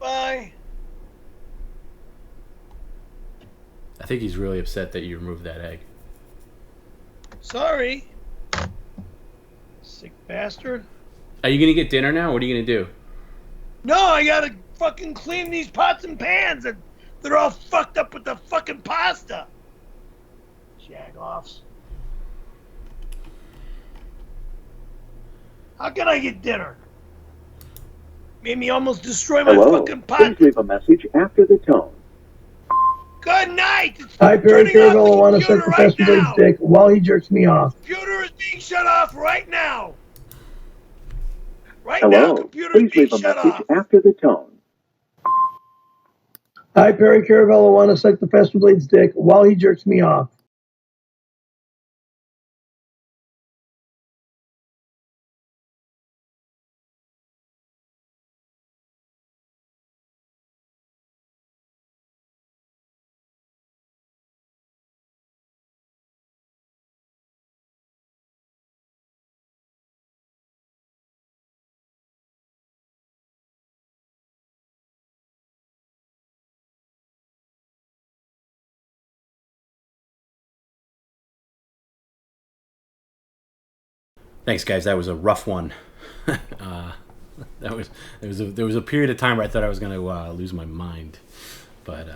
Bye. I think he's really upset that you removed that egg. Sorry. Sick bastard. Are you going to get dinner now? What are you going to do? No, I gotta fucking clean these pots and pans, and they're all fucked up with the fucking pasta. Jag-offs. How can I get dinner? Made me almost destroy my fucking pot. Please leave a message after the tone. Good night. It's Hi, Perry turning off Caravello. I want to computer suck the right Festival Blade now. stick while he jerks me off. Computer is being shut off right now. Right Hello, now, computer is please being leave a shut message off. after the tone. Hi, Perry Caravello. I want to suck the Festival Blade stick while he jerks me off. Thanks, guys. That was a rough one. There was a period of time where I thought I was going to lose my mind, but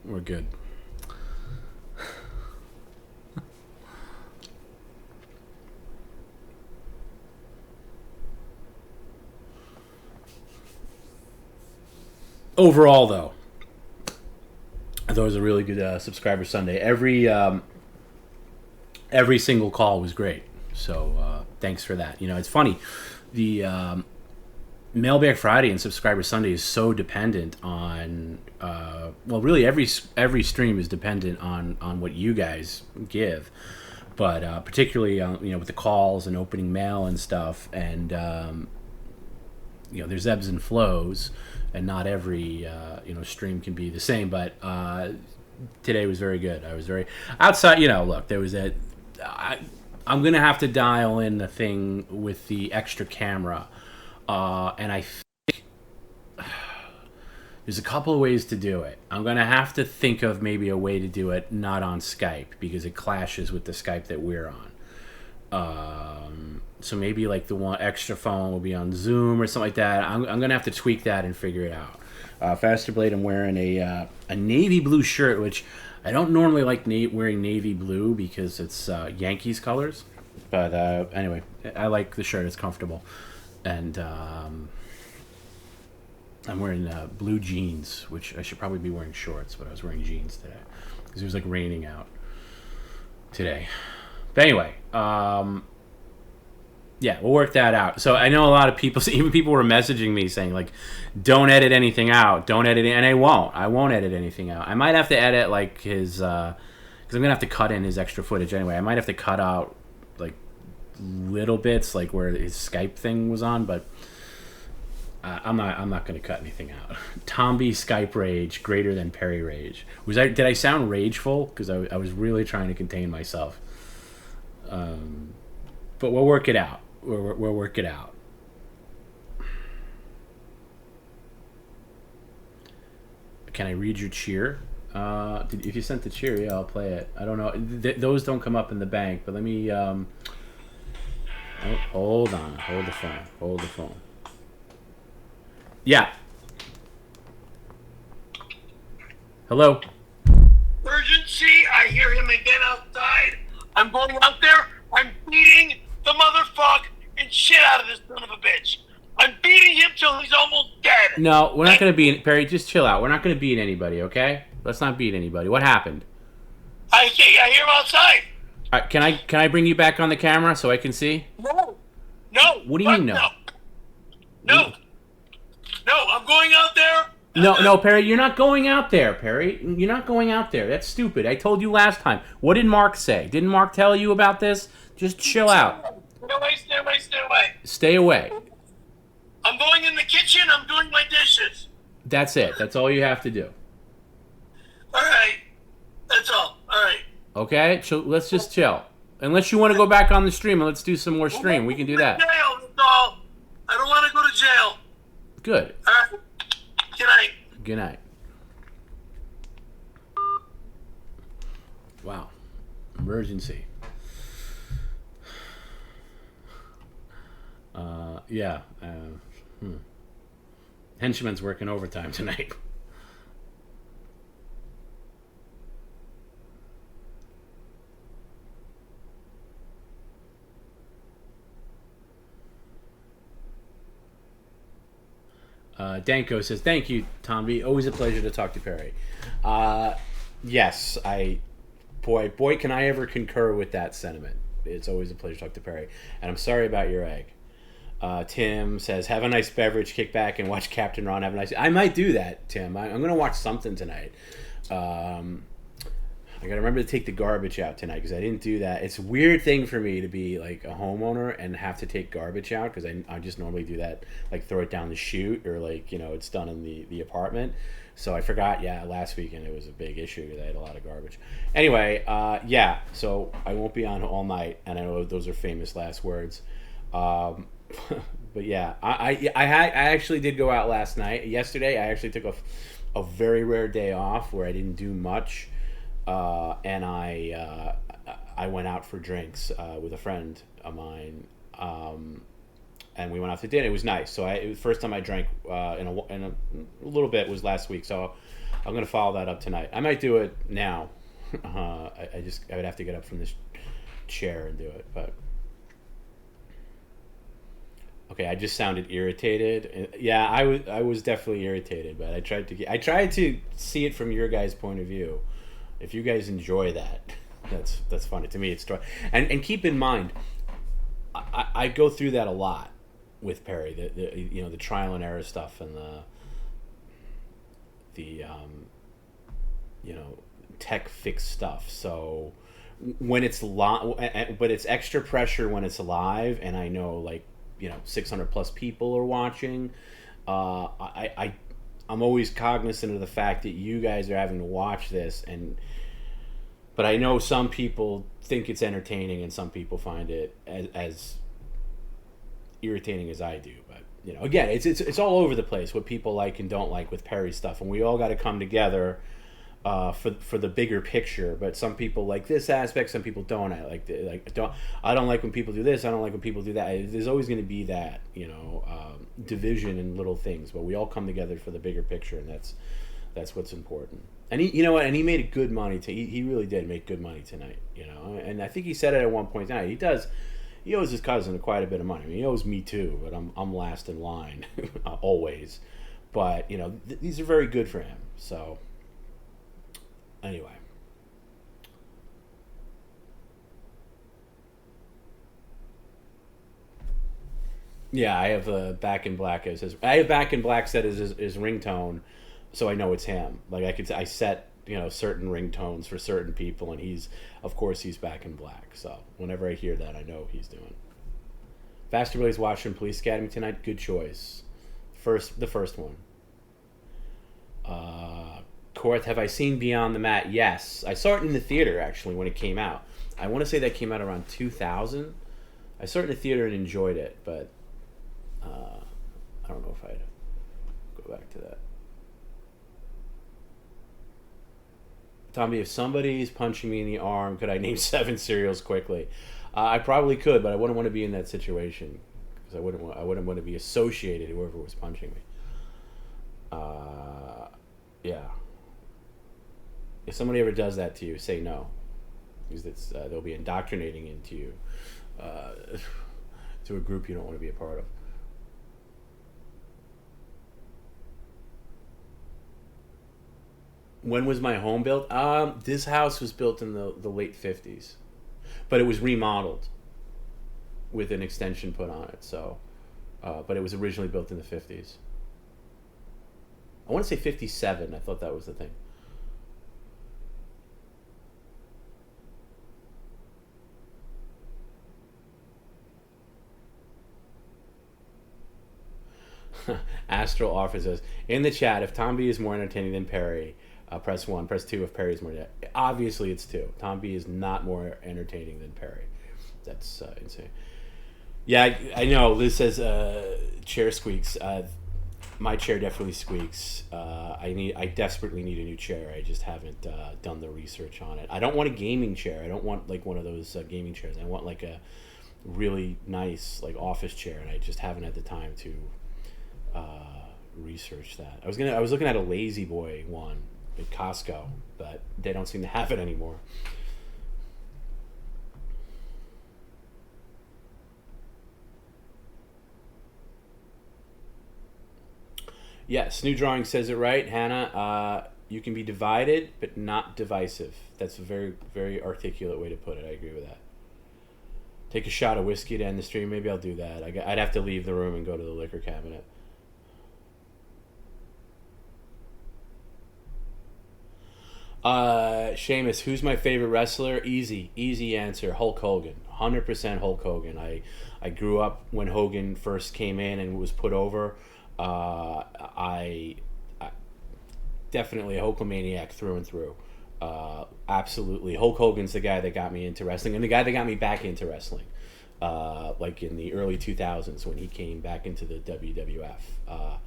we're good. Overall, though, I thought it was a really good subscriber Sunday. Every single call was great. So thanks for that. You know, it's funny. The Mailbag Friday and Subscriber Sunday is so dependent on, well, really every stream is dependent on what you guys give, but particularly you know, with the calls and opening mail and stuff, and you know, there's ebbs and flows, and not every you know, stream can be the same. But today was very good. I was very outside. You know, look, there was a. I'm gonna have to dial in the thing with the extra camera, and I think there's a couple of ways to do it. I'm gonna have to think of maybe a way to do it not on Skype because it clashes with the Skype that we're on. So maybe like the one extra phone will be on Zoom or something like that. I'm gonna have to tweak that and figure it out. Faster Blade, I'm wearing a navy blue shirt, which I don't normally like wearing navy blue because it's Yankees colors. But anyway, I like the shirt. It's comfortable. And I'm wearing blue jeans, which I should probably be wearing shorts, but I was wearing jeans today because it was like raining out today. But anyway, yeah, we'll work that out. So I know a lot of people, even people were messaging me saying like, don't edit anything out. Don't edit it. And I won't edit anything out. I might have to edit like his, because I'm going to have to cut in his extra footage anyway. I might have to cut out like little bits like where his Skype thing was on, but I'm not going to cut anything out. TomB Skype rage greater than Perry rage. Did I sound rageful? Because I was really trying to contain myself. But we'll work it out. We'll work it out. Can I read your cheer? If you sent the cheer, yeah, I'll play it. I don't know. Those don't come up in the bank, but let me... oh, hold on. Hold the phone. Yeah. Hello? Urgency. I hear him again outside. I'm going out there. I'm beating the motherfucker and shit out of this son of a bitch. I'm beating him till he's almost dead. No, we're not going to beat... Perry, just chill out. We're not going to beat anybody, okay? Let's not beat anybody. What happened? I hear him outside. All right, can I bring you back on the camera so I can see? No. What do you mean no? No, I'm going out there. No, Perry, you're not going out there, Perry. You're not going out there. That's stupid. I told you last time. What did Mark say? Didn't Mark tell you about this? Just chill out. Stay away. Stay away. I'm going in the kitchen. I'm doing my dishes. That's it. That's all you have to do. All right. That's all. All right. Okay? So let's just chill. Unless you want to go back on the stream and let's do some more stream. We can do that. Jail. That's all. I don't want to go to jail. Good. All right. Good night. Wow. Emergency. Yeah. Henchman's working overtime tonight. Danko says, "Thank you, TomB. Always a pleasure to talk to Perry." Yes, boy, can I ever concur with that sentiment. It's always a pleasure to talk to Perry, and I'm sorry about your egg. Tim says, "Have a nice beverage, kick back, and watch Captain Ron. Have a nice." I might do that, Tim. I'm going to watch something tonight. I got to remember to take the garbage out tonight because I didn't do that. It's a weird thing for me to be like a homeowner and have to take garbage out because I just normally do that, like throw it down the chute or like, it's done in the apartment. So I forgot, last weekend it was a big issue because I had a lot of garbage. Anyway, so I won't be on all night, and I know those are famous last words. But yeah, I actually did go out last night. Yesterday, I actually took a very rare day off where I didn't do much. And I went out for drinks with a friend of mine, and we went out to dinner. It was nice. So it was the first time I drank in a little bit was last week. So I'm gonna follow that up tonight. I might do it now. I would have to get up from this chair and do it. But okay, I just sounded irritated. Yeah, I was definitely irritated, but I tried to see it from your guys' point of view. If you guys enjoy that, that's funny to me. It's and keep in mind, I go through that a lot with Perry. The trial and error stuff and the tech fix stuff. So when it's but it's extra pressure when it's live, and I know 600 plus people are watching. I'm always cognizant of the fact that you guys are having to watch this, but I know some people think it's entertaining and some people find it as irritating as I do. But again, it's all over the place what people like and don't like with Perry stuff, and we all got to come together for the bigger picture. But some people like this aspect, some people don't. I don't like when people do this. I don't like when people do that. There's always going to be that division in little things, but we all come together for the bigger picture, and that's what's important. And and he made good money. He really did make good money tonight. And I think he said it at one point tonight. He owes his cousin quite a bit of money. I mean, he owes me too, but I'm last in line always. But these are very good for him. So anyway. Yeah, I have Back in Black as his. I have Back in Black set as his ringtone, so I know it's him. Like I set certain ringtones for certain people, and he's Back in Black. So whenever I hear that, I know he's doing. Faster Blaze watching Police Academy tonight. Good choice. The first one. Korth, have I seen Beyond the Mat? Yes, I saw it in the theater actually when it came out. I want to say that came out around 2000. I saw it in the theater and enjoyed it, but. I don't know if I'd go back to that. Tommy, if somebody's punching me in the arm, could I name 7 cereals quickly? I probably could, but I wouldn't want to be in that situation because I wouldn't want to be associated with whoever was punching me. Yeah. If somebody ever does that to you, say no, because they'll be indoctrinating into you to a group you don't want to be a part of. When was my home built? This house was built in the late 50s, but it was remodeled with an extension put on it. So, but it was originally built in the 50s. I want to say 57. I thought that was the thing. Astral offers us in the chat, if TomB is more entertaining than Perry, press 1. Press 2 if Perry is more. Obviously, it's 2. TomB is not more entertaining than Perry. That's insane. Yeah, I know. Liz says chair squeaks. My chair definitely squeaks. I desperately need a new chair. I just haven't done the research on it. I don't want a gaming chair. I don't want like one of those gaming chairs. I want like a really nice like office chair, and I just haven't had the time to research that. I was looking at a Lazy Boy one at Costco, but they don't seem to have it anymore. Yes, New Drawing says it right, Hannah. You can be divided, but not divisive. That's a very, very articulate way to put it. I agree with that. Take a shot of whiskey to end the stream. Maybe I'll do that. I'd have to leave the room and go to the liquor cabinet. Seamus, who's my favorite wrestler? Easy answer. Hulk Hogan. 100% Hulk Hogan. I grew up when Hogan first came in and was put over. I definitely a Hulkamaniac through and through. Absolutely, Hulk Hogan's the guy that got me into wrestling, and the guy that got me back into wrestling. Like in the early 2000s when he came back into the WWF.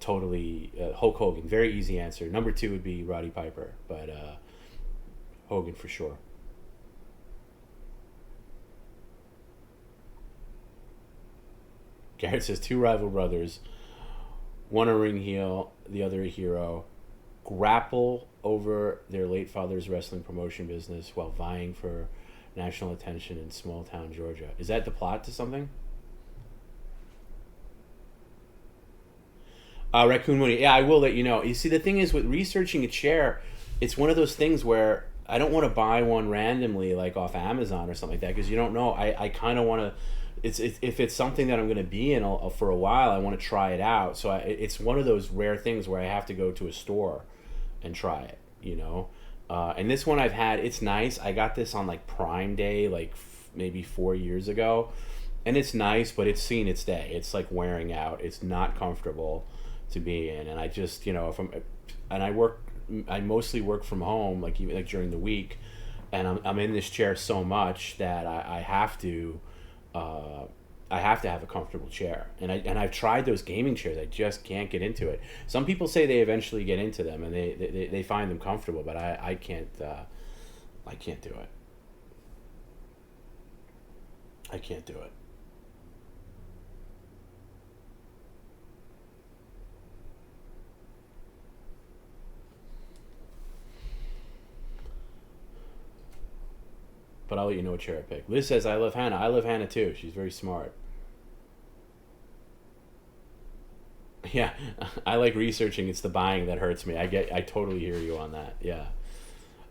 Totally, Hulk Hogan. Very easy answer. Number 2 would be Roddy Piper, but Hogan for sure. Garrett says 2 rival brothers, one a ring heel, the other a hero, grapple over their late father's wrestling promotion business while vying for national attention in small town Georgia. Is that the plot to something? Raccoon Mooney. Yeah, I will let you know. You see, the thing is with researching a chair, it's one of those things where I don't want to buy one randomly, like off Amazon or something like that, because you don't know. I kind of want to. If it's something that I'm going to be in for a while, I want to try it out. So it's one of those rare things where I have to go to a store and try it, you know. And this one I've had, it's nice. I got this on like Prime Day, like maybe 4 years ago, and it's nice, but it's seen its day. It's like wearing out. It's not comfortable to be in, and I just, you know, I mostly work from home, like even like during the week, and I'm in this chair so much that I have to have a comfortable chair, and I've tried those gaming chairs. I just can't get into it. Some people say they eventually get into them and they find them comfortable, but I can't do it. I can't do it. But I'll let you know what chair I pick. Liz says, I love Hannah. I love Hannah too. She's very smart. Yeah, I like researching. It's the buying that hurts me. I totally hear you on that. Yeah.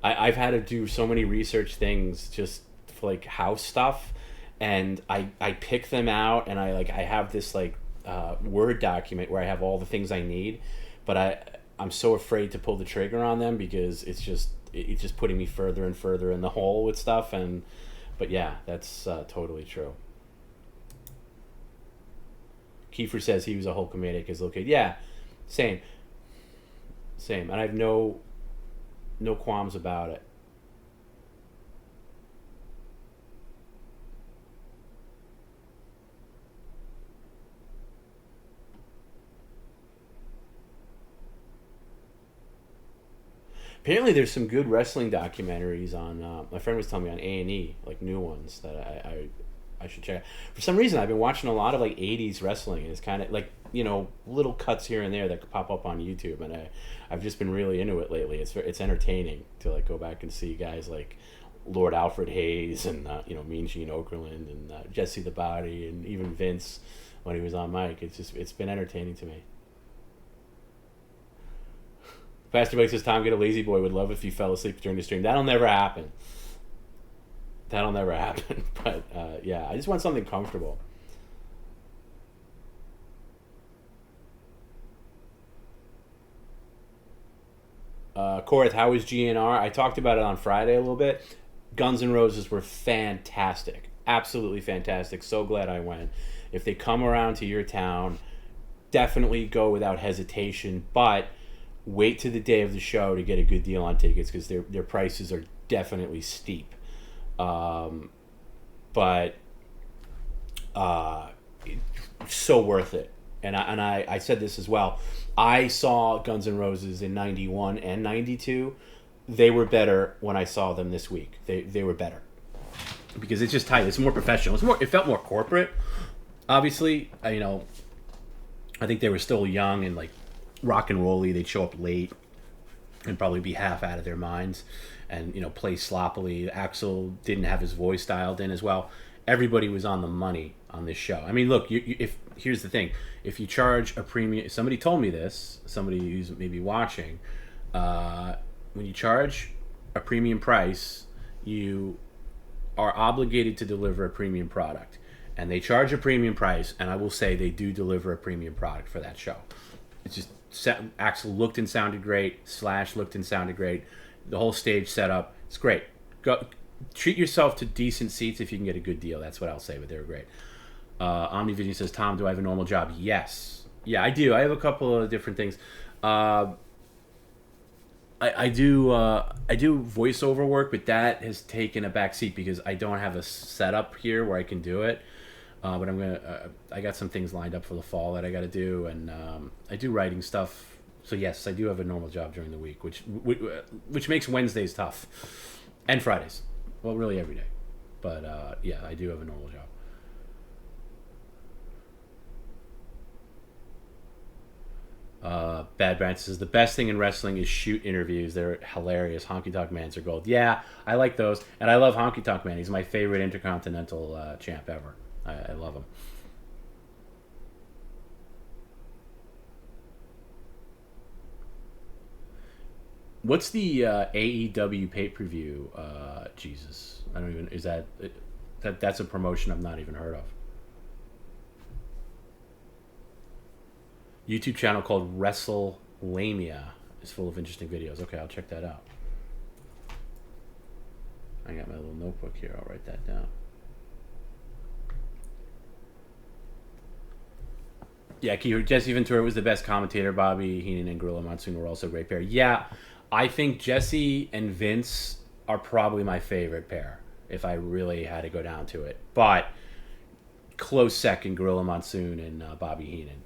I've had to do so many research things just for like house stuff, and I pick them out, and I have this like Word document where I have all the things I need, but I'm so afraid to pull the trigger on them because it's just putting me further and further in the hole with stuff. But yeah, that's totally true. Kiefer says he was a Hulkamaniac is located. Yeah, same, and I have no qualms about it. Apparently, there's some good wrestling documentaries on. My friend was telling me on A&E, like new ones that I should check out. For some reason, I've been watching a lot of like '80s wrestling, and it's kind of like, you know, little cuts here and there that could pop up on YouTube, and I've just been really into it lately. It's entertaining to like go back and see guys like Lord Alfred Hayes and you know, Mean Gene Okerlund and Jesse the Body and even Vince when he was on mic. It's been entertaining to me. Pastor Blake says, Tom, get a lazy boy. Would love if you fell asleep during the stream. That'll never happen. But yeah, I just want something comfortable. Korath, how was GNR? I talked about it on Friday a little bit. Guns N' Roses were fantastic. Absolutely fantastic. So glad I went. If they come around to your town, definitely go without hesitation. But wait to the day of the show to get a good deal on tickets because their prices are definitely steep. But so worth it. and I said this as well. I saw Guns N' Roses in '91 and '92. They were better when I saw them this week. They were better because it's just tight. It's more professional. It felt more corporate. Obviously, I think they were still young and like rock and rolly. They'd show up late and probably be half out of their minds, and play sloppily. Axl didn't have his voice dialed in as well. Everybody was on the money on this show. I mean, look, if here's the thing: if you charge a premium, somebody told me this. Somebody who's maybe watching, when you charge a premium price, you are obligated to deliver a premium product. And they charge a premium price, and I will say they do deliver a premium product for that show. It's just Axl looked and sounded great. Slash looked and sounded great. The whole stage setup, it's great. Go treat yourself to decent seats if you can get a good deal. That's what I'll say, but they were great. OmniVision says, Tom, do I have a normal job? Yes. Yeah, I do. I have a couple of different things. I do voiceover work, but that has taken a back seat because I don't have a setup here where I can do it. But I got some things lined up for the fall that I got to do, and I do writing stuff. So yes, I do have a normal job during the week, which makes Wednesdays tough, and Fridays. Well, really every day. But yeah, I do have a normal job. Bad Brand says the best thing in wrestling is shoot interviews. They're hilarious. Honky Tonk Mans are gold. Yeah, I like those, and I love Honky Tonk Man. He's my favorite Intercontinental champ ever. I love him. What's the AEW pay-per-view? Jesus, I don't even. Is that's a promotion I've not even heard of. YouTube channel called WrestleLamia is full of interesting videos. Okay, I'll check that out. I got my little notebook here. I'll write that down. Yeah, Jesse Ventura was the best commentator. Bobby Heenan and Gorilla Monsoon were also a great pair. Yeah, I think Jesse and Vince are probably my favorite pair if I really had to go down to it. But close second, Gorilla Monsoon and Bobby Heenan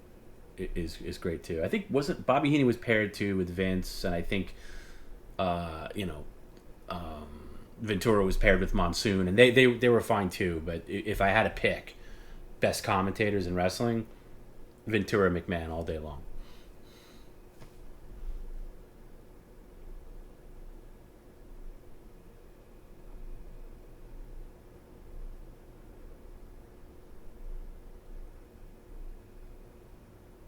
is great too. I think Bobby Heenan was paired too with Vince, and I think Ventura was paired with Monsoon, and they were fine too. But if I had to pick best commentators in wrestling, Ventura, McMahon all day long.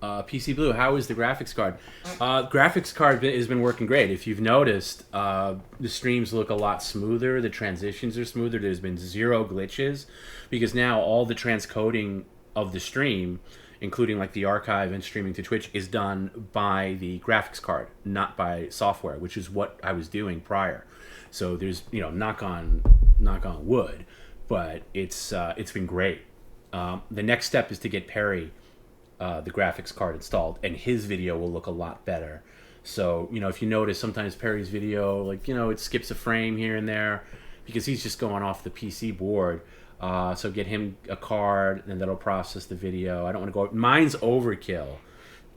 PC Blue, how is the graphics card? Graphics card has been working great. If you've noticed, the streams look a lot smoother. The transitions are smoother. There's been zero glitches because now all the transcoding of the stream, including like the archive and streaming to Twitch, is done by the graphics card, not by software, which is what I was doing prior. So there's, knock on wood, but it's been great. The next step is to get Perry the graphics card installed, and his video will look a lot better. So, if you notice, sometimes Perry's video, it skips a frame here and there because he's just going off the PC board. So get him a card, and that'll process the video. I don't want to go. Mine's overkill.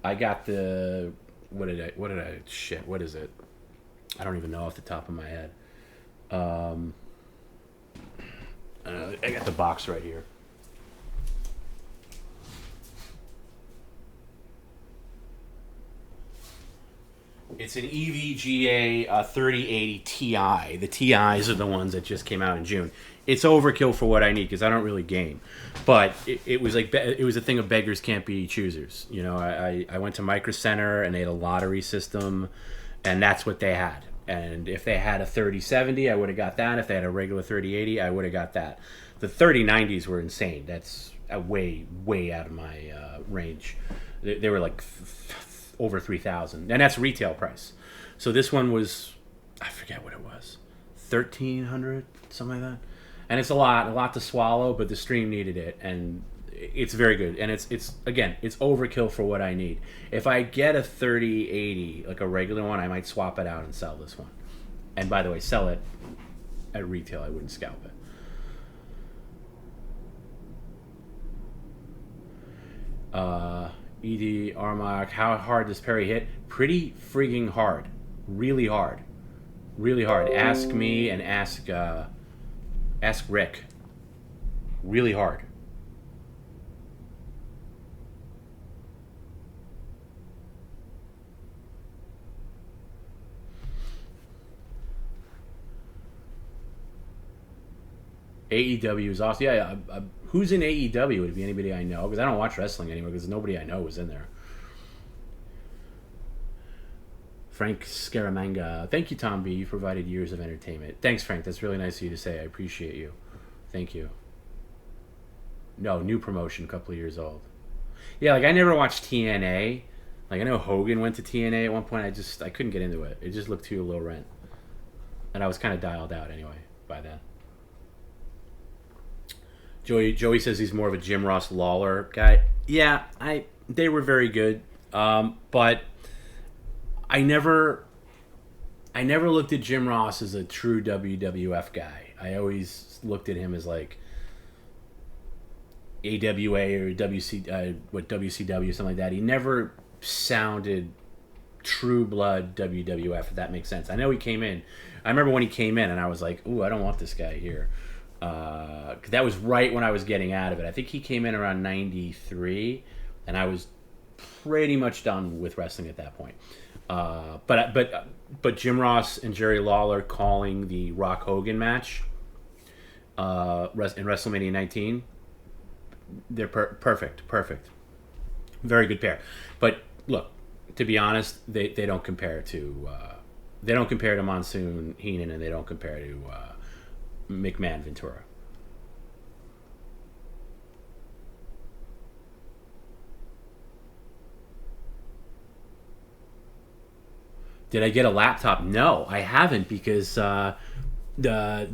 I got the what is it? I don't even know off the top of my head. I got the box right here. It's an EVGA 3080 Ti. The Ti's are the ones that just came out in June. It's overkill for what I need because I don't really game. But it was a thing of beggars can't be choosers. I went to Micro Center and they had a lottery system, and that's what they had. And if they had a 3070, I would have got that. If they had a regular 3080, I would have got that. The 3090s were insane. That's way out of my range. They were like over 3,000, and that's retail price. So this one was, I forget what it was, 1,300, something like that. And it's a lot to swallow, but the stream needed it, and it's very good. And it's overkill for what I need. If I get a 3080, like a regular one, I might swap it out and sell this one. And by the way, sell it at retail. I wouldn't scalp it. Ed Armagh, how hard does Perry hit? Pretty frigging hard. Really hard. Really hard. Ask me and ask Rick. Really hard. AEW is awesome. Yeah, who's in AEW? Would it be anybody I know? Because I don't watch wrestling anymore because nobody I know was in there. Frank Scaramanga. Thank you, TomB. You provided years of entertainment. Thanks, Frank. That's really nice of you to say. I appreciate you. Thank you. No, new promotion, a couple of years old. Yeah, like I never watched TNA. Like I know Hogan went to TNA at one point. I couldn't get into it. It just looked too low rent, and I was kind of dialed out anyway by then. Joey says he's more of a Jim Ross Lawler guy. Yeah, they were very good, but I never looked at Jim Ross as a true WWF guy. I always looked at him as like AWA or WCW, something like that. He never sounded true blood WWF, if that makes sense. I know he came in. I remember when he came in, and I was like, "Ooh, I don't want this guy here." That was right when I was getting out of it. I think he came in around '93, and I was pretty much done with wrestling at that point. But Jim Ross and Jerry Lawler calling the Rock Hogan match in WrestleMania 19. They're perfect. Very good pair. But look, to be honest, they don't compare to Monsoon Heenan, and they don't compare to McMahon Ventura. Did I get a laptop? No, I haven't, because the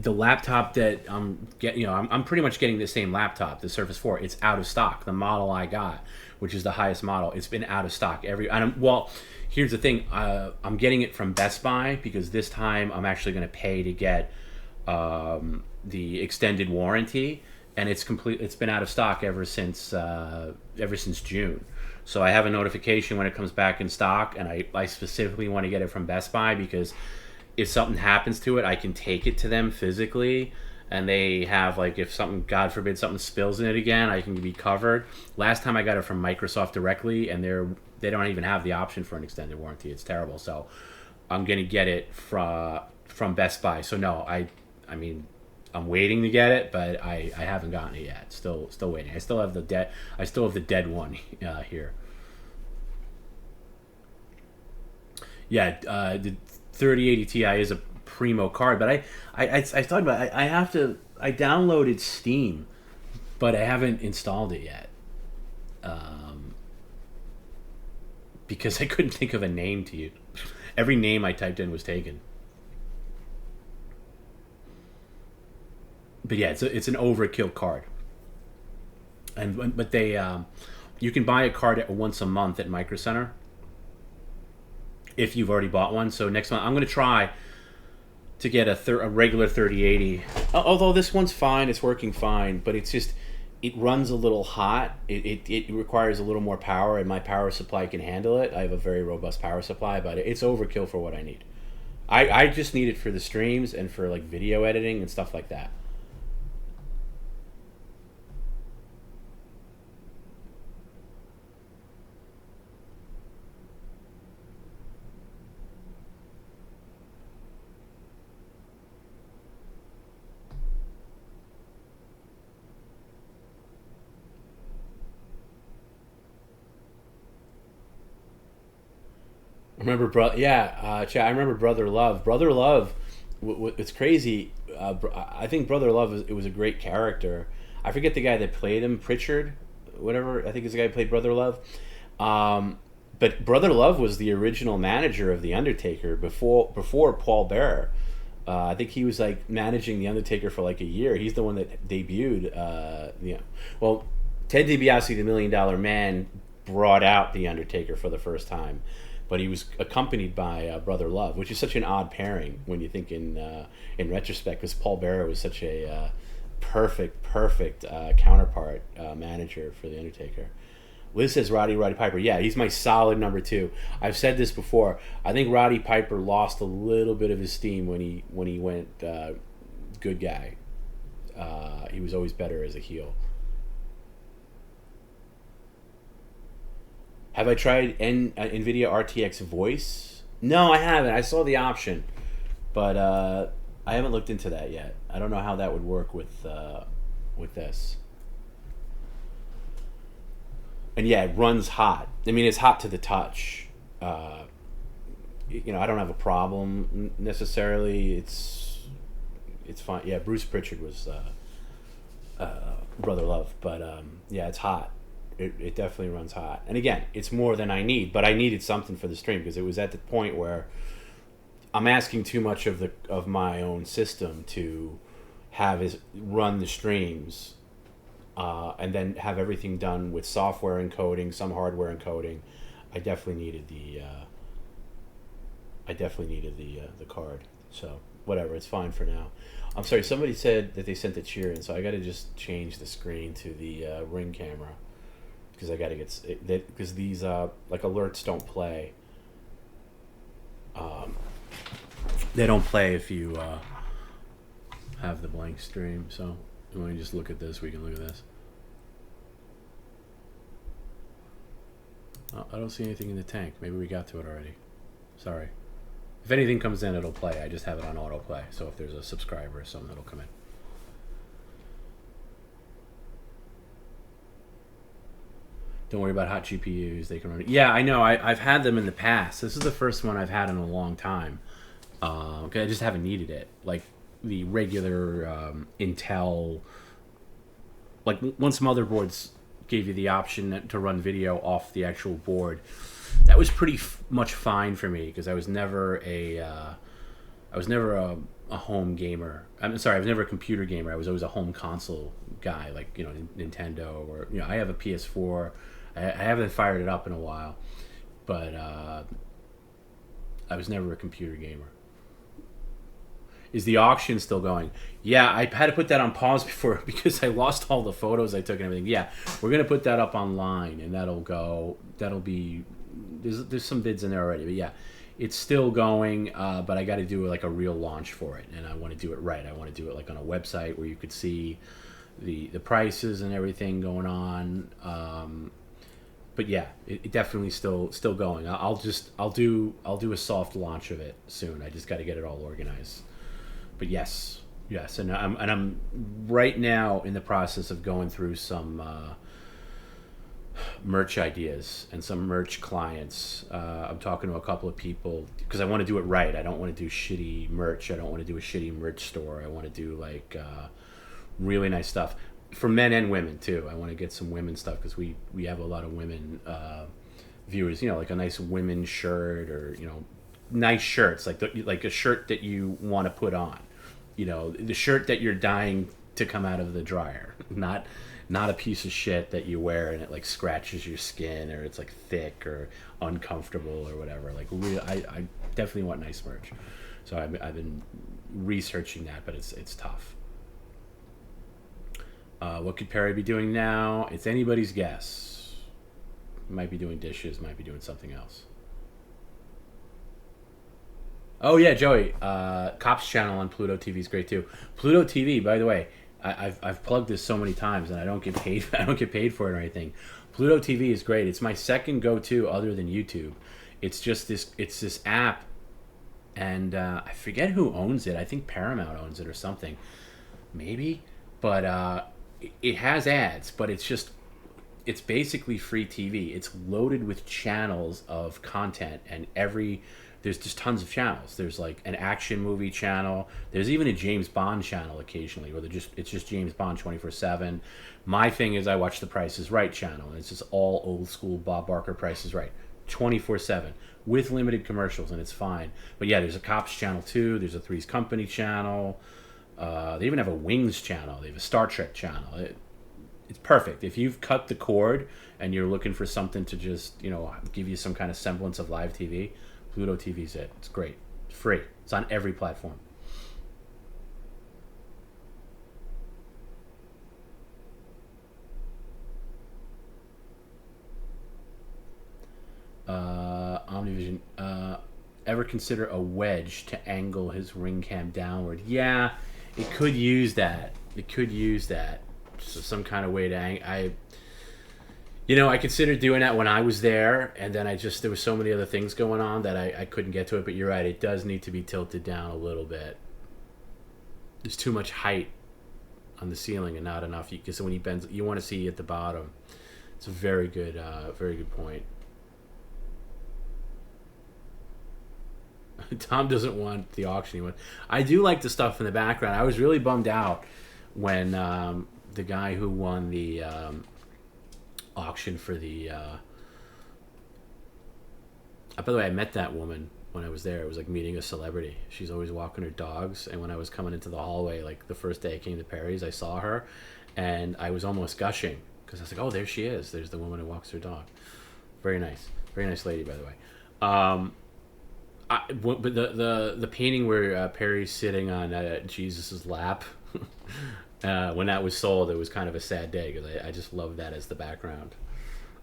laptop that I'm pretty much getting the same laptop, the Surface 4. It's out of stock. The model I got, which is the highest model, it's been out of stock here's the thing. I'm getting it from Best Buy because this time I'm actually going to pay to get the extended warranty, and it's been out of stock ever since June. So I have a notification when it comes back in stock, and I specifically want to get it from Best Buy because if something happens to it, I can take it to them physically, and they have, like, if something, God forbid, something spills in it again, I can be covered. Last time I got it from Microsoft directly, and they don't even have the option for an extended warranty. It's terrible. So I'm gonna get it from Best Buy. So no, I mean, I'm waiting to get it, but I haven't gotten it yet. Still waiting. I still have the dead one here. Yeah, the 3080 Ti is a primo card, but I thought about it. I downloaded Steam, but I haven't installed it yet. Because I couldn't think of a name to use. Every name I typed in was taken. But yeah, it's an overkill card. But they you can buy a card once a month at Micro Center if you've already bought one. So next month I'm going to try to get a regular 3080. Although this one's fine, it's working fine, but it's just, it runs a little hot. It requires a little more power, and my power supply can handle it. I have a very robust power supply, but it's overkill for what I need. I just need it for the streams and for like video editing and stuff like that. Remember, Chad, I remember Brother Love. Brother Love, it's crazy. I think Brother Love, it was a great character. I forget the guy that played him, Pritchard, whatever. I think it's the guy who played Brother Love. But Brother Love was the original manager of The Undertaker before Paul Bearer. I think he was like managing The Undertaker for like a year. He's the one that debuted. Well, Ted DiBiase, the $1 Million Man, brought out The Undertaker for the first time. But he was accompanied by Brother Love, which is such an odd pairing when you think in retrospect, because Paul Bearer was such a perfect counterpart manager for The Undertaker. Liz says Roddy Piper. Yeah, he's my solid number 2. I've said this before. I think Roddy Piper lost a little bit of his steam when he went good guy. He was always better as a heel. Have I tried NVIDIA RTX Voice? No, I haven't. I saw the option, but I haven't looked into that yet. I don't know how that would work with this. And yeah, it runs hot. I mean, it's hot to the touch. I don't have a problem necessarily. It's fine. Yeah, Bruce Pritchard was Brother Love, but yeah, it's hot. It definitely runs hot. And again, it's more than I need, but I needed something for the stream because it was at the point where I'm asking too much of my own system to have is run the streams. And then have everything done with software encoding, some hardware encoding. I definitely needed the card. So whatever, it's fine for now. I'm sorry. Somebody said that they sent the cheer in, so I got to just change the screen to the Ring camera because I got to get because these like alerts don't play. They don't play if you have the blank stream. So. Let me just look at this. We can look at this. Oh, I don't see anything in the tank. Maybe we got to it already. Sorry. If anything comes in, it'll play. I just have it on autoplay. So if there's a subscriber or something, it'll come in. Don't worry about hot GPUs. They can run it. Yeah, I know. I've had them in the past. This is the first one I've had in a long time. Okay, I just haven't needed it. Like, the regular Intel, like once motherboards gave you the option to run video off the actual board, that was pretty much fine for me because I was never a home gamer. I'm sorry, I was never a computer gamer. I was always a home console guy, like Nintendo or I have a PS4. I haven't fired it up in a while, but I was never a computer gamer. Is the auction still going? Yeah, I had to put that on pause before because I lost all the photos I took and everything. Yeah, we're gonna put that up online and that'll be there's some bids in there already, but yeah, it's still going. But I got to do like a real launch for it, and I want to do it right. I want to do it like on a website where you could see the prices and everything going on. But yeah, it definitely still going. I'll do a soft launch of it soon. I just got to get it all organized. But yes, and I'm right now in the process of going through some merch ideas and some merch clients. I'm talking to a couple of people because I want to do it right. I don't want to do shitty merch. I don't want to do a shitty merch store. I want to do like really nice stuff for men and women too. I want to get some women stuff because we have a lot of women viewers. Like a nice women's shirt or nice shirts like a shirt that you want to put on. The shirt that you're dying to come out of the dryer, not a piece of shit that you wear and it like scratches your skin or it's like thick or uncomfortable or whatever. Like I definitely want nice merch. So I've been researching that, but it's tough. What could Perry be doing now? It's anybody's guess. Might be doing dishes, might be doing something else. Oh yeah, Joey. Cops channel on Pluto TV is great too. Pluto TV, by the way, I've plugged this so many times and I don't get paid. I don't get paid for it or anything. Pluto TV is great. It's my second go-to other than YouTube. It's just this. It's this app, and I forget who owns it. I think Paramount owns it or something, maybe. But it has ads, but it's basically free TV. It's loaded with channels of content, and there's just tons of channels. There's like an action movie channel. There's even a James Bond channel occasionally where it's just James Bond 24/7. My thing is I watch the Price is Right channel, and it's just all old school Bob Barker Price is Right 24/7 with limited commercials, and it's fine. But yeah, there's a Cops channel too. There's a Three's Company channel. They even have a Wings channel. They have a Star Trek channel. It's perfect. If you've cut the cord and you're looking for something to just, give you some kind of semblance of live TV, Pluto TV's it. It's great. It's free. It's on every platform. Vision. Ever consider a wedge to angle his ring cam downward? Yeah, it could use that. It could use that. So some kind of way to I considered doing that when I was there, and then there was so many other things going on that I couldn't get to it. But you're right, it does need to be tilted down a little bit. There's too much height on the ceiling and not enough. Because when he bends, you want to see at the bottom. It's a very good point. Tom doesn't want the auction. I do like the stuff in the background. I was really bummed out when the guy who won the auction for the. By the way, I met that woman when I was there. It was like meeting a celebrity. She's always walking her dogs, and when I was coming into the hallway, like the first day I came to Perry's, I saw her, and I was almost gushing because I was like, "Oh, there she is. There's the woman who walks her dog." Very nice lady, by the way. But the painting where Perry's sitting on Jesus's lap, when that was sold, it was kind of a sad day because I just love that as the background.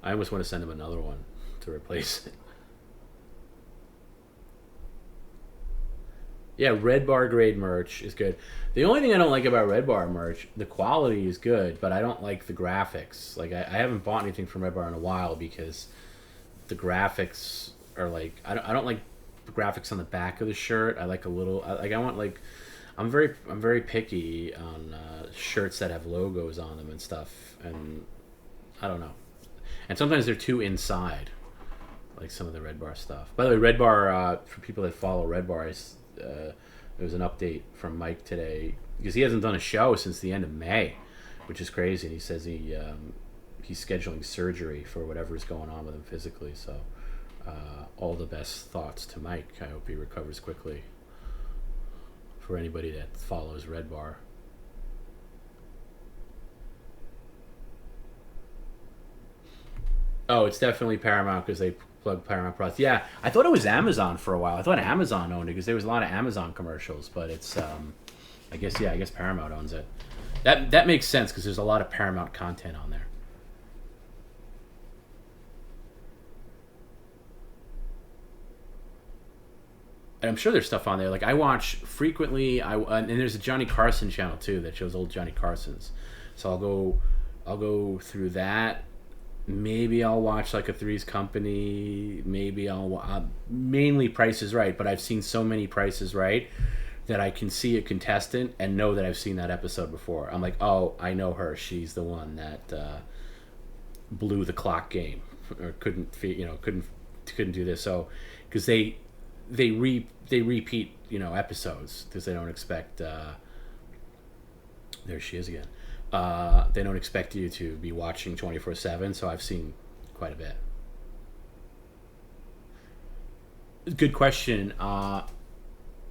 I almost want to send him another one to replace it. Yeah, Red Bar grade merch is good. The only thing I don't like about Red Bar merch, the quality is good, but I don't like the graphics. Like I haven't bought anything from Red Bar in a while because the graphics are like I don't like the graphics on the back of the shirt. I like a little I want like I'm very picky on shirts that have logos on them and stuff, and I don't know. And sometimes they're too inside, like some of the Red Bar stuff. By the way, Red Bar for people that follow Red Bar, there was an update from Mike today because he hasn't done a show since the end of May, which is crazy. And he says he's scheduling surgery for whatever's going on with him physically. So all the best thoughts to Mike. I hope he recovers quickly. For anybody that follows Red Bar. Oh, it's definitely Paramount because they plug Paramount Plus. Yeah, I thought it was Amazon for a while. I thought Amazon owned it because there was a lot of Amazon commercials, but it's I guess Paramount owns it. That makes sense because there's a lot of Paramount content on there. And I'm sure there's stuff on there. Like I watch frequently. And there's a Johnny Carson channel too that shows old Johnny Carsons. So I'll go through that. Maybe I'll watch like a Three's Company. Maybe I'll mainly Price is Right. But I've seen so many Price is Right that I can see a contestant and know that I've seen that episode before. I'm like, oh, I know her. She's the one that blew the clock game or couldn't do this. So because they repeat episodes because they don't expect there she is again. They don't expect you to be watching 24/7, so I've seen quite a bit. Good question.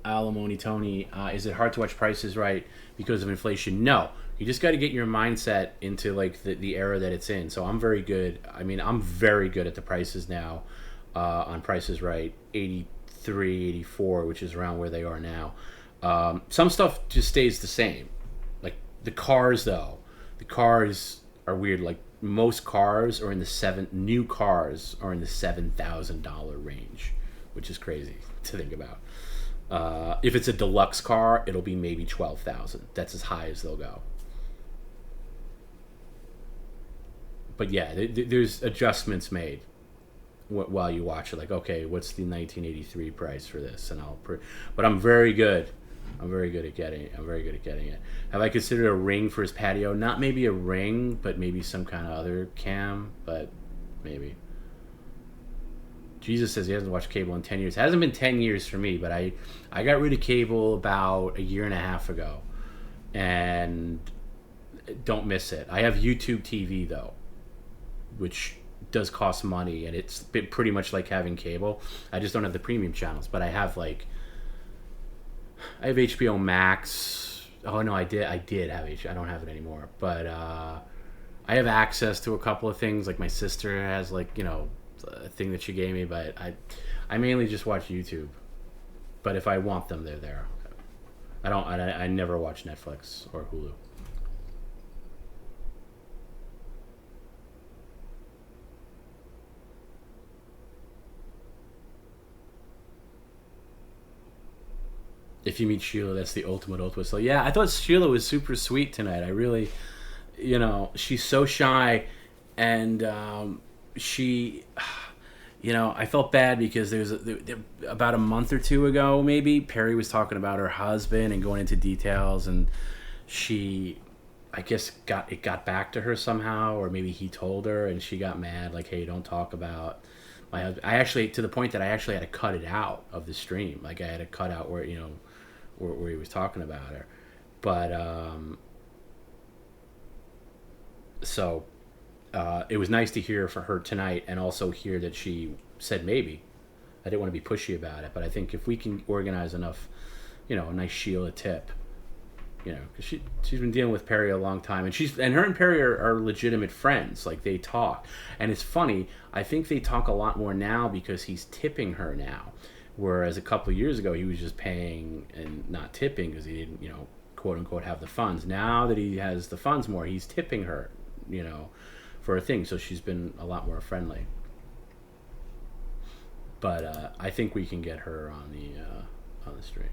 Alimony Tony, is it hard to watch Price is Right because of inflation? No. You just got to get your mindset into like the era that it's in. So I'm very good. I mean, I'm very good at the prices now on Price is Right. 83, 84, which is around where they are now. Some stuff just stays the same. Like the cars, though. The cars are weird. Like most cars are in new cars are in the $7,000 range, which is crazy to think about. If it's a deluxe car, it'll be maybe $12,000. That's as high as they'll go. But yeah, there's adjustments made while you watch it. Like, okay, what's the 1983 price for this? And but I'm very good. I'm very good at getting it. Have I considered a ring for his patio? Not maybe a ring, but maybe some kind of other cam. But maybe. Jesus says he hasn't watched cable in 10 years. It hasn't been 10 years for me, but I got rid of cable about a year and a half ago. And don't miss it. I have YouTube TV, though, which does cost money, and it's pretty much like having cable. I just don't have the premium channels, but I have HBO Max. Oh, no, I did have HBO. I don't have it anymore. But I have access to a couple of things. Like my sister has, a thing that she gave me, but I mainly just watch YouTube. But if I want them, they're there. I never watch Netflix or Hulu. If you meet Sheila, that's the ultimate. So yeah, I thought Sheila was super sweet tonight. I really, she's so shy, and she, I felt bad because about a month or two ago, maybe Perry was talking about her husband and going into details, and she, I guess it got back to her somehow, or maybe he told her, and she got mad, like, hey, don't talk about my husband. I actually, to the point that I actually had to cut it out of the stream. Like, I had to cut out where where he was talking about her, but so it was nice to hear for her tonight, and also hear that she said maybe. I didn't want to be pushy about it, but I think if we can organize enough, a nice Sheila tip, because she's been dealing with Perry a long time, and her and Perry are legitimate friends. Like, they talk, and it's funny. I think they talk a lot more now because he's tipping her now, whereas a couple of years ago he was just paying and not tipping because he didn't, quote unquote, have the funds. Now that he has the funds more, he's tipping her, for a thing. So she's been a lot more friendly. But I think we can get her on the stream.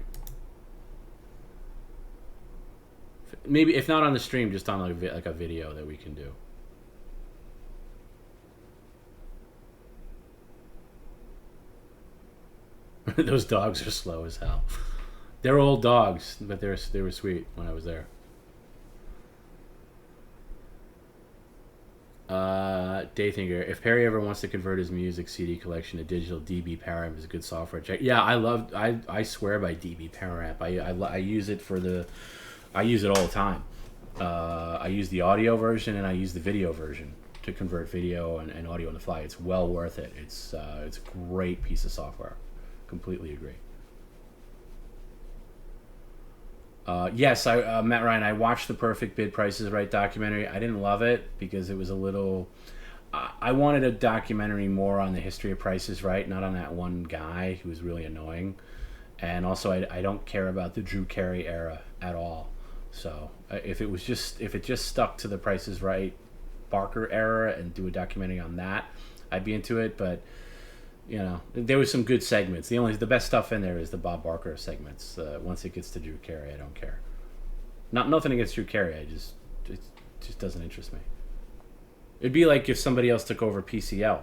Maybe if not on the stream, just on like a video that we can do. Those dogs are slow as hell. They're old dogs, but they were sweet when I was there. Daythinker, if Perry ever wants to convert his music CD collection to digital, DB PowerAmp is a good software. Check. Yeah, I swear by DB PowerAmp. I use it I use it all the time. I use the audio version and I use the video version to convert video and audio on the fly. It's well worth it. It's a great piece of software. Completely agree. Yes, Matt Ryan, I watched the Perfect Bid Price is Right documentary. I didn't love it because it was a little... I wanted a documentary more on the history of Price is Right, not on that one guy who was really annoying. And also, I don't care about the Drew Carey era at all. So if it just stuck to the Price is Right Barker era and do a documentary on that, I'd be into it. But there was some good segments. The best stuff in there is the Bob Barker segments. Once it gets to Drew Carey, I don't care. Nothing against Drew Carey. It just doesn't interest me. It'd be like if somebody else took over PCL,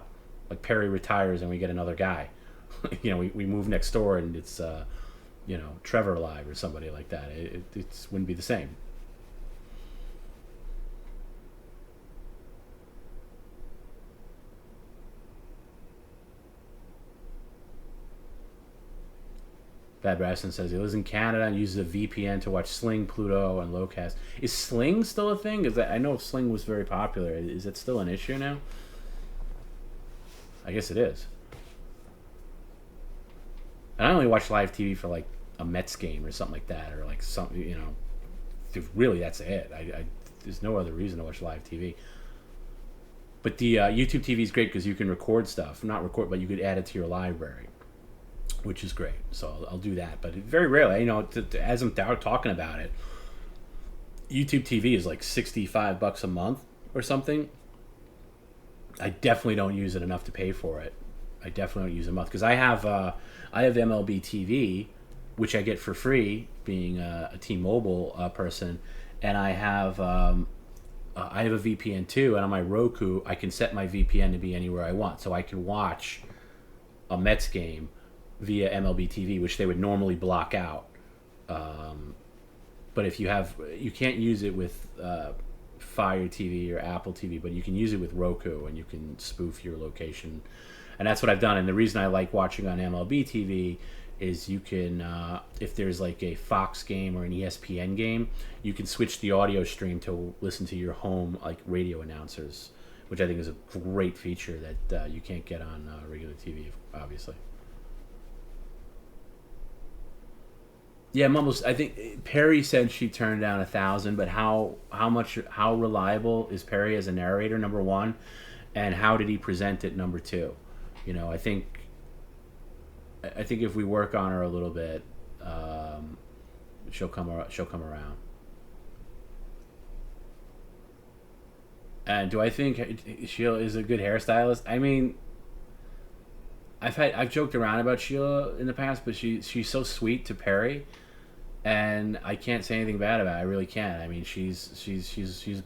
like Perry retires and we get another guy. We move next door and it's Trevor Live or somebody like that. It wouldn't be the same. Bad Braston says he lives in Canada and uses a VPN to watch Sling, Pluto, and Locast. Is Sling still a thing? I know Sling was very popular. Is it still an issue now? I guess it is. And I only watch live TV for like a Mets game or something like that, or like something, really that's it. There's no other reason to watch live TV. But the YouTube TV is great because you can record stuff. Not record, but you could add it to your library, which is great. So I'll do that. But very rarely, as I'm talking about it, YouTube TV is like $65 a month or something. I definitely don't use it enough to pay for it. I definitely don't use it a month because I have MLB TV, which I get for free, being a T-Mobile person, and I have a VPN too. And on my Roku, I can set my VPN to be anywhere I want, so I can watch a Mets game via MLB TV, which they would normally block out. But if you can't use it with Fire TV or Apple TV, but you can use it with Roku, and you can spoof your location. And that's what I've done. And the reason I like watching on MLB TV is you can, if there's like a Fox game or an ESPN game, you can switch the audio stream to listen to your home like radio announcers, which I think is a great feature that you can't get on regular TV, obviously. Yeah, Mumbles. I think Perry said she turned down 1,000, but how reliable is Perry as a narrator? Number one, and how did he present it? Number two, I think if we work on her a little bit, she'll come around. And do I think Sheila is a good hairstylist? I mean, I've joked around about Sheila in the past, but she's so sweet to Perry. and I can't say anything bad about it. I really can't. I mean, she's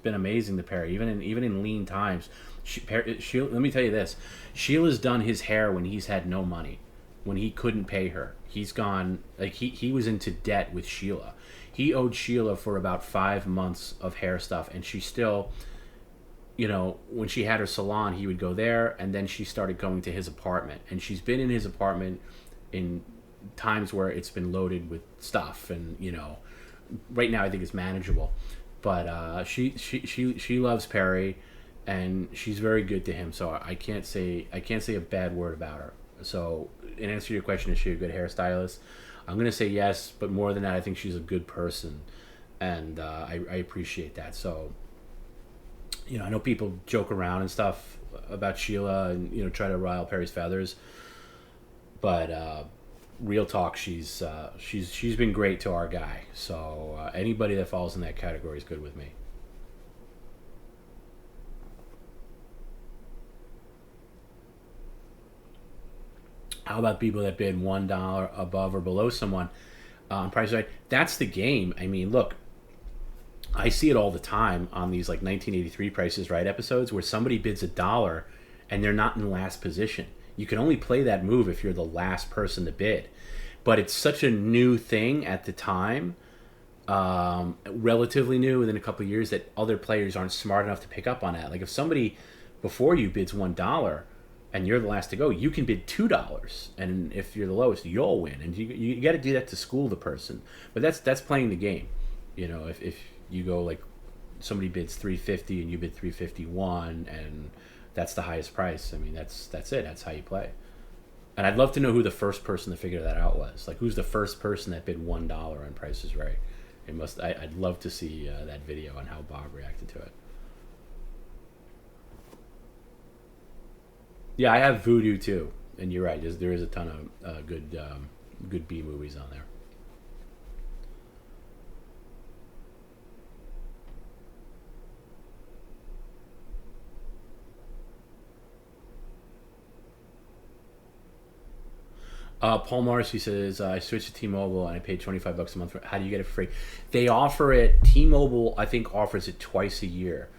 been amazing to Perry, even in lean times. Let me tell you this: Sheila's done his hair when he's had no money, when he couldn't pay her. He's gone like he was into debt with Sheila. He owed Sheila for about 5 months of hair stuff, and she still, you know, when she had her salon, he would go there, and then she started going to his apartment, and she's been in his apartment in times where it's been loaded with stuff, and you know, right now I think it's manageable, but she loves Perry, and she's very good to him. So I can't say a bad word about her. So in answer to your question, is she a good hairstylist? I'm gonna say yes, but more than that, I think she's a good person, and I appreciate that. So, you know, I know people joke around and stuff about Sheila and, you know, try to rile Perry's feathers, but real talk, she's been great to our guy. So anybody that falls in that category is good with me. How about people that bid $1 above or below someone on Price Right? That's the game. I mean, look, I see it all the time on these like 1983 Prices Right episodes where somebody bids $1 and they're not in last position. You can only play that move if you're the last person to bid. But it's such a new thing at the time, relatively new within a couple of years, that other players aren't smart enough to pick up on that. Like if somebody before you bids $1 and you're the last to go, you can bid $2, and if you're the lowest, you'll win. And you got to do that to school the person. But that's playing the game. You know, if you go like somebody bids $350 and you bid $351, and that's the highest price. I mean, that's it. That's how you play. And I'd love to know who the first person to figure that out was. Like, who's the first person that bid $1 on Price is Right? I'd love to see that video on how Bob reacted to it. Yeah, I have Voodoo too, and you're right. There is a ton of good B movies on there. Paul Morrissey says, I switched to T-Mobile and I paid $25 a month. How do you get it for free? They offer it, T-Mobile I think offers it twice a year.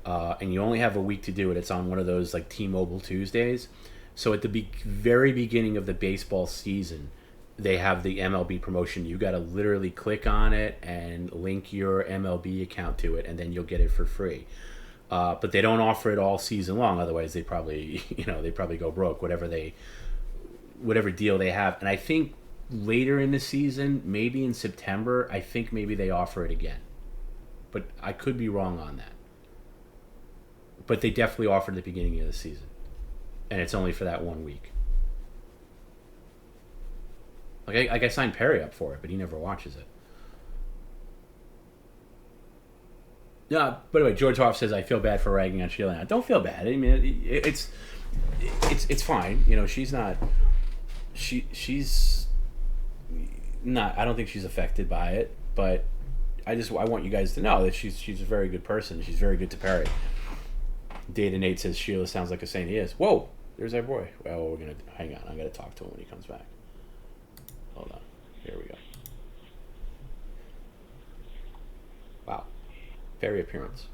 And you only have a week to do it. It's on one of those like T-Mobile Tuesdays. So at the very beginning of the baseball season, they have the MLB promotion. You got to literally click on it and link your MLB account to it, and then you'll get it for free. But they don't offer it all season long. Otherwise, they probably go broke. Whatever deal they have. And I think later in the season, maybe in September, I think maybe they offer it again. But I could be wrong on that. But they definitely offered at the beginning of the season. And it's only for that 1 week. Like I signed Perry up for it, but he never watches it. Yeah, by the way, George Hoff says, I feel bad for ragging on Sheila. Don't feel bad. I mean, it's fine. You know, she's not... She's not. I don't think she's affected by it, but I want you guys to know that she's a very good person. She's very good to Perry. Data Nate says Sheila sounds like a saint. He is. Whoa, there's our boy. Well, we're gonna hang on. I'm gonna talk to him when he comes back. Hold on. Here we go. Wow, Perry appearance.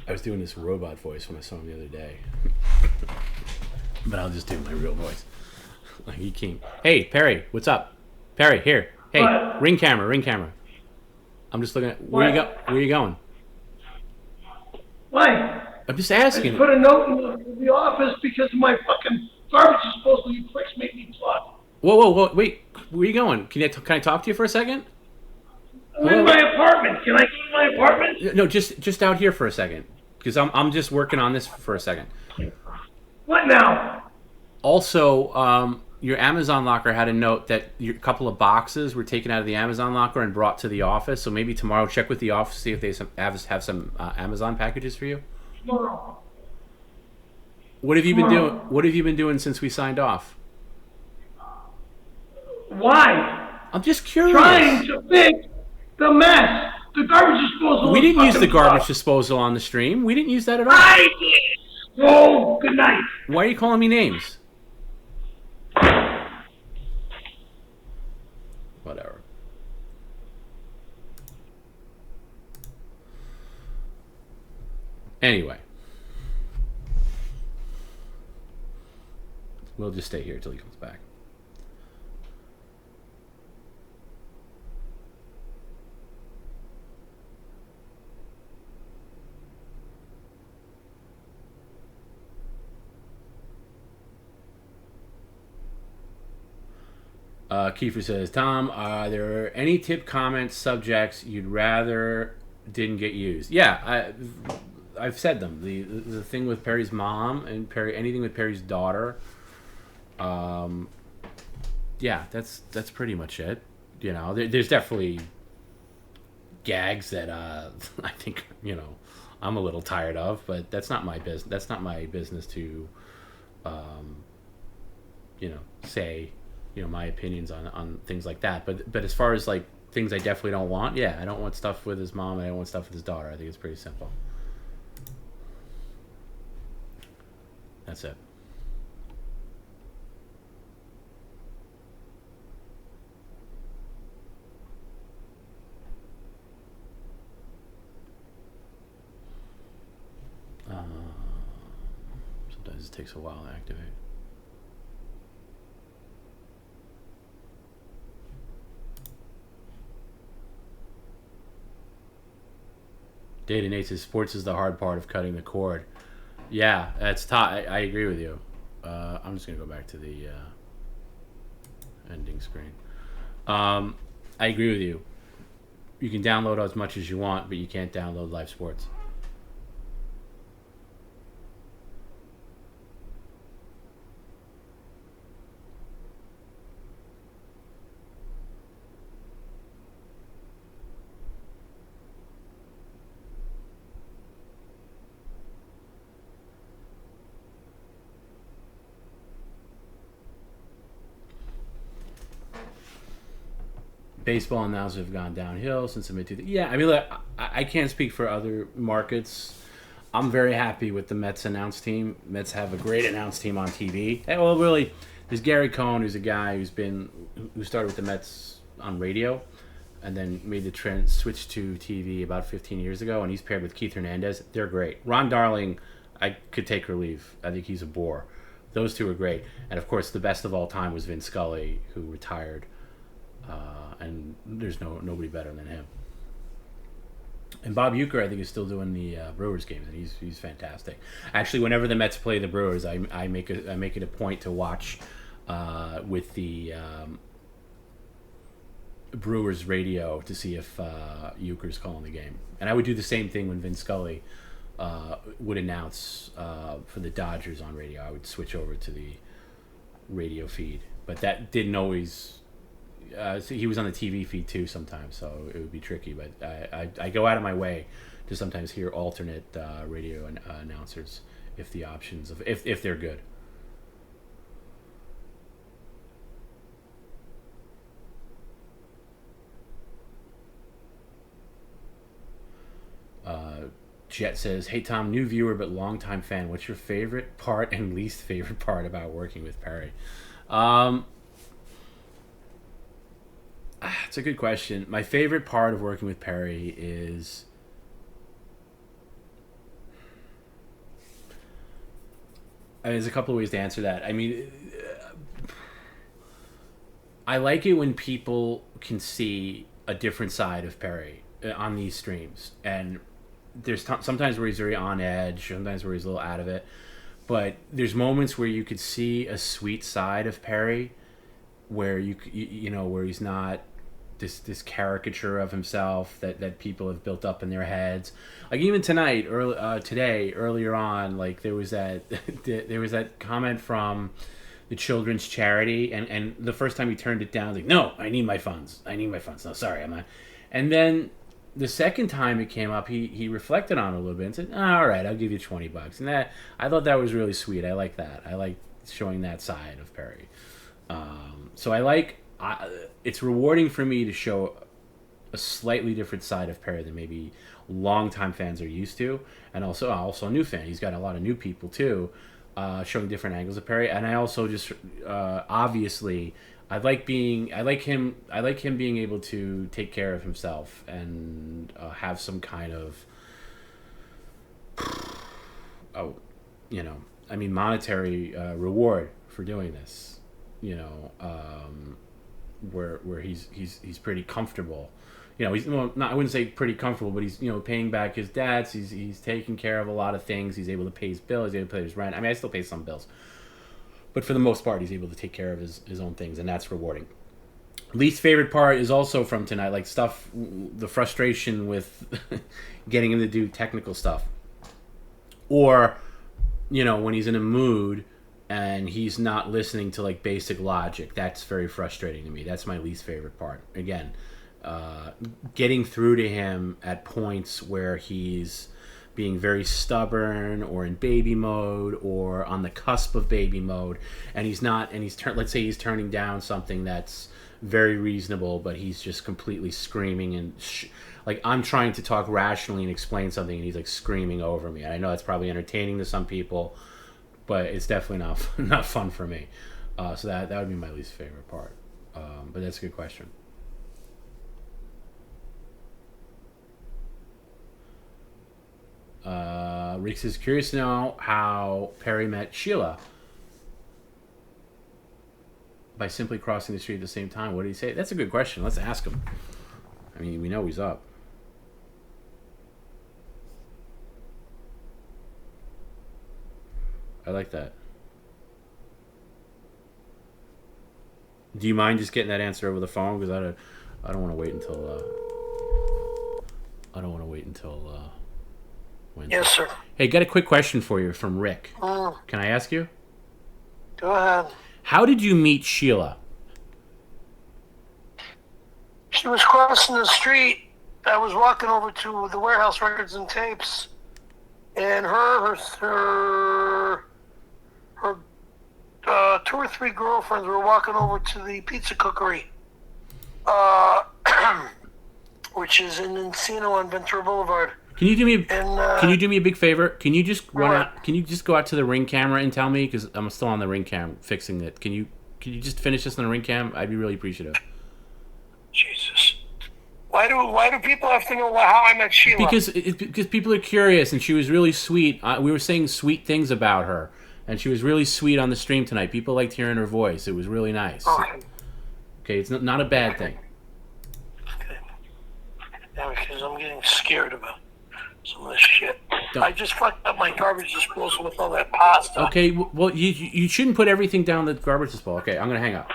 I was doing this robot voice when I saw him the other day. But I'll just do my real voice. Like he came. Hey, Perry, what's up? Perry, here. Hey, what? ring camera. I'm just looking at where you going? Why? I'm just I asking. just put a note in the office because of my fucking garbage disposal. You pricks make me plot. Whoa, wait. Where are you going? Can I talk to you for a second? I'm in my apartment. Can I go to my apartment? No, just out here for a second. Because I'm just working on this for a second. What now? Also, your Amazon locker had a note that a couple of boxes were taken out of the Amazon locker and brought to the office. So maybe tomorrow check with the office, see if they have some Amazon packages for you. Tomorrow. What have you been doing? What have you been doing since we signed off? Why? I'm just curious. trying to fix the mess. The garbage disposal. We is didn't use the fucking garbage fucked. disposal on the stream. We didn't use that at all. I did. Oh, good night. Why are you calling me names? Whatever. Anyway. We'll just stay here until he comes back. Kiefer says, Tom, are there any tip, comments, subjects you'd rather didn't get used? Yeah, I've said them. The thing with Perry's mom and Perry, anything with Perry's daughter. Yeah, that's pretty much it. You know, there's definitely gags that I think I'm a little tired of, but that's not my business. That's not my business to say my opinions on things like that. But as far as like things I definitely don't want, yeah, I don't want stuff with his mom. I don't want stuff with his daughter. I think it's pretty simple. That's it. Sometimes it takes a while to activate. Data Nate says sports is the hard part of cutting the cord. Yeah, that's tough. I agree with you. I'm just gonna go back to the ending screen. I agree with you. You can download as much as you want, but you can't download live sports. Baseball announcers have gone downhill since the mid-2000s. Yeah, I mean, look, I can't speak for other markets. I'm very happy with the Mets announce team. Mets have a great announce team on TV. Well, really, there's Gary Cohn, who's a guy who started with the Mets on radio, and then made the switch to TV about 15 years ago, and he's paired with Keith Hernandez. They're great. Ron Darling, I could take or leave. I think he's a bore. Those two are great. And, of course, the best of all time was Vin Scully, who retired. And there's nobody better than him. And Bob Uecker, I think, is still doing the Brewers games, and he's fantastic. Actually, whenever the Mets play the Brewers, I make it a point to watch with the Brewers radio to see if Uecker's calling the game. And I would do the same thing when Vin Scully would announce for the Dodgers on radio. I would switch over to the radio feed, but that didn't always. So he was on the TV feed too sometimes, so it would be tricky. But I go out of my way to sometimes hear alternate radio announcers if the options if they're good. Jet says, "Hey Tom, new viewer but longtime fan. What's your favorite part and least favorite part about working with Perry?" It's a good question. My favorite part of working with Perry is there's a couple of ways to answer that. I mean, I like it when people can see a different side of Perry on these streams. And there's sometimes where he's very on edge, sometimes where he's a little out of it. But there's moments where you could see a sweet side of Perry where where he's not this caricature of himself that people have built up in their heads. Like even tonight, earlier on, like there was that comment from the children's charity, and the first time he turned it down, I was like, no, I need my funds. No, sorry, I'm not. And then the second time it came up, he reflected on it a little bit and said, all right, I'll give you $20. And that, I thought that was really sweet. I like that. I like showing that side of Perry. So I like it's rewarding for me to show a slightly different side of Perry than maybe longtime fans are used to, and also a new fan. He's got a lot of new people too, showing different angles of Perry. And I also just obviously I like him being able to take care of himself and have some kind of monetary reward for doing this. Where he's pretty comfortable. He's I wouldn't say pretty comfortable, but he's paying back his debts. He's taking care of a lot of things. He's able to pay his bills. He's able to pay his rent. I mean, I still pay some bills, but for the most part, he's able to take care of his own things, and that's rewarding. Least favorite part is also from tonight, like the frustration with getting him to do technical stuff, or when he's in a mood and he's not listening to like basic logic. That's very frustrating to me. That's my least favorite part. Again, getting through to him at points where he's being very stubborn or in baby mode or on the cusp of baby mode, and let's say he's turning down something that's very reasonable, but he's just completely screaming and like I'm trying to talk rationally and explain something, and he's like screaming over me. And I know it's probably entertaining to some people, but it's definitely not fun for me. So that would be my least favorite part. But that's a good question. Rick is curious to know how Perry met Sheila. By simply crossing the street at the same time. What did he say? That's a good question. Let's ask him. I mean, we know he's up. I like that. Do you mind just getting that answer over the phone? Because I don't want to wait until Wednesday. Yes, sir. Hey, got a quick question for you from Rick. Can I ask you? Go ahead. How did you meet Sheila? She was crossing the street. I was walking over to the warehouse records and tapes, and her 2 or 3 girlfriends were walking over to the pizza cookery, which is in Encino on Ventura Boulevard. Can you do me a big favor? Can you just go out to the Ring camera and tell me, because I'm still on the Ring cam fixing it. Can you just finish this on the Ring cam? I'd be really appreciative. Jesus. Why do people have to know how I met Sheila? Because people are curious, and she was really sweet. We were saying sweet things about her, and she was really sweet on the stream tonight. People liked hearing her voice. It was really nice. Okay, it's not a bad thing. Okay. Yeah, because I'm getting scared about some of this shit. I just fucked up my garbage disposal with all that pasta. Okay, well, you shouldn't put everything down the garbage disposal. Okay, I'm going to hang up.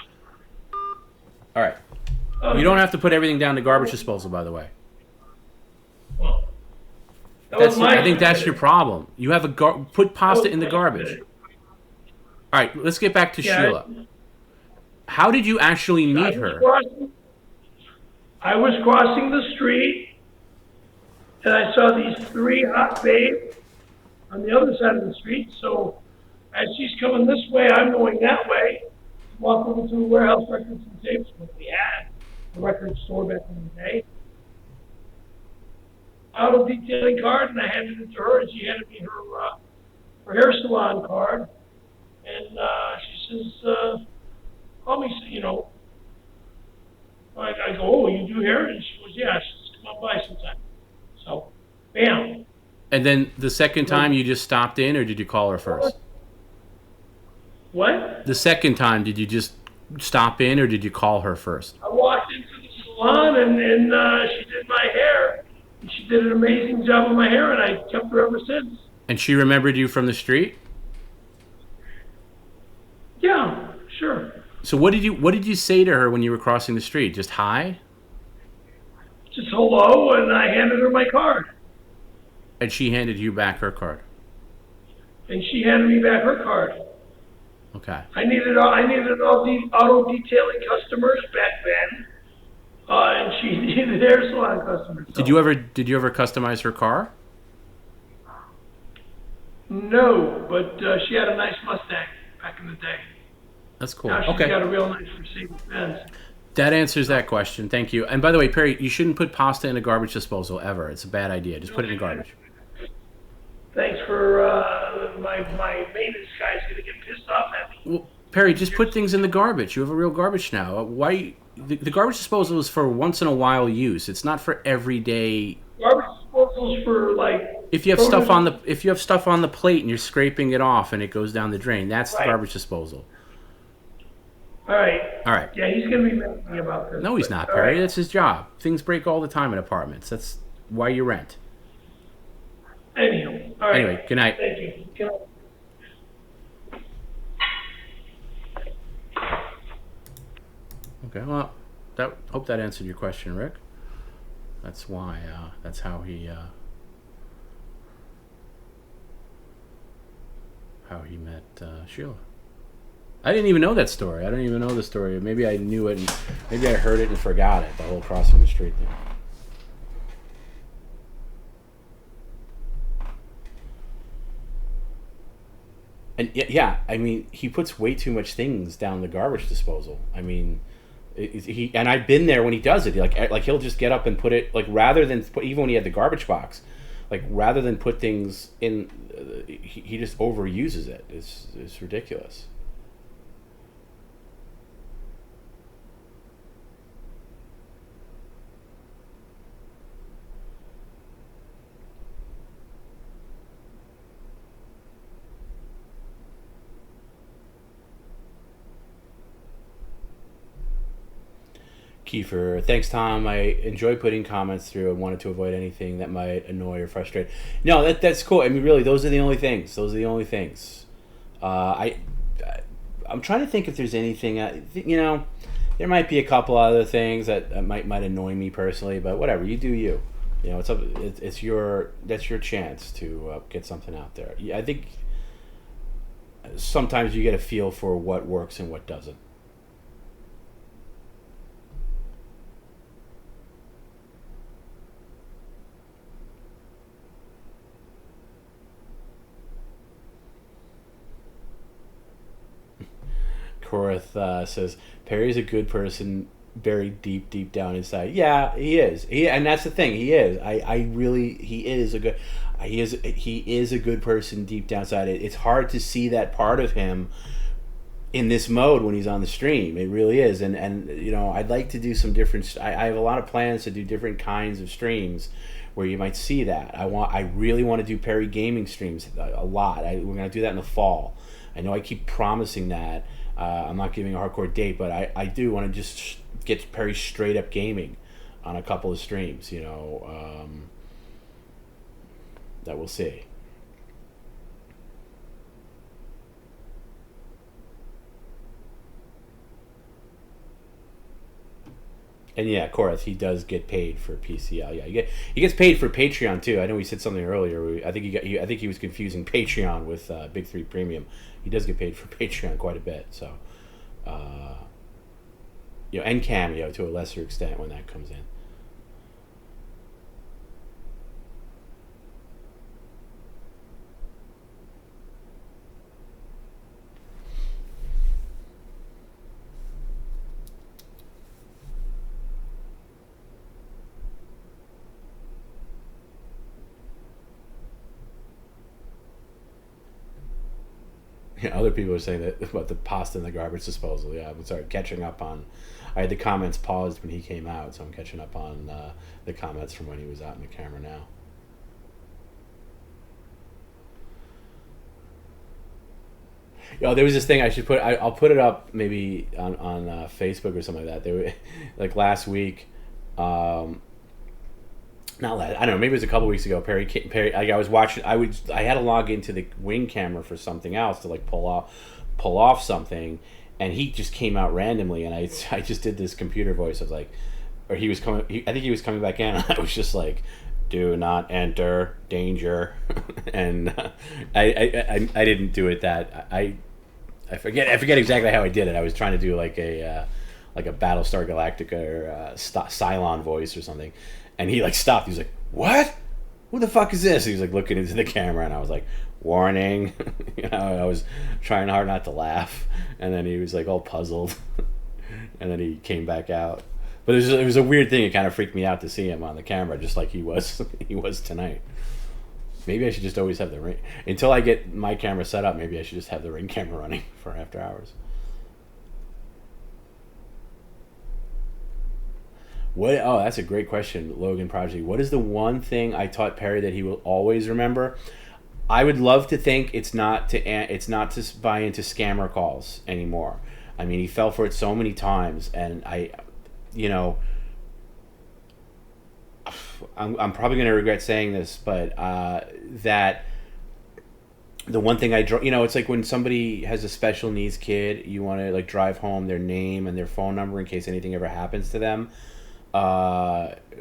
All right. You don't have to put everything down the garbage disposal, by the way. Well, I think that's your problem. You have put pasta in the garbage. All right, let's get back to Sheila. How did you actually meet her? I was crossing the street, and I saw these 3 hot babes on the other side of the street. So as she's coming this way, I'm going that way. Walk over to the warehouse records and tapes, what we had, the record store back in the day. Auto detailing card, and I handed it to her, and she handed me her hair salon card. And she says, call me, I go, oh, you do hair? And she goes, yeah, she says, come on by sometime. So, bam. And then the second time you just stopped in, or did you call her first? What? The second time, did you just stop in, or did you call her first? I walked into the salon, and she did my hair. And she did an amazing job with my hair, and I kept her ever since. And she remembered you from the street? Yeah, sure. So what did you say to her when you were crossing the street? Just hi? Just hello, and I handed her my card. And she handed you back her card? And she handed me back her card. Okay. I needed all the auto detailing customers back then, and she needed hair salon customers. So. Did you ever customize her car? No, but she had a nice Mustang back in the day. That's cool. Now she's okay. got a real nice Mercedes Benz. That answers that question. Thank you. And by the way, Perry, you shouldn't put pasta in a garbage disposal ever. It's a bad idea. Just put it in garbage. Thanks for my maintenance guy's gonna get pissed off at me. Well, Perry, just put things in the garbage. You have a real garbage now. Why? The garbage disposal is for once in a while use. It's not for everyday. Garbage disposals for like. If you have stuff on the plate and you're scraping it off and it goes down the drain, that's the garbage disposal. All right. All right. Yeah, he's gonna be mad at me about this. No, he's not, Perry. Right. That's his job. Things break all the time in apartments. That's why you rent. Anywho, all right. Anyway, good night. Thank you. Good night. Okay, well, hope that answered your question, Rick. That's why. That's how he met Sheila. I didn't even know that story. I don't even know the story. Maybe I knew it, and maybe I heard it and forgot it. The whole crossing the street thing. And yeah, I mean, he puts way too much things down the garbage disposal. I mean, he and I've been there when he does it. Like he'll just get up and put it rather than put, even when he had the garbage box, rather than put things in, he just overuses it. It's ridiculous. Kiefer, thanks, Tom. I enjoy putting comments through and wanted to avoid anything that might annoy or frustrate. No, that's cool. I mean, really, those are the only things. I'm trying to think if there's anything. There might be a couple other things that might annoy me personally, but whatever. You do you. That's your chance to get something out there. I think sometimes you get a feel for what works and what doesn't. Korath says Perry's a good person, buried deep down inside. Yeah, he is. And that's the thing. He is. He is a good person deep down inside. It's hard to see that part of him in this mode when he's on the stream. It really is. And I'd like to do some different. I have a lot of plans to do different kinds of streams where you might see that. I really want to do Perry gaming streams a lot. We're going to do that in the fall. I know I keep promising that. I'm not giving a hardcore date, but I do want to just get Perry straight up gaming on a couple of streams, that we'll see. And yeah, Korath, he does get paid for PCL. Yeah, he gets paid for Patreon too. I know he said something earlier. I think he was confusing Patreon with Big 3 Premium. He does get paid for Patreon quite a bit. So, and Cameo to a lesser extent when that comes in. Other people are saying that about the pasta in the garbage disposal. Yeah, I'm sorry, catching up on. I had the comments paused when he came out, so I'm catching up on the comments from when he was out in the camera now. There was this thing I should put. I'll put it up maybe on Facebook or something like that. They were like last week. Not last, I don't know. Maybe it was a couple weeks ago. Perry. I was watching. I had to log into the Wing camera for something else to pull off something, and he just came out randomly, and I just did this computer voice of or he was coming. I think he was coming back in. And I was just like, "Do not enter, danger," and I didn't do it. I forget exactly how I did it. I was trying to do like a Battlestar Galactica or Cylon voice or something. And he stopped. He was like, "What? Who the fuck is this?" He was looking into the camera, and I was like, "Warning." I was trying hard not to laugh, and then he was all puzzled. And then he came back out. But it was a weird thing. It kind of freaked me out to see him on the camera, just like he was tonight. Maybe I should just always have the Ring. Until I get my camera set up, maybe I should just have the Ring camera running for after hours. What? Oh, that's a great question, Logan Prodigy. What is the one thing I taught Perry that he will always remember? I would love to think it's not to buy into scammer calls anymore. I mean, he fell for it so many times, and I'm probably going to regret saying this, but that the one thing it's like when somebody has a special needs kid, you want to like drive home their name and their phone number in case anything ever happens to them.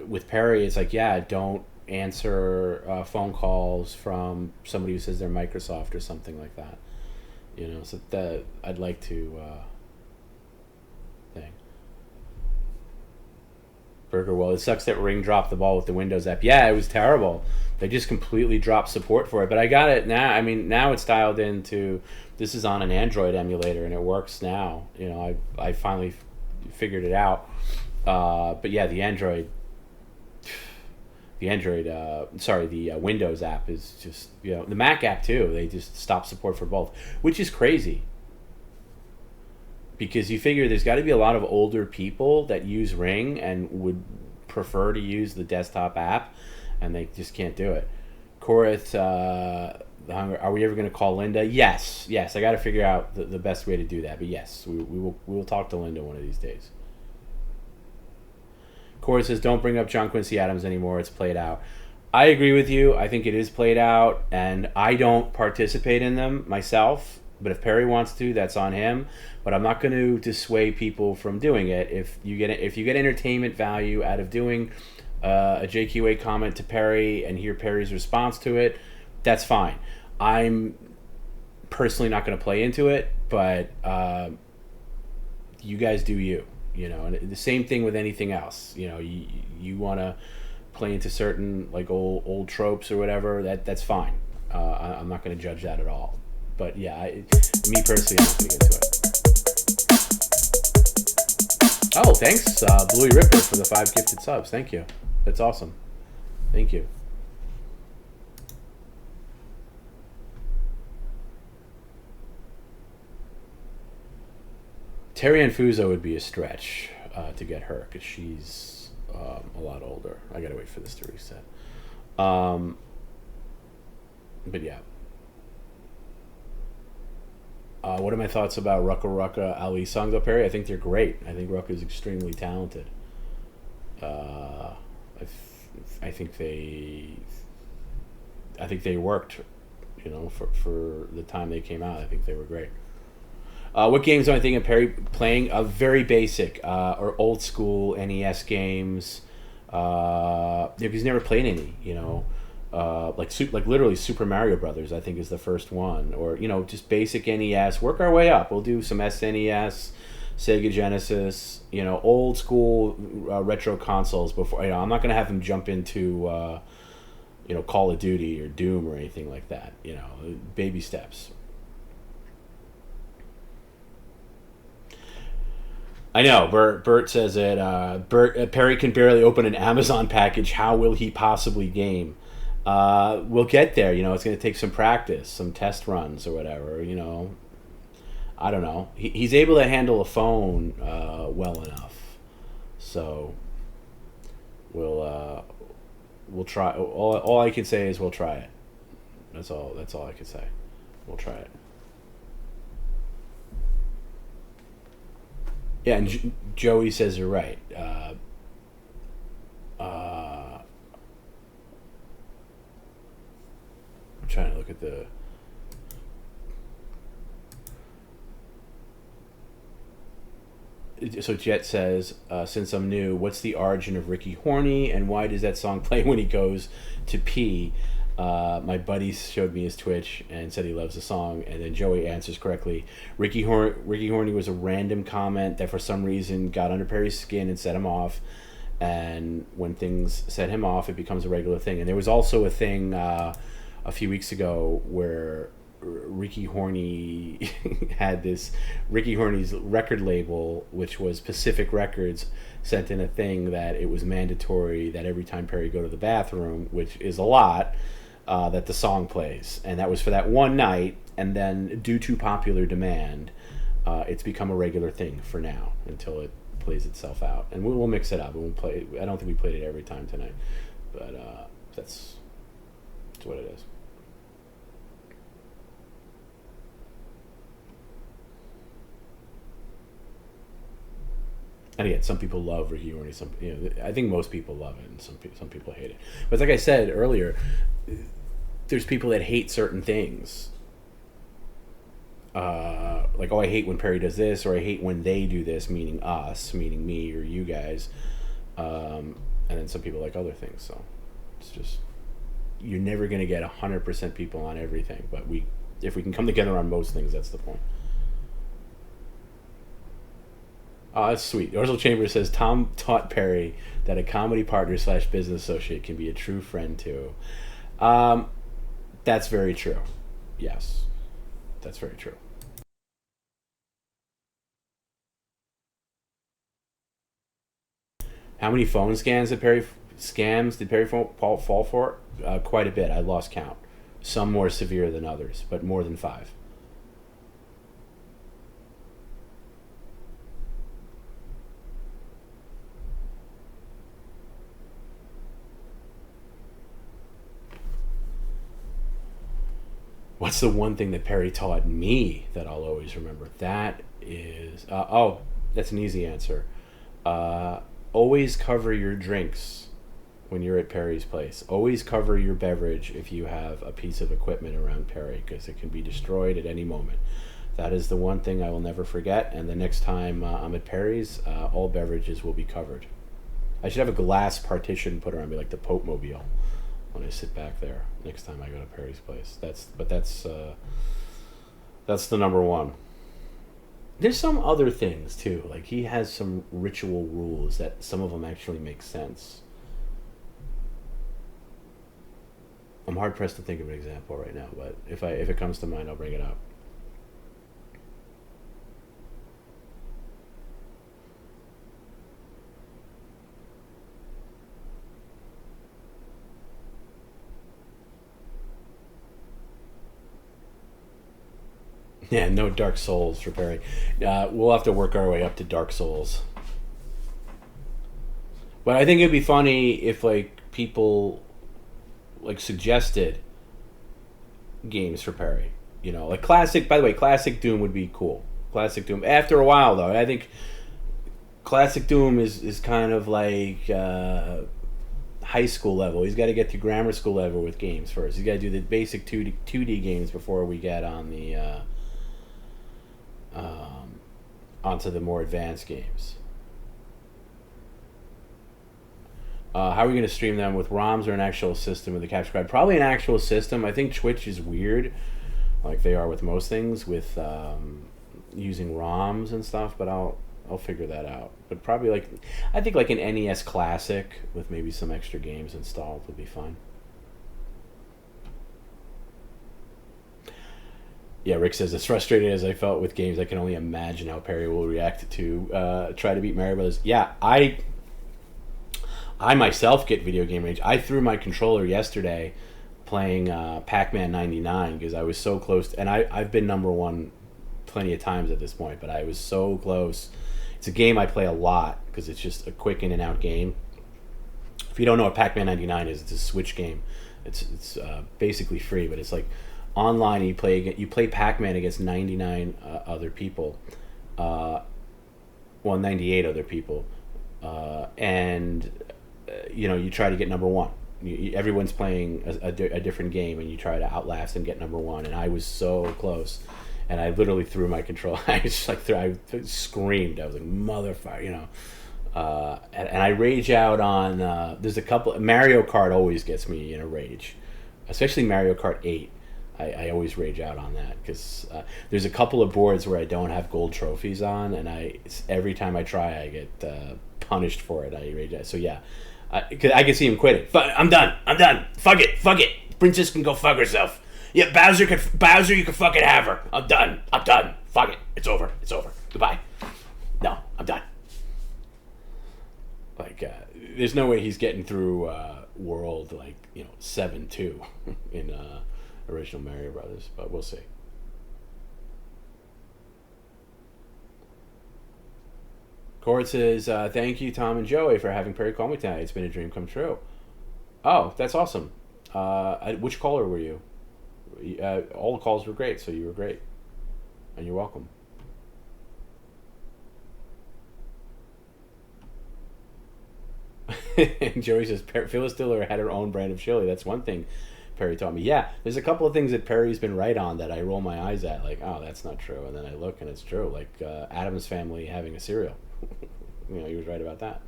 With Perry, it's like, yeah, don't answer phone calls from somebody who says they're Microsoft or something like that. So that I'd like to thing. Burger, well, it sucks that Ring dropped the ball with the Windows app. Yeah, it was terrible. They just completely dropped support for it. But I got it now. I mean, now it's dialed into, this is on an Android emulator and it works now. I finally figured it out. But yeah, the Windows app is just, the Mac app too. They just stopped support for both, which is crazy. Because you figure there's got to be a lot of older people that use Ring and would prefer to use the desktop app, and they just can't do it. Korith, are we ever going to call Linda? Yes. I got to figure out the best way to do that. But yes, we will talk to Linda one of these days. Corey says, don't bring up John Quincy Adams anymore. It's played out. I agree with you. I think it is played out, and I don't participate in them myself. But if Perry wants to, that's on him. But I'm not going to dissuade people from doing it. If you get entertainment value out of doing a JQA comment to Perry and hear Perry's response to it, that's fine. I'm personally not going to play into it, but you guys do you. And the same thing with anything else. You want to play into certain like old tropes or whatever. That's fine. I'm not going to judge that at all. But yeah, me personally, I'm not going to get into it. Oh, thanks, Bluey Ripper, for the 5 gifted subs. Thank you. That's awesome. Thank you. Terry Ann Fuso would be a stretch to get her because she's a lot older. I gotta wait for this to reset. But yeah. What are my thoughts about Rucka Rucka Ali songs, though, Perry? I think they're great. I think Rucka is extremely talented. I think they worked, for the time they came out. I think they were great. What games am I thinking of Perry playing? Very basic or old school NES games. He's never played any, like literally Super Mario Brothers, I think, is the first one, or just basic NES. Work our way up. We'll do some SNES, Sega Genesis, old school retro consoles before. I'm not gonna have him jump into Call of Duty or Doom or anything like that. Baby steps. I know. Bert says it. Perry can barely open an Amazon package. How will he possibly game? We'll get there. It's going to take some practice, some test runs or whatever. I don't know. He's able to handle a phone well enough, so we'll try. All I can say is we'll try it. That's all I can say. We'll try it. Yeah, and Joey says you're right. I'm trying to look at the. So Jet says, since I'm new, what's the origin of Ricky Horny, and why does that song play when he goes to pee? My buddy showed me his Twitch and said he loves the song, and then Joey answers correctly. Ricky Horny was a random comment that for some reason got under Perry's skin and set him off, and when things set him off, it becomes a regular thing. And there was also a thing a few weeks ago where Ricky Horney had this. Ricky Horney's record label, which was Pacific Records, sent in a thing that it was mandatory that every time Perry go to the bathroom, which is a lot, that the song plays, and that was for that one night. And then, due to popular demand, it's become a regular thing for now until it plays itself out. And we'll mix it up. And we'll play. I don't think we played it every time tonight, but that's what it is. And again, some people love Ricky Horney. I think most people love it, and some people hate it. But like I said earlier, there's people that hate certain things. Like, oh, I hate when Perry does this, or I hate when they do this, meaning us, meaning me or you guys. And then some people like other things. So it's just, you're never going to get 100% people on everything. But if we can come together on most things, that's the point. Oh, that's sweet. Ursula Chambers says, Tom taught Perry that a comedy partner / business associate can be a true friend too. That's very true. Yes. That's very true. How many phone scams did Perry fall for? Quite a bit. I lost count. Some more severe than others, but more than 5. What's the one thing that Perry taught me that I'll always remember? That is... that's an easy answer. Always cover your drinks when you're at Perry's place. Always cover your beverage if you have a piece of equipment around Perry, because it can be destroyed at any moment. That is the one thing I will never forget, and the next time I'm at Perry's, all beverages will be covered. I should have a glass partition put around me like the Pope Mobile when I sit back there next time I go to Perry's place. That's the number one. There's some other things too. Like, he has some ritual rules that some of them actually make sense. I'm hard pressed to think of an example right now, but if it comes to mind, I'll bring it up. Yeah, no Dark Souls for Perry. We'll have to work our way up to Dark Souls. But I think it'd be funny if, like, people, like, suggested games for Perry. You know, like classic. By the way, classic Doom would be cool. Classic Doom. After a while, though, I think classic Doom is kind of like high school level. He's got to get to grammar school level with games first. He's got to do the basic 2D games before we get on the onto the more advanced games. How are we going to stream them, with ROMs or an actual system with the capture card? Probably an actual system. I think Twitch is weird, like they are with most things, with using ROMs and stuff. But I'll figure that out. But probably I think an NES Classic with maybe some extra games installed would be fun. Yeah, Rick says, as frustrated as I felt with games, I can only imagine how Perry will react to try to beat Mario Brothers. Yeah, I myself get video game rage. I threw my controller yesterday playing Pac-Man 99 because I was so close. And I've been number one plenty of times at this point, but I was so close. It's a game I play a lot because it's just a quick in and out game. If you don't know what Pac-Man 99 is, it's a Switch game. It's basically free, but it's like online. You play Pac-Man against 99 other people. 98 other people. And you try to get number one. Everyone's playing a different game, and you try to outlast and get number one. And I was so close, and I literally threw my controller. I just I screamed. I was like, motherfucker, and I rage out on. There's a couple. Mario Kart always gets me in a rage, especially Mario Kart 8. I always rage out on that because there's a couple of boards where I don't have gold trophies on, and every time I try, I get punished for it. I rage out. So yeah, I can see him quitting. I'm done. Fuck it. Princess can go fuck herself. Yeah, Bowser, you can fucking have her. I'm done. Fuck it. It's over. Goodbye. No, I'm done. Like, there's no way he's getting through World, 7-2 in original Mario Brothers, but we'll see. Cord says, thank you, Tom and Joey, for having Perry call me tonight. It's been a dream come true. Oh, that's awesome. Which caller were you? All the calls were great, so you were great. And you're welcome. And Joey says, Phyllis Diller had her own brand of chili. That's one thing Perry taught me. Yeah, there's a couple of things that Perry's been right on that I roll my eyes at. Like, oh, that's not true. And then I look and it's true. Like Adam's Family having a cereal. He was right about that.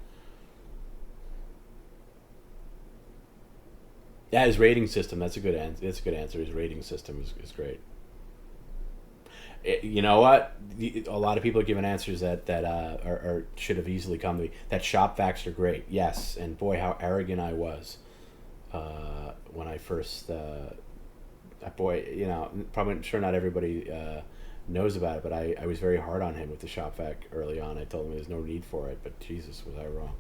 Yeah, his rating system. That's a good answer. His rating system is great. You know what? A lot of people are giving answers that are should have easily come to me. That shop facts are great. Yes, and boy, how arrogant I was when I first. Probably sure not everybody knows about it, but I was very hard on him with the shop vac early on. I told him there's no need for it, but Jesus, was I wrong.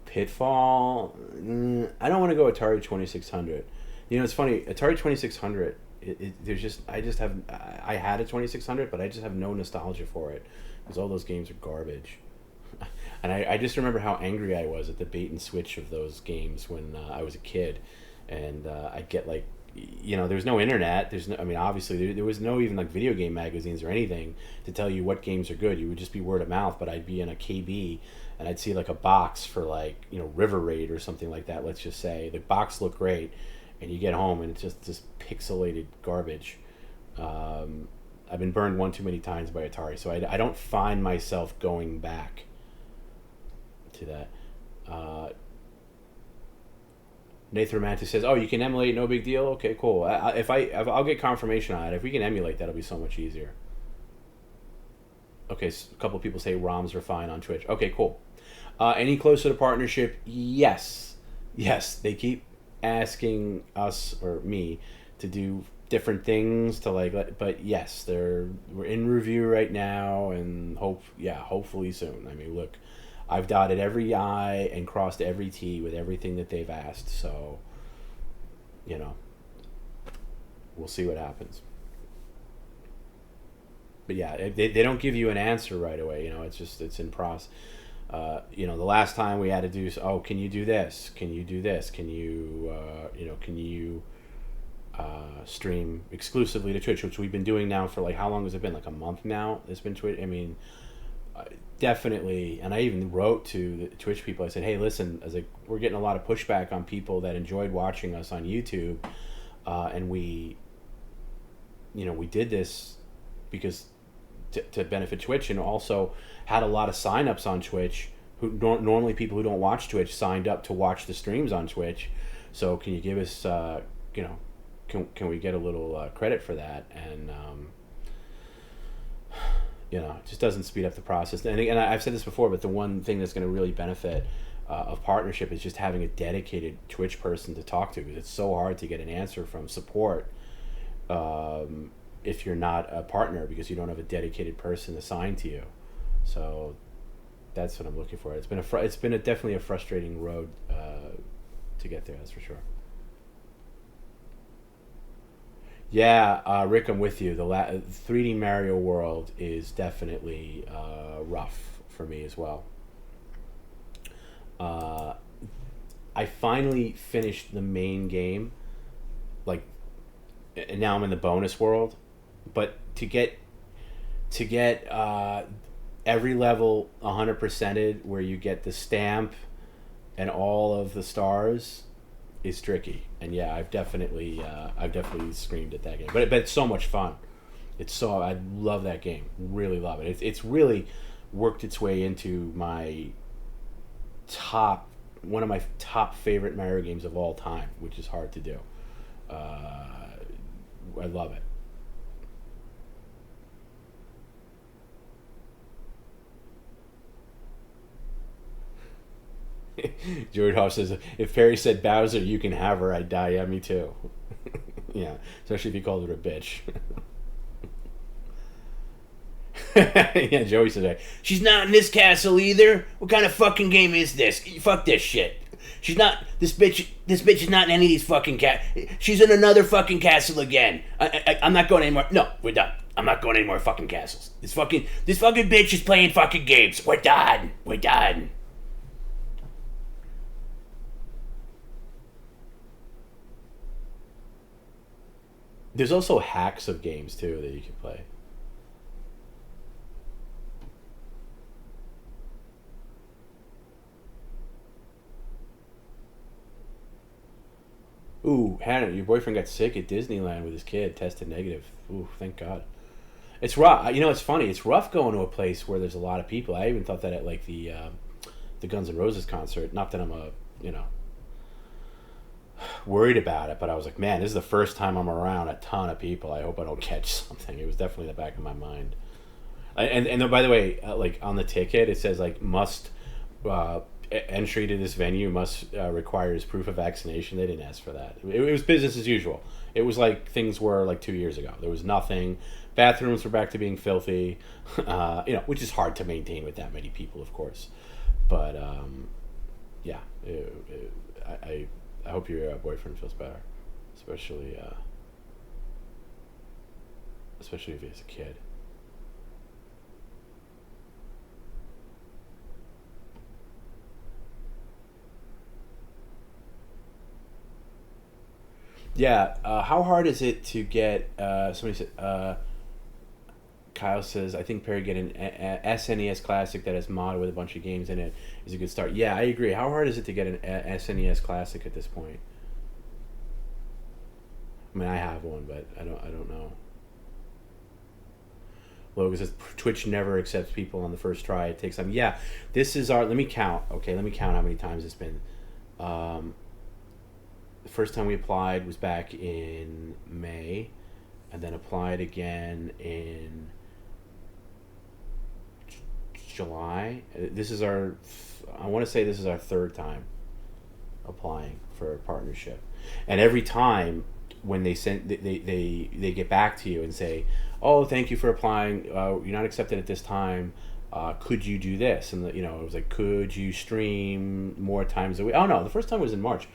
Pitfall. I don't want to go Atari 2600. It's funny. Atari 2600. I had a 2600, but I just have no nostalgia for it because all those games are garbage. And I just remember how angry I was at the bait and switch of those games when I was a kid, and I'd get there's no internet. Obviously there was no even video game magazines or anything to tell you what games are good. You would just be word of mouth. But I'd be in a KB and I'd see a box for River Raid or something like that. Let's just say the box looked great, and you get home and it's just pixelated garbage. I've been burned one too many times by Atari, so I don't find myself going back to that. Nathan Romantic says, "Oh, you can emulate, no big deal. Okay, cool. I'll get confirmation on it. If we can emulate, that'll be so much easier." Okay, so a couple of people say ROMs are fine on Twitch. Okay, cool. Any closer to partnership? Yes. They keep asking us or me to do different things but yes, we're in review right now, and hopefully soon. Look. I've dotted every I and crossed every T with everything that they've asked, so, we'll see what happens. But yeah, they don't give you an answer right away, it's in process. The last time we had to do, can you do this? Can you do this? Can you, can you stream exclusively to Twitch, which we've been doing now for how long has it been? A month now? It's been Twitch. Definitely, and I even wrote to the Twitch people. I said, "Hey, listen, we're getting a lot of pushback on people that enjoyed watching us on YouTube, and we did this because to benefit Twitch, and also had a lot of signups on Twitch who normally people who don't watch Twitch signed up to watch the streams on Twitch. So can you give us, can we get a little credit for that?" And it just doesn't speed up the process. And I've said this before, but the one thing that's going to really benefit of partnership is just having a dedicated Twitch person to talk to, because it's so hard to get an answer from support if you're not a partner, because you don't have a dedicated person assigned to you. So that's what I'm looking for. It's been definitely a frustrating road to get there. That's for sure. Yeah, Rick, I'm with you. The 3D Mario World is definitely rough for me as well. I finally finished the main game, and now I'm in the bonus world. But to get every level 100%ed, where you get the stamp and all of the stars, is tricky. And yeah, I've definitely screamed at that game, but it's so much fun. I love that game, really love it. It's really worked its way into one of my top favorite Mario games of all time, which is hard to do. I love it. George Hoff says, if Perry said Bowser, you can have her, I'd die. Yeah, me too. Yeah, especially if you called her a bitch. Yeah, Joey said, she's not in this castle either. What kind of fucking game is this? Fuck this shit. She's not, this bitch is not in any of these fucking she's in another fucking castle again. I'm not going anymore. No, we're done. I'm not going any more fucking castles. This fucking bitch is playing fucking games. We're done. We're done. There's also hacks of games too that you can play. Ooh, Hannah, your boyfriend got sick at Disneyland with his kid, tested negative. Ooh, thank God. It's rough. You know, it's funny. It's rough going to a place where there's a lot of people. I even thought that at like the Guns N' Roses concert. Not that I'm worried about it, but I was like, man, this is the first time I'm around a ton of people. I hope I don't catch something. It was definitely in the back of my mind. And then, by the way, like on the ticket, it says like entry to this venue must requires proof of vaccination. They didn't ask for that. It was business as usual. It was like things were like 2 years ago. There was nothing. Bathrooms were back to being filthy, which is hard to maintain with that many people, of course. But yeah, I hope your boyfriend feels better, especially if he has a kid. Yeah, how hard is it to get? Somebody said. Kyle says, I think Perry get an SNES Classic that has mod with a bunch of games in it is a good start. Yeah, I agree. How hard is it to get an SNES Classic at this point? I mean, I have one, but I don't know. Logan says, Twitch never accepts people on the first try. It takes time. Yeah, this is our... Let me count. Okay, let me count how many times it's been. The first time we applied was back in May, and then applied again in July. This is I want to say this is our third time applying for a partnership. And every time when they get back to you and say, oh, thank you for applying, you're not accepted at this time, could you do this? And it was like, could you stream more times a week? Oh no, the first time was in March.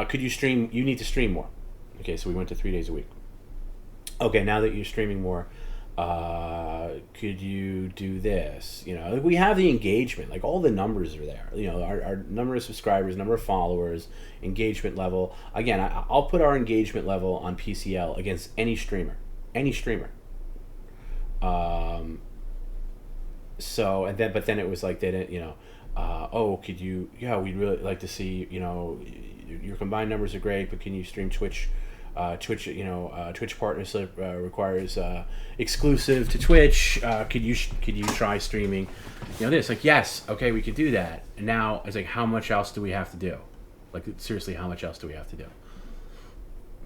Could you stream? You need to stream more. Okay, so we went to 3 days a week. Okay, now that you're streaming more, could you do this? We have the engagement, like all the numbers are there. Our number of subscribers, number of followers, engagement level. Again, I'll put our engagement level on PCL against any streamer. But then it was like they didn't, could you? Yeah, we'd really like to see. Your combined numbers are great, but can you stream Twitch? Twitch partnership requires exclusive to Twitch. Could you try streaming? This, like, yes, okay, we could do that. And now it's like, how much else do we have to do? Like, seriously, how much else do we have to do?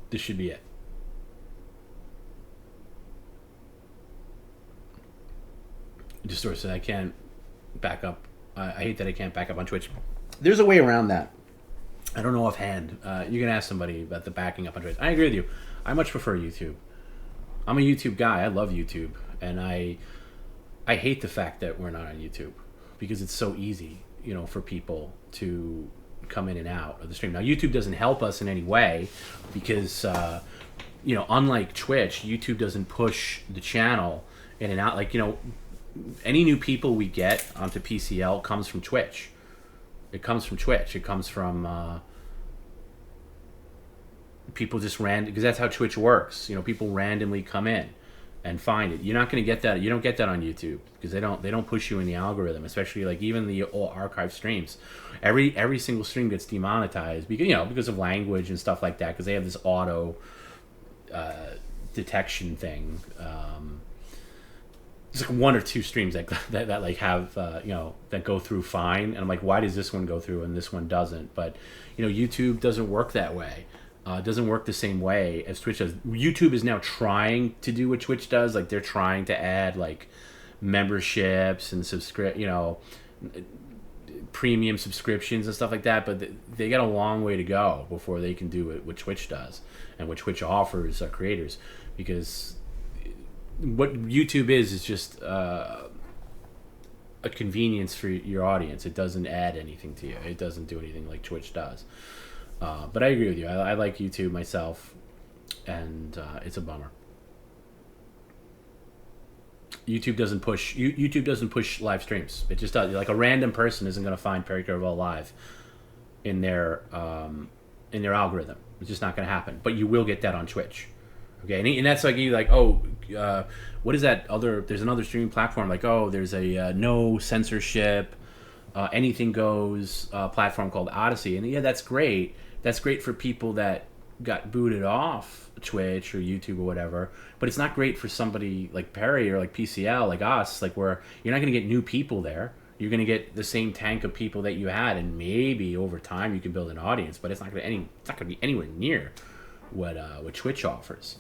This should be it. Just sort of said I can't back up. I hate that I can't back up on Twitch. There's a way around that. I don't know offhand. You can ask somebody about the backing up on Twitch. I agree with you. I much prefer YouTube. I'm a YouTube guy. I love YouTube, and I hate the fact that we're not on YouTube because it's so easy, for people to come in and out of the stream. Now, YouTube doesn't help us in any way because, unlike Twitch, YouTube doesn't push the channel in and out. Like, any new people we get onto PCL comes from Twitch. It comes from Twitch. It comes from people just because that's how Twitch works. People randomly come in and find it. You're not going to get that. You don't get that on YouTube because they don't push you in the algorithm. Especially like even the old archive streams. Every single stream gets demonetized because of language and stuff like that. Because they have this auto detection thing. There's like one or two streams that like have that go through fine, and I'm like, why does this one go through and this one doesn't? But YouTube doesn't work that way. It doesn't work the same way as Twitch does. YouTube is now trying to do what Twitch does. Like they're trying to add like memberships and premium subscriptions and stuff like that, but they got a long way to go before they can do what Twitch does and what Twitch offers creators, because what YouTube is just a convenience for your audience. It doesn't add anything to you. It doesn't do anything like Twitch does. But I agree with you. I like YouTube myself, and it's a bummer. YouTube doesn't push live streams. It just does. Like, a random person isn't going to find Perry Caravello live in their algorithm. It's just not going to happen. But you will get that on Twitch. Okay, and that's like, you like, what is that other? There's another streaming platform, like, there's a no censorship, anything goes platform called Odyssey, and yeah, that's great. That's great for people that got booted off Twitch or YouTube or whatever. But it's not great for somebody like Perry or like PCL, like us, like, where you're not going to get new people there. You're going to get the same tank of people that you had, and maybe over time you can build an audience, but it's not going to be anywhere near what Twitch offers.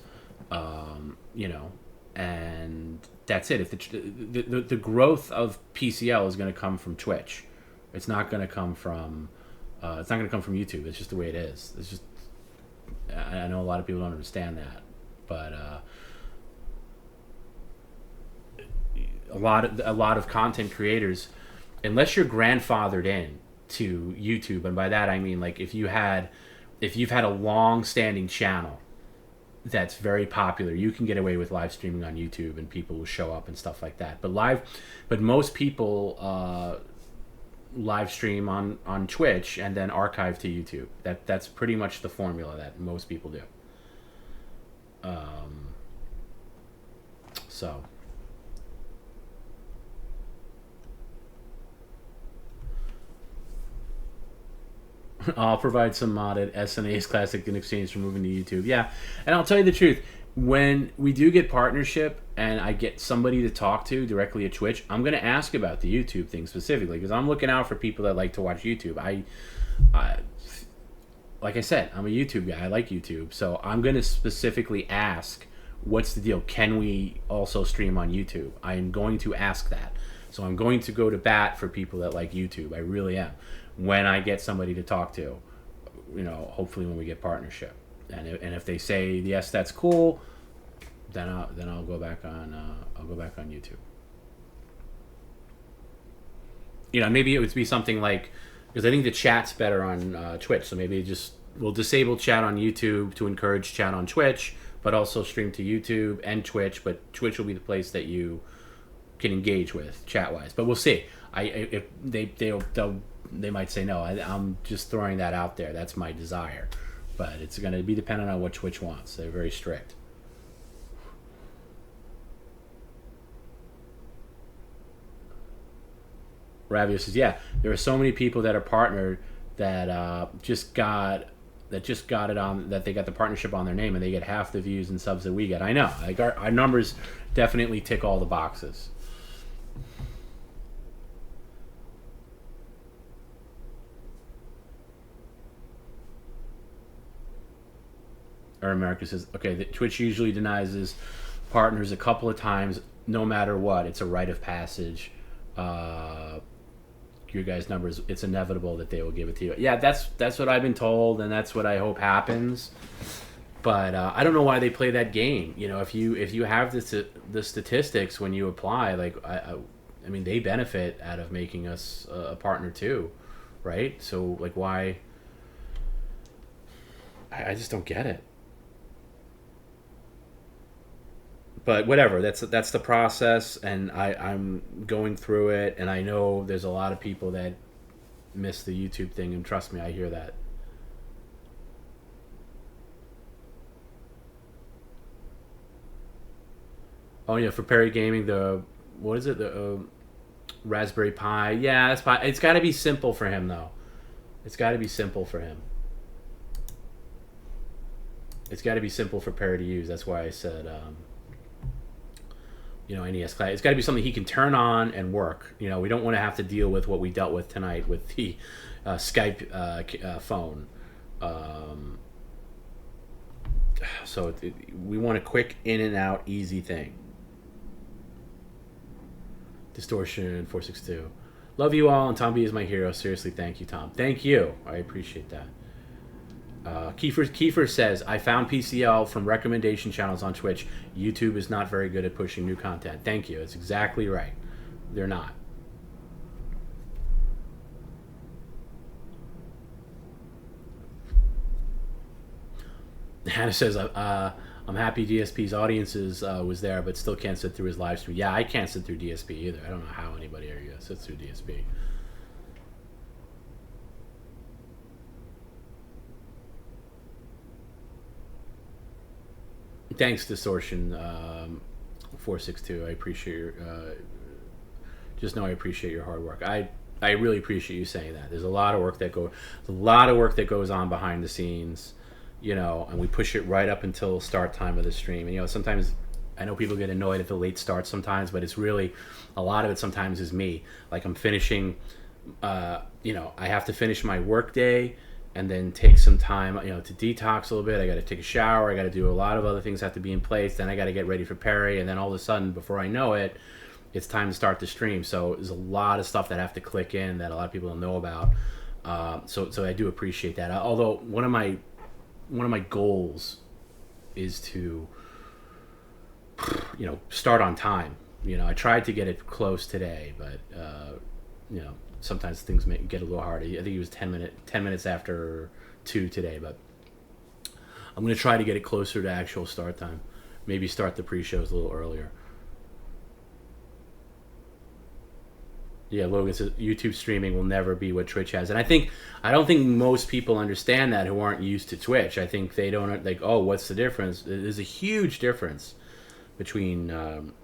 And that's it. If the growth of PCL is going to come from Twitch, it's not going to come from YouTube. It's just the way it is. It's just, I know a lot of people don't understand that, but a lot of content creators, unless you're grandfathered in to YouTube, and by that I mean, like, if you've had a long-standing channel that's very popular, you can get away with live streaming on YouTube and people will show up and stuff like that. But most people live stream on Twitch and then archive to YouTube. That's pretty much the formula that most people do. So I'll provide some modded SNA's Classic in exchange for moving to YouTube. Yeah, and I'll tell you the truth. When we do get partnership and I get somebody to talk to directly at Twitch, I'm going to ask about the YouTube thing specifically, because I'm looking out for people that like to watch YouTube. I like I said, I'm a YouTube guy. I like YouTube. So I'm going to specifically ask, what's the deal? Can we also stream on YouTube? I am going to ask that. So I'm going to go to bat for people that like YouTube. I really am. When I get somebody to talk to, hopefully when we get partnership, and if they say yes, that's cool, then I'll go back on YouTube. Maybe it would be something like, because I think the chat's better on Twitch, so maybe we'll disable chat on YouTube to encourage chat on Twitch, but also stream to YouTube and Twitch. But Twitch will be the place that you can engage with chat wise. But we'll see. If they might say no. I'm just throwing that out there. That's my desire. But it's going to be dependent on what Twitch wants. They're very strict. Ravio says, yeah, there are so many people that are partnered that just got it on, that they got the partnership on their name, and they get half the views and subs that we get. I know. Like, our numbers definitely tick all the boxes. Or America says, okay, Twitch usually denies his partners a couple of times, no matter what. It's a rite of passage. Your guys' numbers, it's inevitable that they will give it to you. Yeah, that's what I've been told, and that's what I hope happens. But I don't know why they play that game. If you have the statistics when you apply, like, I mean, they benefit out of making us a partner too, right? So, like, why? I just don't get it. But whatever, that's the process, and I'm going through it, and I know there's a lot of people that miss the YouTube thing, and trust me, I hear that. Oh yeah, for Perry Gaming, what is it? The Raspberry Pi. Yeah, that's Pi. It's got to be simple for him, though. It's got to be simple for him. It's got to be simple for Perry to use. That's why I said, NES Classic. It's got to be something he can turn on and work. We don't want to have to deal with what we dealt with tonight with the Skype phone. So we want a quick in and out, easy thing. Distortion 462. Love you all, and TomB is my hero. Seriously, thank you, Tom. Thank you. I appreciate that. Kiefer says, I found PCL from recommendation channels on Twitch. YouTube is not very good at pushing new content. Thank you. That's exactly right. They're not. Hannah says, I'm happy DSP's audiences was there, but still can't sit through his live stream. Yeah, I can't sit through DSP either. I don't know how anybody ever sits through DSP. Thanks, Distortion 462. I appreciate your. Just know I appreciate your hard work. I really appreciate you saying that. There's a lot of work that goes on behind the scenes, you know, and we push it right up until start time of the stream. And you know, sometimes I know people get annoyed at the late start sometimes, but it's really a lot of it sometimes is me. Like I'm finishing, you know, I have to finish my work day and then take some time, you know, to detox a little bit. I got to take a shower. I got to do a lot of other things have to be in place. Then I got to get ready for Perry, and then all of a sudden, before I know it, it's time to start the stream. So there's a lot of stuff that have to click in that a lot of people don't know about. So I do appreciate that. Although one of my goals is to, you know, start on time. You know, I tried to get it close today, but you know, sometimes things may get a little harder. I think it was 10 minutes after 2 today, but I'm going to try to get it closer to actual start time. Maybe start the pre-shows a little earlier. Yeah, Logan says YouTube streaming will never be what Twitch has. And I don't think most people understand that who aren't used to Twitch. I think they don't, like, oh, what's the difference? There's a huge difference between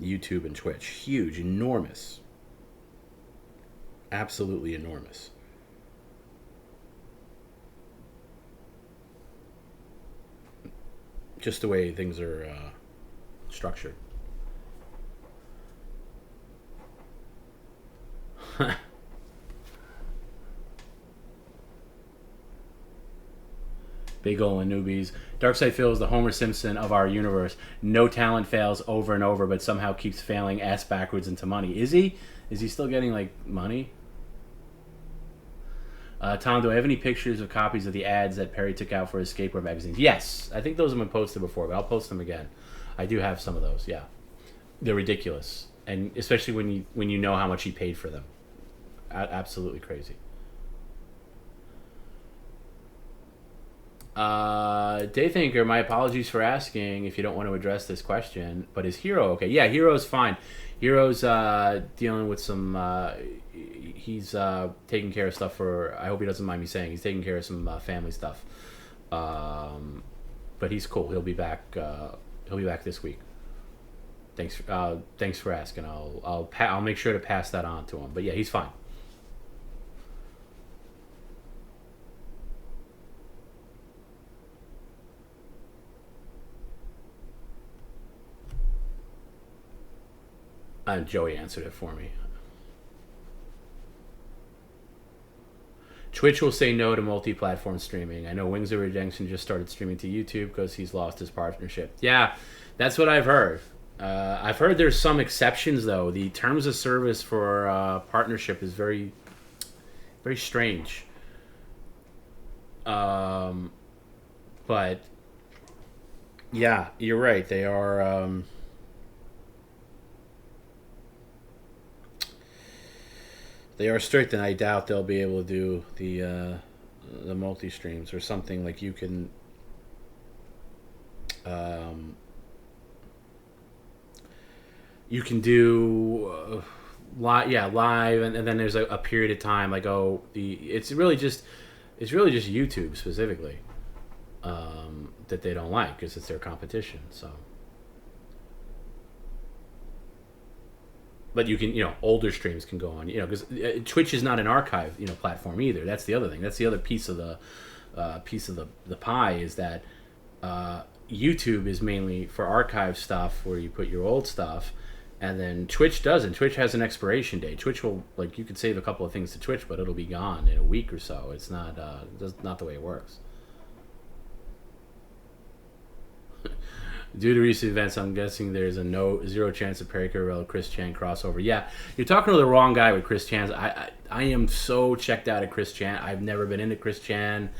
YouTube and Twitch. Huge, enormous. Absolutely enormous. Just the way things are structured. Big ol' and newbies. Darkseid feels the Homer Simpson of our universe. No talent fails over and over, but somehow keeps failing ass backwards into money. Is he? Is he still getting, like, money? Tom, do I have any pictures of copies of the ads that Perry took out for his skateboard magazines? Yes. I think those have been posted before, but I'll post them again. I do have some of those, yeah. They're ridiculous. And especially when you know how much he paid for them. Absolutely crazy. Daythinker, my apologies for asking if you don't want to address this question, but is Hero okay? Yeah, Hero's fine. Hero's dealing with some... he's taking care of stuff for... I hope he doesn't mind me saying. He's taking care of some family stuff. But he's cool. He'll be back. He'll be back this week. Thanks for asking. I'll make sure to pass that on to him. But yeah, he's fine. Joey answered it for me. Twitch will say no to multi-platform streaming. I know Wings of Redemption just started streaming to YouTube because he's lost his partnership. Yeah, that's what I've heard. I've heard there's some exceptions, though. The terms of service for partnership is very, very strange. But, yeah, you're right. They are... They are strict, and I doubt they'll be able to do the multi streams or something like you can. You can do live, and then there's a period of time like it's really just YouTube specifically that they don't like because it's their competition. So. But you can, older streams can go on, because Twitch is not an archive, platform either. That's the other thing. That's the other piece of the pie is that YouTube is mainly for archive stuff where you put your old stuff, and then Twitch doesn't. Twitch has an expiration date. Twitch will, you could save a couple of things to Twitch, but it'll be gone in a week or so. It's not not the way it works. Due to recent events, I'm guessing there's a zero chance of Perry Caravello Chris Chan crossover. Yeah, you're talking to the wrong guy with Chris Chan. I am so checked out of Chris Chan. I've never been into Chris Chan.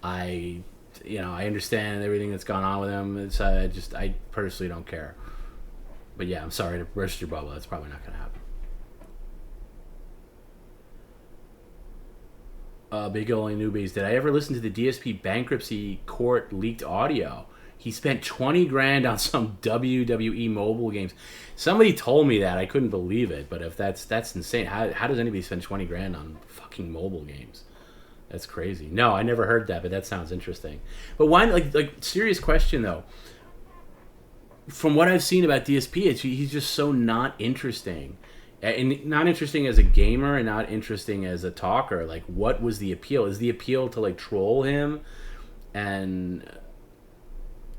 I understand everything that's gone on with him. It's I personally don't care. But yeah, I'm sorry to burst your bubble. That's probably not going to happen. Big Only Newbies. Did I ever listen to the DSP bankruptcy court leaked audio? He spent 20 grand on some WWE mobile games. Somebody told me that. I couldn't believe it. But if that's insane. How does anybody spend 20 grand on fucking mobile games? That's crazy. No, I never heard that, but that sounds interesting. But why? Like serious question though. From what I've seen about DSP, he's just so not interesting. And not interesting as a gamer and not interesting as a talker. Like, what was the appeal? Is the appeal to like troll him? And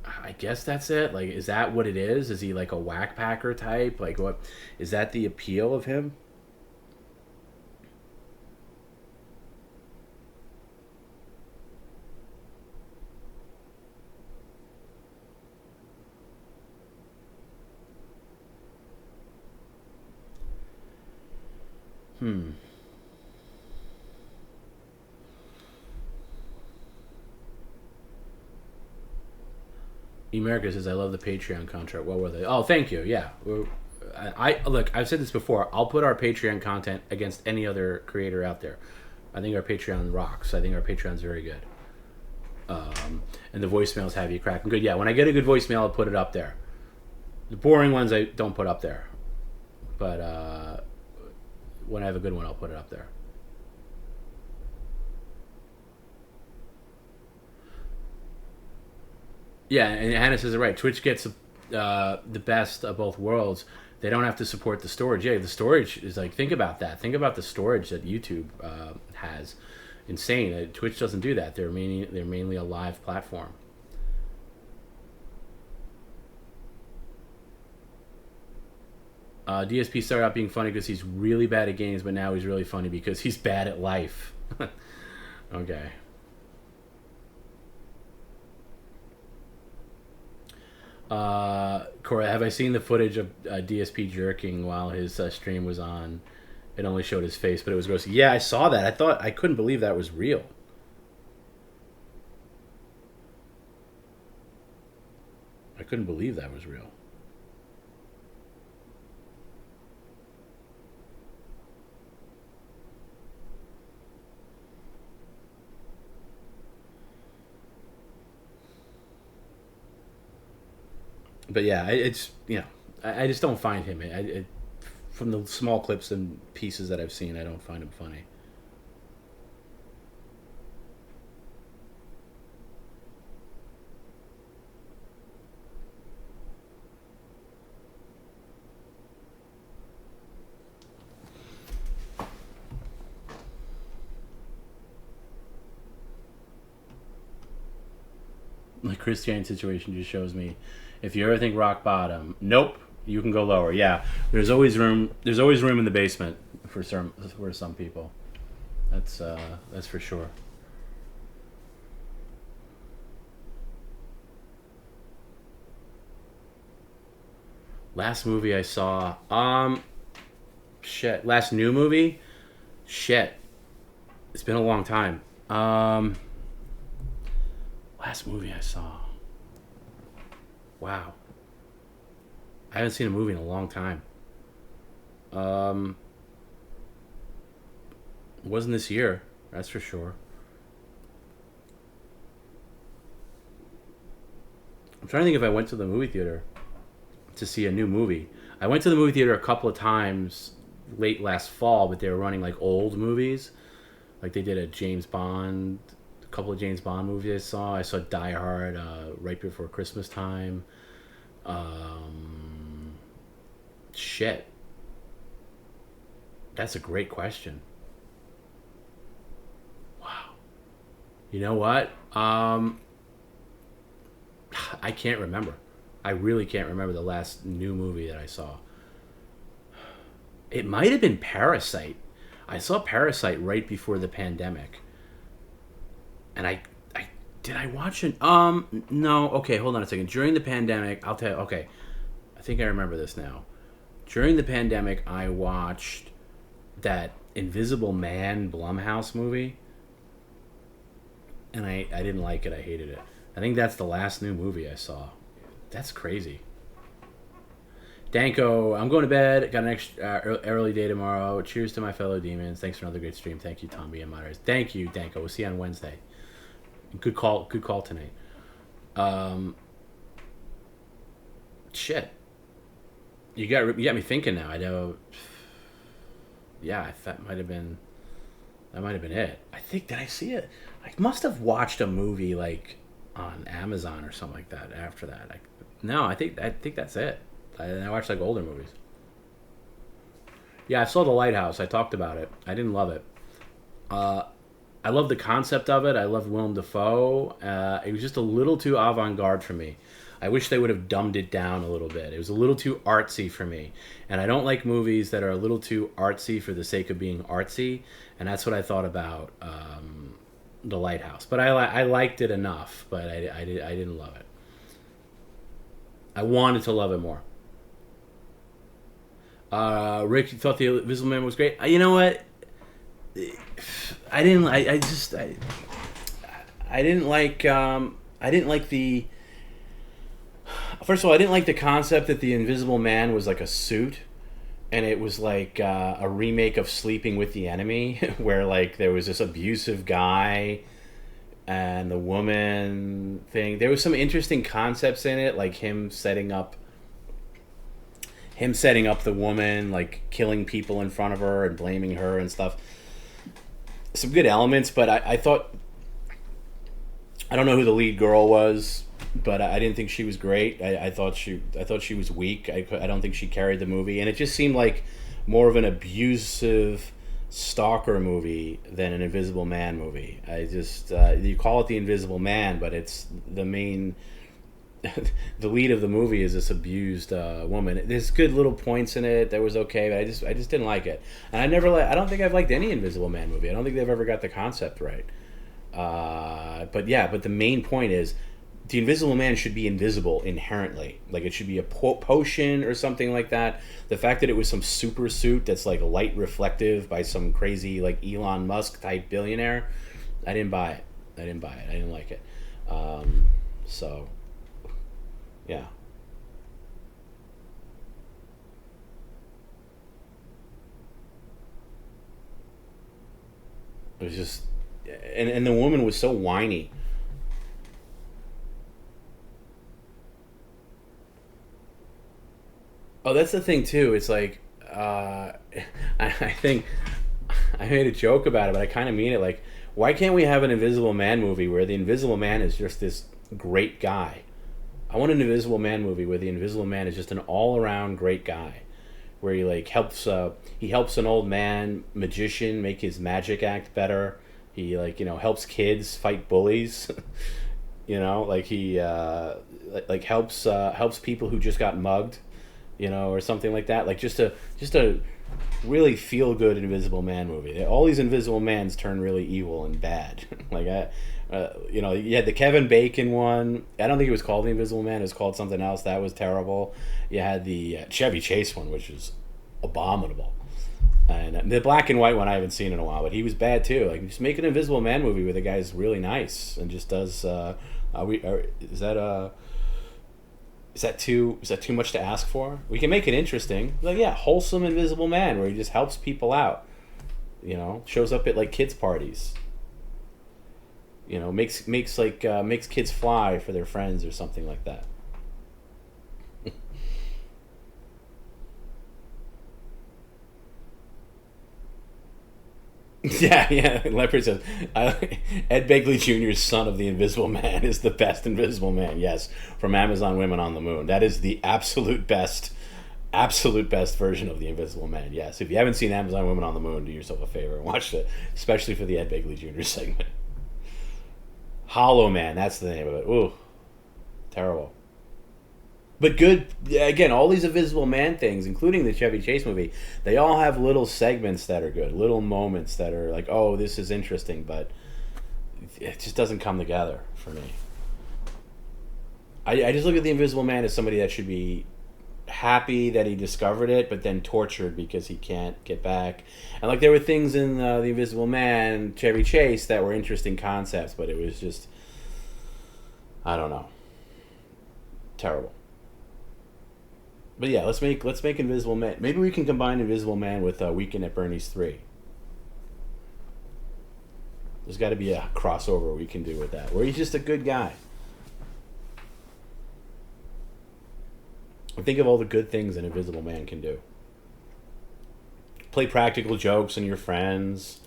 I guess that's it. Like, is that what it is? Is he like a whack packer type? Like, what is that the appeal of him? America says, I love the Patreon contract. What were they? Oh, thank you. Yeah. Look, I've said this before. I'll put our Patreon content against any other creator out there. I think our Patreon rocks. I think our Patreon's very good. And the voicemails have you cracking good. Yeah, when I get a good voicemail, I'll put it up there. The boring ones I don't put up there. But when I have a good one, I'll put it up there. Yeah, and Hannah says it right. Twitch gets the best of both worlds. They don't have to support the storage. Yeah, the storage is like, think about that. Think about the storage that YouTube has. Insane. Twitch doesn't do that. They're mainly a live platform. DSP started out being funny because he's really bad at games, but now he's really funny because he's bad at life. Okay. Cora, have I seen the footage of DSP jerking while his stream was on? It only showed his face, but it was gross. Yeah, I saw that. I couldn't believe that was real. I couldn't believe that was real. But yeah, it's, I just don't find him. From the small clips and pieces that I've seen, I don't find him funny. The Chris Chan situation just shows me, if you ever think rock bottom, nope, you can go lower. Yeah, there's always room. There's always room in the basement for some people. That's for sure. Last movie I saw, shit. Last new movie, shit. It's been a long time. Last movie I saw. Wow. I haven't seen a movie in a long time. It wasn't this year, that's for sure. I'm trying to think if I went to the movie theater to see a new movie. I went to the movie theater a couple of times late last fall, but they were running like old movies. Like they did a couple of James Bond movies I saw. I saw Die Hard right before Christmas time. Shit. That's a great question. Wow. You know what? I can't remember. I really can't remember the last new movie that I saw. It might have been Parasite. I saw Parasite right before the pandemic. And I Did I watch it? No. Okay, hold on a second. During the pandemic, I'll tell you. Okay, I think I remember this now. During the pandemic, I watched that Invisible Man Blumhouse movie, and I didn't like it. I hated it. I think that's the last new movie I saw. That's crazy. Danko, I'm going to bed. Got an extra early day tomorrow. Cheers to my fellow demons. Thanks for another great stream. Thank you, TomB and moderators. Thank you, Danko. We'll see you on Wednesday. Good call tonight. Shit. You got me thinking now. I know. Yeah, that might have been it. I think, did I see it? I must have watched a movie like on Amazon or something like that after that. I think that's it. I watched like older movies. Yeah, I saw The Lighthouse. I talked about it. I didn't love it. I love the concept of it. I loved Willem Dafoe. It was just a little too avant-garde for me. I wish they would have dumbed it down a little bit. It was a little too artsy for me. And I don't like movies that are a little too artsy for the sake of being artsy. And that's what I thought about The Lighthouse. But I liked it enough, but I didn't love it. I wanted to love it more. Rick, you thought The Invisible Man was great? You know what? I didn't like the. First of all, I didn't like the concept that the Invisible Man was like a suit, and it was like a remake of Sleeping with the Enemy, where like there was this abusive guy and the woman thing. There was some interesting concepts in it, like him setting up the woman, like killing people in front of her and blaming her and stuff. Some good elements, but I thought, I don't know who the lead girl was, but I didn't think she was great. I thought she was weak. I don't think she carried the movie, and it just seemed like more of an abusive stalker movie than an Invisible Man movie. I just you call it The Invisible Man, but it's the main. The lead of the movie is this abused woman. There's good little points in it that was okay, but I just didn't like it. And I don't think I've liked any Invisible Man movie. I don't think they've ever got the concept right. But the main point is the Invisible Man should be invisible inherently. Like it should be a potion or something like that. The fact that it was some super suit that's like light reflective by some crazy like Elon Musk type billionaire, I didn't buy it. I didn't like it. So. Yeah. It was just, and the woman was so whiny. Oh, that's the thing too. It's like, I think I made a joke about it, but I kind of mean it. Like, why can't we have an Invisible Man movie where the Invisible Man is just this great guy? I want an Invisible Man movie where the Invisible Man is just an all-around great guy, where he like helps an old man magician make his magic act better. He helps kids fight bullies. Like he helps people who just got mugged, or something like that. Like just a really feel good Invisible Man movie. All these Invisible Mans turn really evil and bad. You had the Kevin Bacon one. I don't think it was called The Invisible Man. It was called something else. That was terrible. You had the Chevy Chase one, which is abominable. And the black and white one I haven't seen in a while, but he was bad too. Like, just make an Invisible Man movie where the guy's really nice and just does. Is that too much to ask for? We can make it interesting. Like, yeah, wholesome Invisible Man where he just helps people out. Shows up at like kids parties. Makes kids fly for their friends or something like that. Yeah. Leopard says, Ed Begley Jr.'s Son of the Invisible Man is the best Invisible Man. Yes, from Amazon Women on the Moon. That is the absolute best version of the Invisible Man. Yes, if you haven't seen Amazon Women on the Moon, do yourself a favor and watch it, especially for the Ed Begley Jr. segment. Hollow Man, that's the name of it. Ooh, terrible. But good, again, all these Invisible Man things, including the Chevy Chase movie, they all have little segments that are good, little moments that are like, oh, this is interesting, but, it just doesn't come together for me. I just look at the Invisible Man as somebody that should be happy that he discovered it, but then tortured because he can't get back. And like there were things in the Invisible Man, Chevy Chase, that were interesting concepts, but it was just, I don't know, terrible. But yeah, let's make Invisible Man. Maybe we can combine Invisible Man with Weekend at Bernie's 3. There's got to be a crossover we can do with that, where he's just a good guy. And think of all the good things an Invisible Man can do. Play practical jokes on your friends.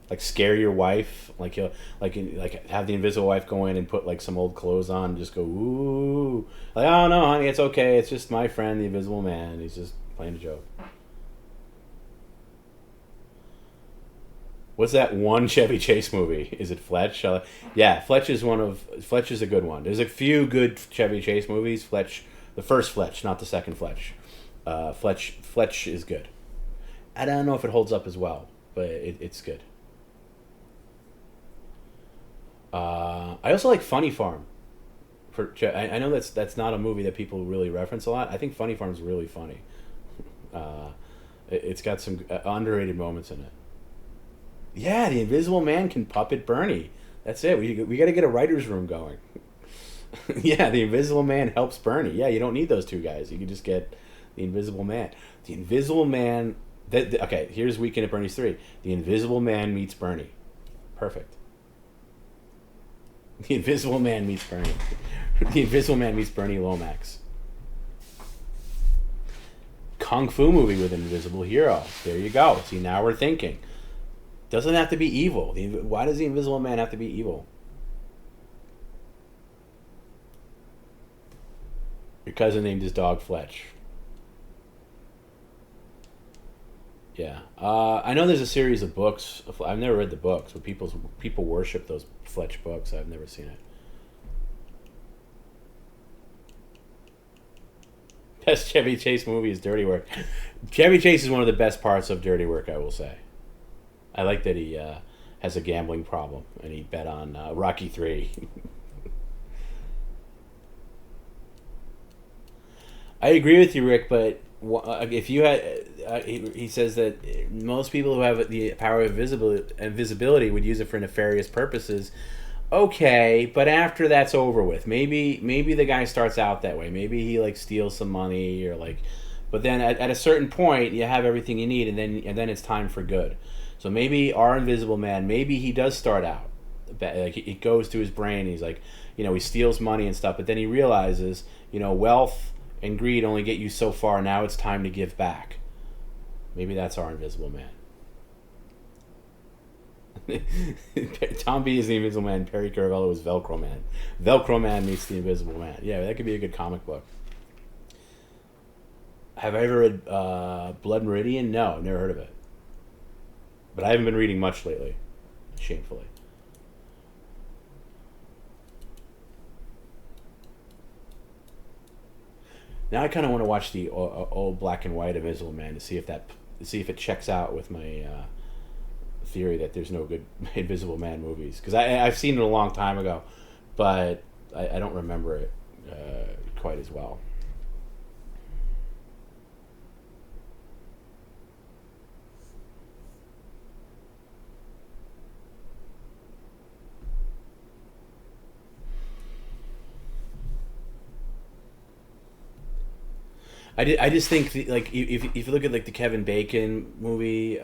Like scare your wife. Like he'll like have the Invisible Wife go in and put like some old clothes on and just go, ooh. Like, oh no, honey, it's okay. It's just my friend, the Invisible Man. He's just playing a joke. What's that one Chevy Chase movie? Is it Fletch? Yeah, Fletch is a good one. There's a few good Chevy Chase movies. Fletch, the first Fletch, not the second Fletch. Fletch is good. I don't know if it holds up as well, but it's good. I also like Funny Farm. I know that's not a movie that people really reference a lot. I think Funny Farm's really funny. It's got some underrated moments in it. Yeah, the Invisible Man can puppet Bernie. That's it. We got to get a writer's room going. Yeah, the Invisible Man helps Bernie. Yeah, you don't need those two guys. You can just get the Invisible Man. The Invisible Man... Okay, here's Weekend at Bernie's 3. The Invisible Man meets Bernie. Perfect. The Invisible Man meets Bernie. The Invisible Man meets Bernie Lomax. Kung Fu movie with an invisible hero. There you go. See, now we're thinking. Doesn't have to be evil. Why does the Invisible Man have to be evil? Your cousin named his dog Fletch. Yeah. I know there's a series of books. I've never read the books, but people worship those Fletch books. I've never seen it. Best Chevy Chase movie is Dirty Work. Chevy Chase is one of the best parts of Dirty Work, I will say. I like that he has a gambling problem and he bet on Rocky 3. I agree with you, Rick, but if you had, he says that most people who have the power of invisibility would use it for nefarious purposes. Okay, but after that's over with, maybe the guy starts out that way. Maybe he like steals some money or like, but then at a certain point you have everything you need, and then it's time for good. So maybe our Invisible Man, maybe he does start out like it goes to his brain. He's like, he steals money and stuff, but then he realizes, wealth and greed only get you so far. Now it's time to give back. Maybe that's our Invisible Man. TomB is the Invisible Man. Perry Caravello is Velcro Man. Velcro Man meets the Invisible Man. Yeah, that could be a good comic book. Have I ever read Blood Meridian? No, I've never heard of it. But I haven't been reading much lately, shamefully. Now I kind of want to watch the old black and white Invisible Man to see if it checks out with my theory that there's no good Invisible Man movies, because I've seen it a long time ago, but I don't remember it quite as well. I just think like if you look at like the Kevin Bacon movie,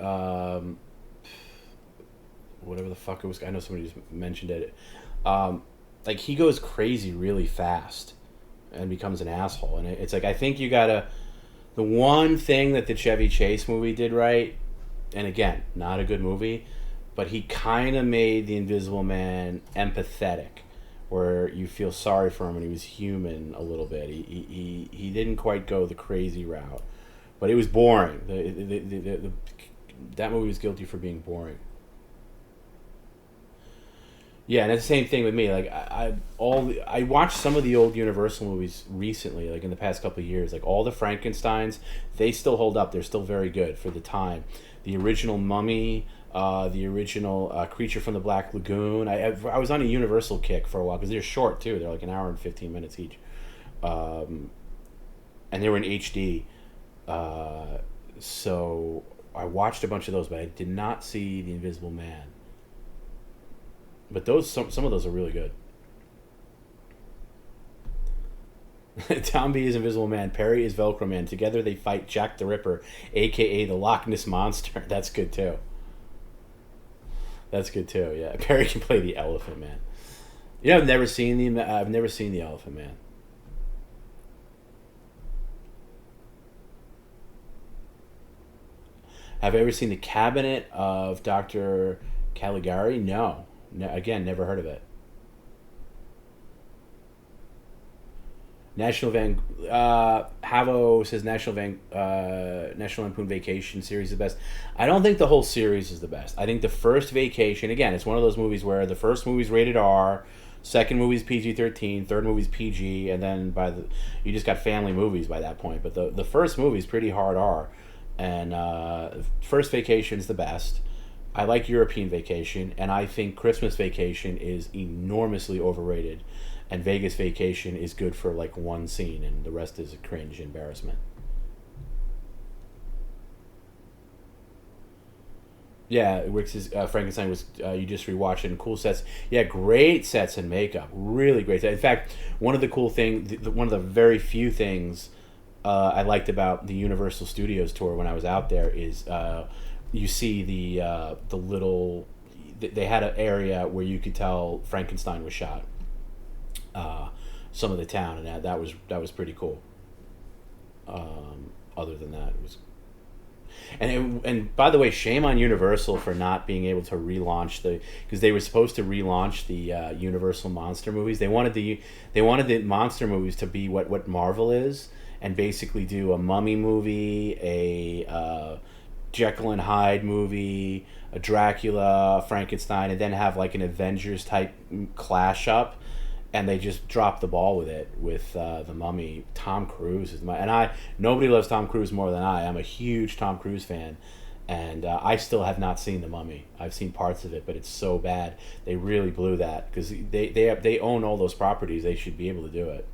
whatever the fuck it was, I know somebody just mentioned it. Like he goes crazy really fast and becomes an asshole, and it's like I think you gotta. The one thing that the Chevy Chase movie did right, and again, not a good movie, but he kind of made the Invisible Man empathetic, where you feel sorry for him and he was human a little bit. He didn't quite go the crazy route, but it was boring. That movie was guilty for being boring. Yeah, and it's the same thing with me. Like I watched some of the old Universal movies recently, like in the past couple of years. Like all the Frankensteins, they still hold up. They're still very good for the time. The original Mummy, the original Creature from the Black Lagoon. I was on a Universal kick for a while because they're short too. They're like an hour and 15 minutes each, and they were in HD. So I watched a bunch of those, but I did not see The Invisible Man. But some of those are really good. TomB is Invisible Man. Perry is Velcro Man. Together they fight Jack the Ripper, a.k.a. the Loch Ness Monster. That's good too. That's good too. Yeah, Perry can play the Elephant Man. You know, I've never seen the Elephant Man. Have I ever seen the Cabinet of Dr. Caligari? No. Again, never heard of it. Havo says National Lampoon Vacation series is the best. I don't think the whole series is the best. I think the first Vacation, again, it's one of those movies where the first movie's rated R, second movie's PG-13, third movie's PG, and then you just got family movies by that point. But the first movie's pretty hard R, and first Vacation's the best. I like European Vacation, and I think Christmas Vacation is enormously overrated. And Vegas Vacation is good for like one scene, and the rest is a cringe embarrassment. Yeah, Rick says Frankenstein was you just rewatched it, and cool sets. Yeah, great sets and makeup, really great. In fact, one of the cool one of the very few things I liked about the Universal Studios tour when I was out there is you see the little. They had an area where you could tell Frankenstein was shot. Some of the town, and that was pretty cool. Other than that, it was, and by the way, shame on Universal for not being able to relaunch because they were supposed to relaunch the Universal monster movies. They wanted the monster movies to be what Marvel is, and basically do a Mummy movie, a Jekyll and Hyde movie, a Dracula, Frankenstein, and then have like an Avengers type clash up. And they just dropped the ball with it with the Mummy. Tom Cruise is nobody loves Tom Cruise more than I. I'm a huge Tom Cruise fan, and I still have not seen the Mummy. I've seen parts of it, but it's so bad. They really blew that because they own all those properties. They should be able to do it.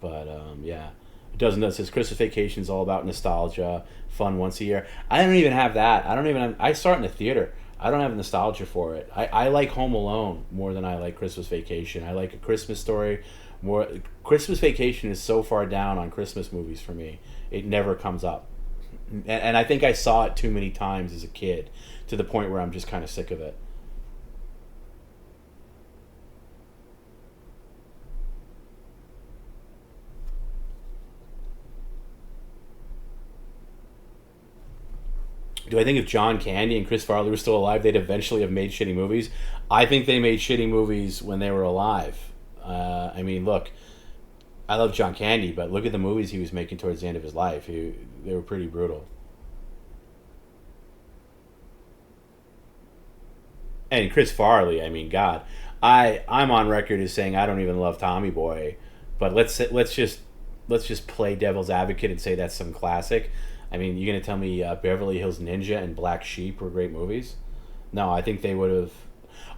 But yeah, it doesn't. It says Christmas Vacation is all about nostalgia, fun once a year. I don't even have that. I saw it in the theater. I don't have nostalgia for it. I like Home Alone more than I like Christmas Vacation. I like A Christmas Story more. Christmas Vacation is so far down on Christmas movies for me. It never comes up. And I think I saw it too many times as a kid to the point where I'm just kind of sick of it. Do I think if John Candy and Chris Farley were still alive, they'd eventually have made shitty movies? I think they made shitty movies when they were alive. I mean, look, I love John Candy, but look at the movies he was making towards the end of his life. They were pretty brutal. And Chris Farley, I mean, God, I'm on record as saying I don't even love Tommy Boy, but let's just play devil's advocate and say that's some classic. I mean, you're going to tell me Beverly Hills Ninja and Black Sheep were great movies? No, I think they would have.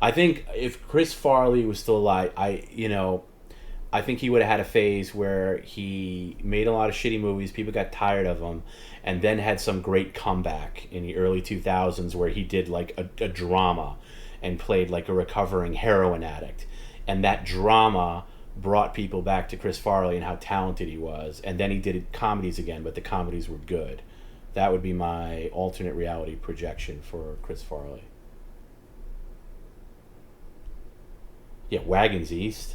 I think if Chris Farley was still alive, I think he would have had a phase where he made a lot of shitty movies, people got tired of him, and then had some great comeback in the early 2000s where he did like a drama and played like a recovering heroin addict. And that drama brought people back to Chris Farley and how talented he was, and then he did comedies again, but the comedies were good. That would be my alternate reality projection for Chris Farley. Yeah, Wagons East.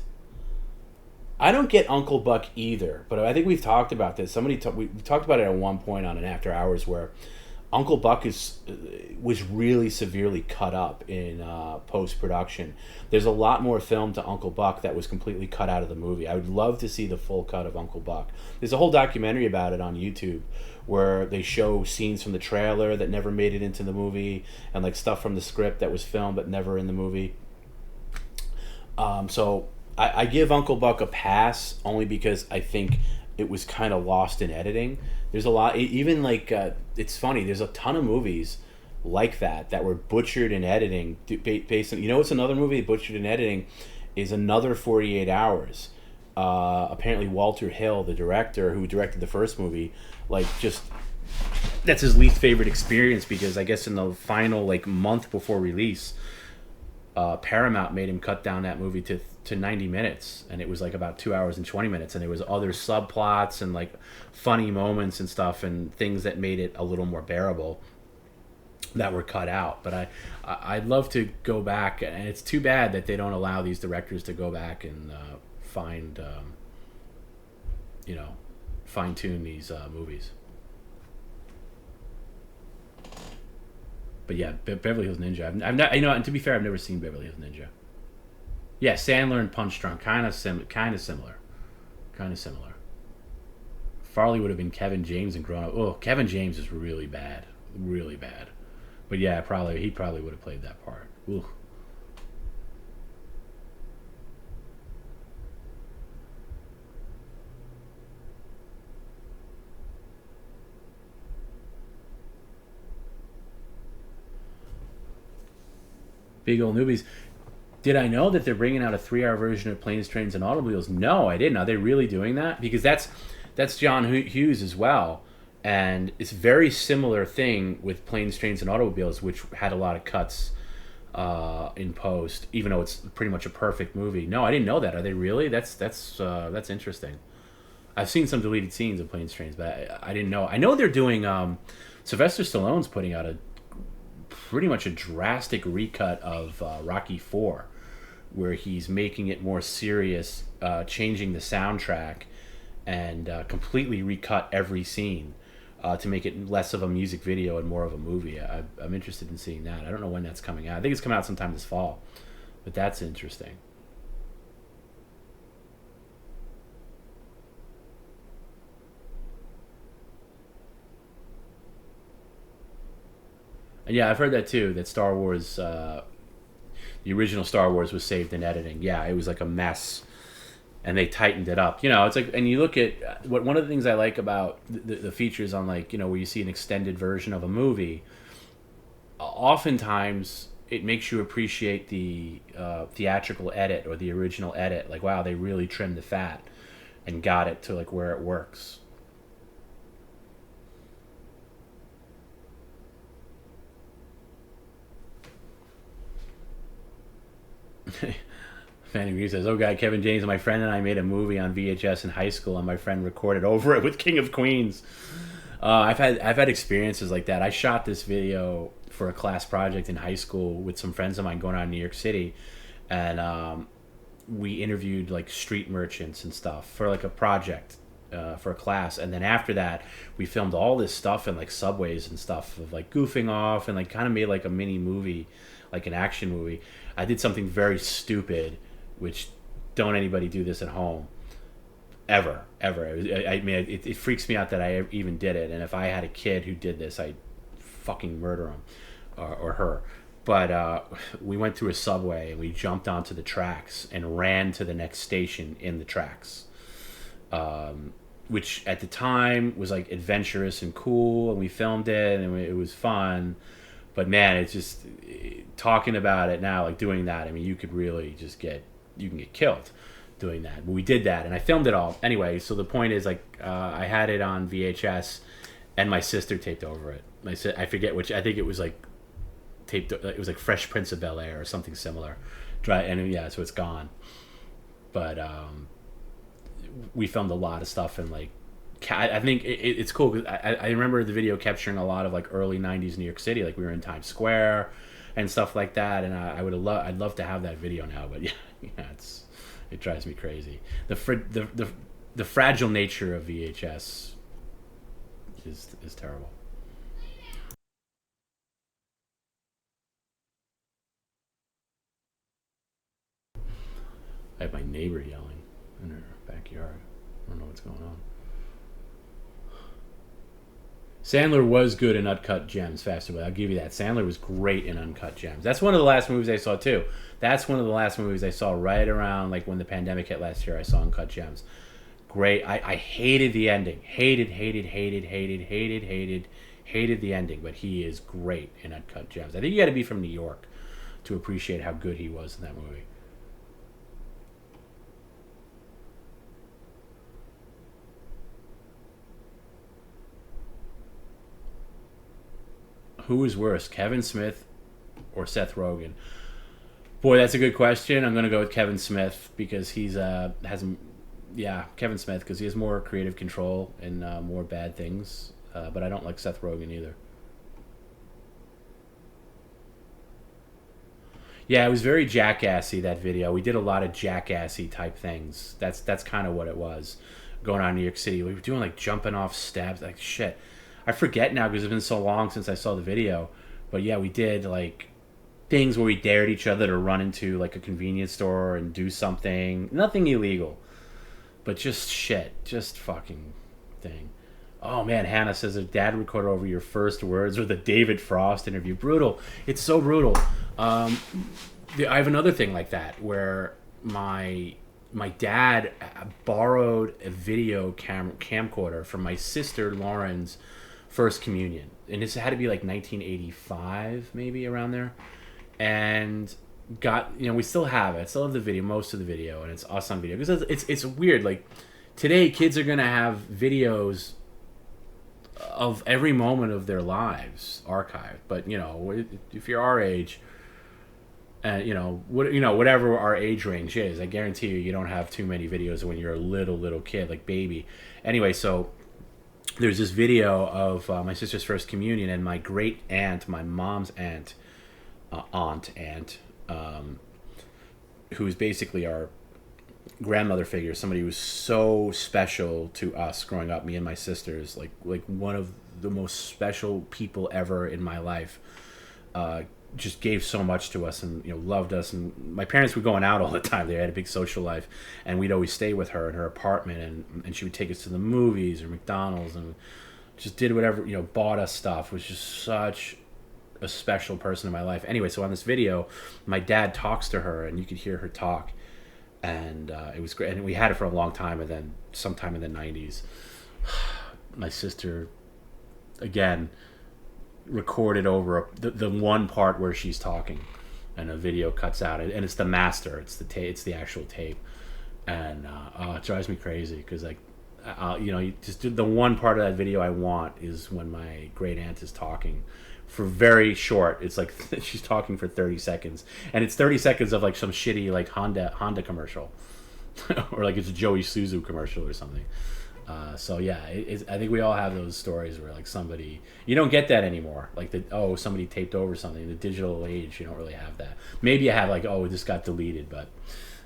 I don't get Uncle Buck either, but I think we've talked about this. We talked about it at one point on an After Hours where Uncle Buck was really severely cut up in post-production. There's a lot more film to Uncle Buck that was completely cut out of the movie. I would love to see the full cut of Uncle Buck. There's a whole documentary about it on YouTube where they show scenes from the trailer that never made it into the movie and like stuff from the script that was filmed but never in the movie. So I give Uncle Buck a pass only because I think it was kind of lost in editing. There's a lot, even like, it's funny, there's a ton of movies like that were butchered in editing based on, you know, what's another movie butchered in editing is Another 48 Hours. Apparently Walter Hill, the director who directed the first movie, like, just, that's his least favorite experience, because I guess in the final like month before release, Paramount made him cut down that movie to 90 minutes, and it was like about 2 hours and 20 minutes, and there was other subplots and like funny moments and stuff and things that made it a little more bearable that were cut out. But I'd love to go back, and it's too bad that they don't allow these directors to go back and find fine tune these movies. But yeah, Beverly Hills Ninja. I've not, and to be fair, I've never seen Beverly Hills Ninja. Yeah, Sandler and Punch Drunk, kind of similar. Farley would have been Kevin James and grown up. Oh, Kevin James is really bad. But yeah, he probably would have played that part. Ooh. Big old newbies. Did I know that they're bringing out a 3-hour version of Planes, Trains, and Automobiles? No, I didn't. Are they really doing that? Because that's John Hughes as well, and it's a very similar thing with Planes, Trains, and Automobiles, which had a lot of cuts in post, even though it's pretty much a perfect movie. No, I didn't know that. Are they really? That's interesting. I've seen some deleted scenes of Planes, Trains, but I didn't know. I know they're doing. Sylvester Stallone's putting out pretty much a drastic recut of Rocky IV, where he's making it more serious, changing the soundtrack, and completely recut every scene to make it less of a music video and more of a movie. I'm interested in seeing that. I don't know when that's coming out. I think it's coming out sometime this fall, but that's interesting. Yeah, I've heard that too. That Star Wars, the original Star Wars, was saved in editing. Yeah, it was like a mess, and they tightened it up. It's like, and you look at one of the things I like about the features on, like, where you see an extended version of a movie. Oftentimes, it makes you appreciate the theatrical edit or the original edit. Like, wow, they really trimmed the fat and got it to like where it works. Fanny Reeves says, "Oh God, Kevin James, my friend and I made a movie on VHS in high school, and my friend recorded over it with King of Queens." I've had experiences like that. I shot this video for a class project in high school with some friends of mine going out in New York City, and we interviewed like street merchants and stuff for like a project for a class. And then after that, we filmed all this stuff in like subways and stuff of like goofing off, and like kind of made like a mini movie, like an action movie. I did something very stupid, which don't anybody do this at home, ever. I mean, it freaks me out that I even did it. And if I had a kid who did this, I'd fucking murder him or her. But we went through a subway and we jumped onto the tracks and ran to the next station in the tracks, which at the time was like adventurous and cool. And we filmed it, and it was fun. But man, it's just, talking about it now, like doing that, I mean, you could really just get killed doing that. But we did that, and I filmed it all. Anyway, so the point is, like, I had it on VHS, and my sister taped over it. I forget which, I think it was like taped, it was like Fresh Prince of Bel-Air or something similar. And yeah, so it's gone. But we filmed a lot of stuff, and like, I think it's cool because I remember the video capturing a lot of like early 90s New York City. Like, we were in Times Square and stuff like that, and I'd love to have that video now, but yeah, it drives me crazy. The fragile nature of VHS is terrible. I have my neighbor yelling in her backyard. I don't know what's going on. Sandler was good in Uncut Gems, Faster, but I'll give you that. Sandler was great in Uncut Gems. That's one of the last movies I saw too. That's one of the last movies I saw right around like when the pandemic hit last year. I saw Uncut Gems. Great. I hated the ending. Hated Hated the ending, but he is great in Uncut Gems. I think you got to be from New York to appreciate how good he was in that movie. Who is worse, Kevin Smith or Seth Rogen? Boy, that's a good question. I'm gonna go with Kevin Smith because he's Kevin Smith because he has more creative control and more bad things. But I don't like Seth Rogen either. Yeah, it was very jackassy, that video. We did a lot of jackassy type things. That's kind of what it was going on in New York City. We were doing like jumping off steps, like shit. I forget now because it's been so long since I saw the video. But yeah, we did like things where we dared each other to run into like a convenience store and do something. Nothing illegal, but just shit. Just fucking thing. Oh man, Hannah says her dad recorded over your first words with a David Frost interview. Brutal. It's so brutal. I have another thing like that where my dad borrowed a video camcorder from my sister Lauren's first communion, and this had to be like 1985, maybe around there. And we still have it. I still have the video, most of the video, and it's us on video because it's weird. Like today, kids are gonna have videos of every moment of their lives archived. But if you're our age, and whatever our age range is, I guarantee you don't have too many videos when you're a little kid, like baby. Anyway, so there's this video of my sister's first communion, and my great aunt, my mom's aunt, who's basically our grandmother figure, somebody who was so special to us growing up, me and my sisters, like one of the most special people ever in my life. Just gave so much to us and loved us, and my parents were going out all the time. They had a big social life, and we'd always stay with her in her apartment, and she would take us to the movies or McDonald's and just did whatever, bought us stuff. Was just such a special person in my life. Anyway, so on this video, my dad talks to her, and you could hear her talk, and it was great. And we had it for a long time, and then sometime in the 90s, my sister, again, recorded over the one part where she's talking, and a video cuts out, and it's the master, it's the actual tape, and it drives me crazy because you just do the one part of that video I want is when my great aunt is talking for very short. It's like she's talking for 30 seconds, and it's 30 seconds of like some shitty like Honda commercial or like it's a Joey Suzu commercial or something. So yeah, I think we all have those stories where like somebody, you don't get that anymore. Like somebody taped over something. In the digital age, you don't really have that. Maybe you have like, this got deleted, but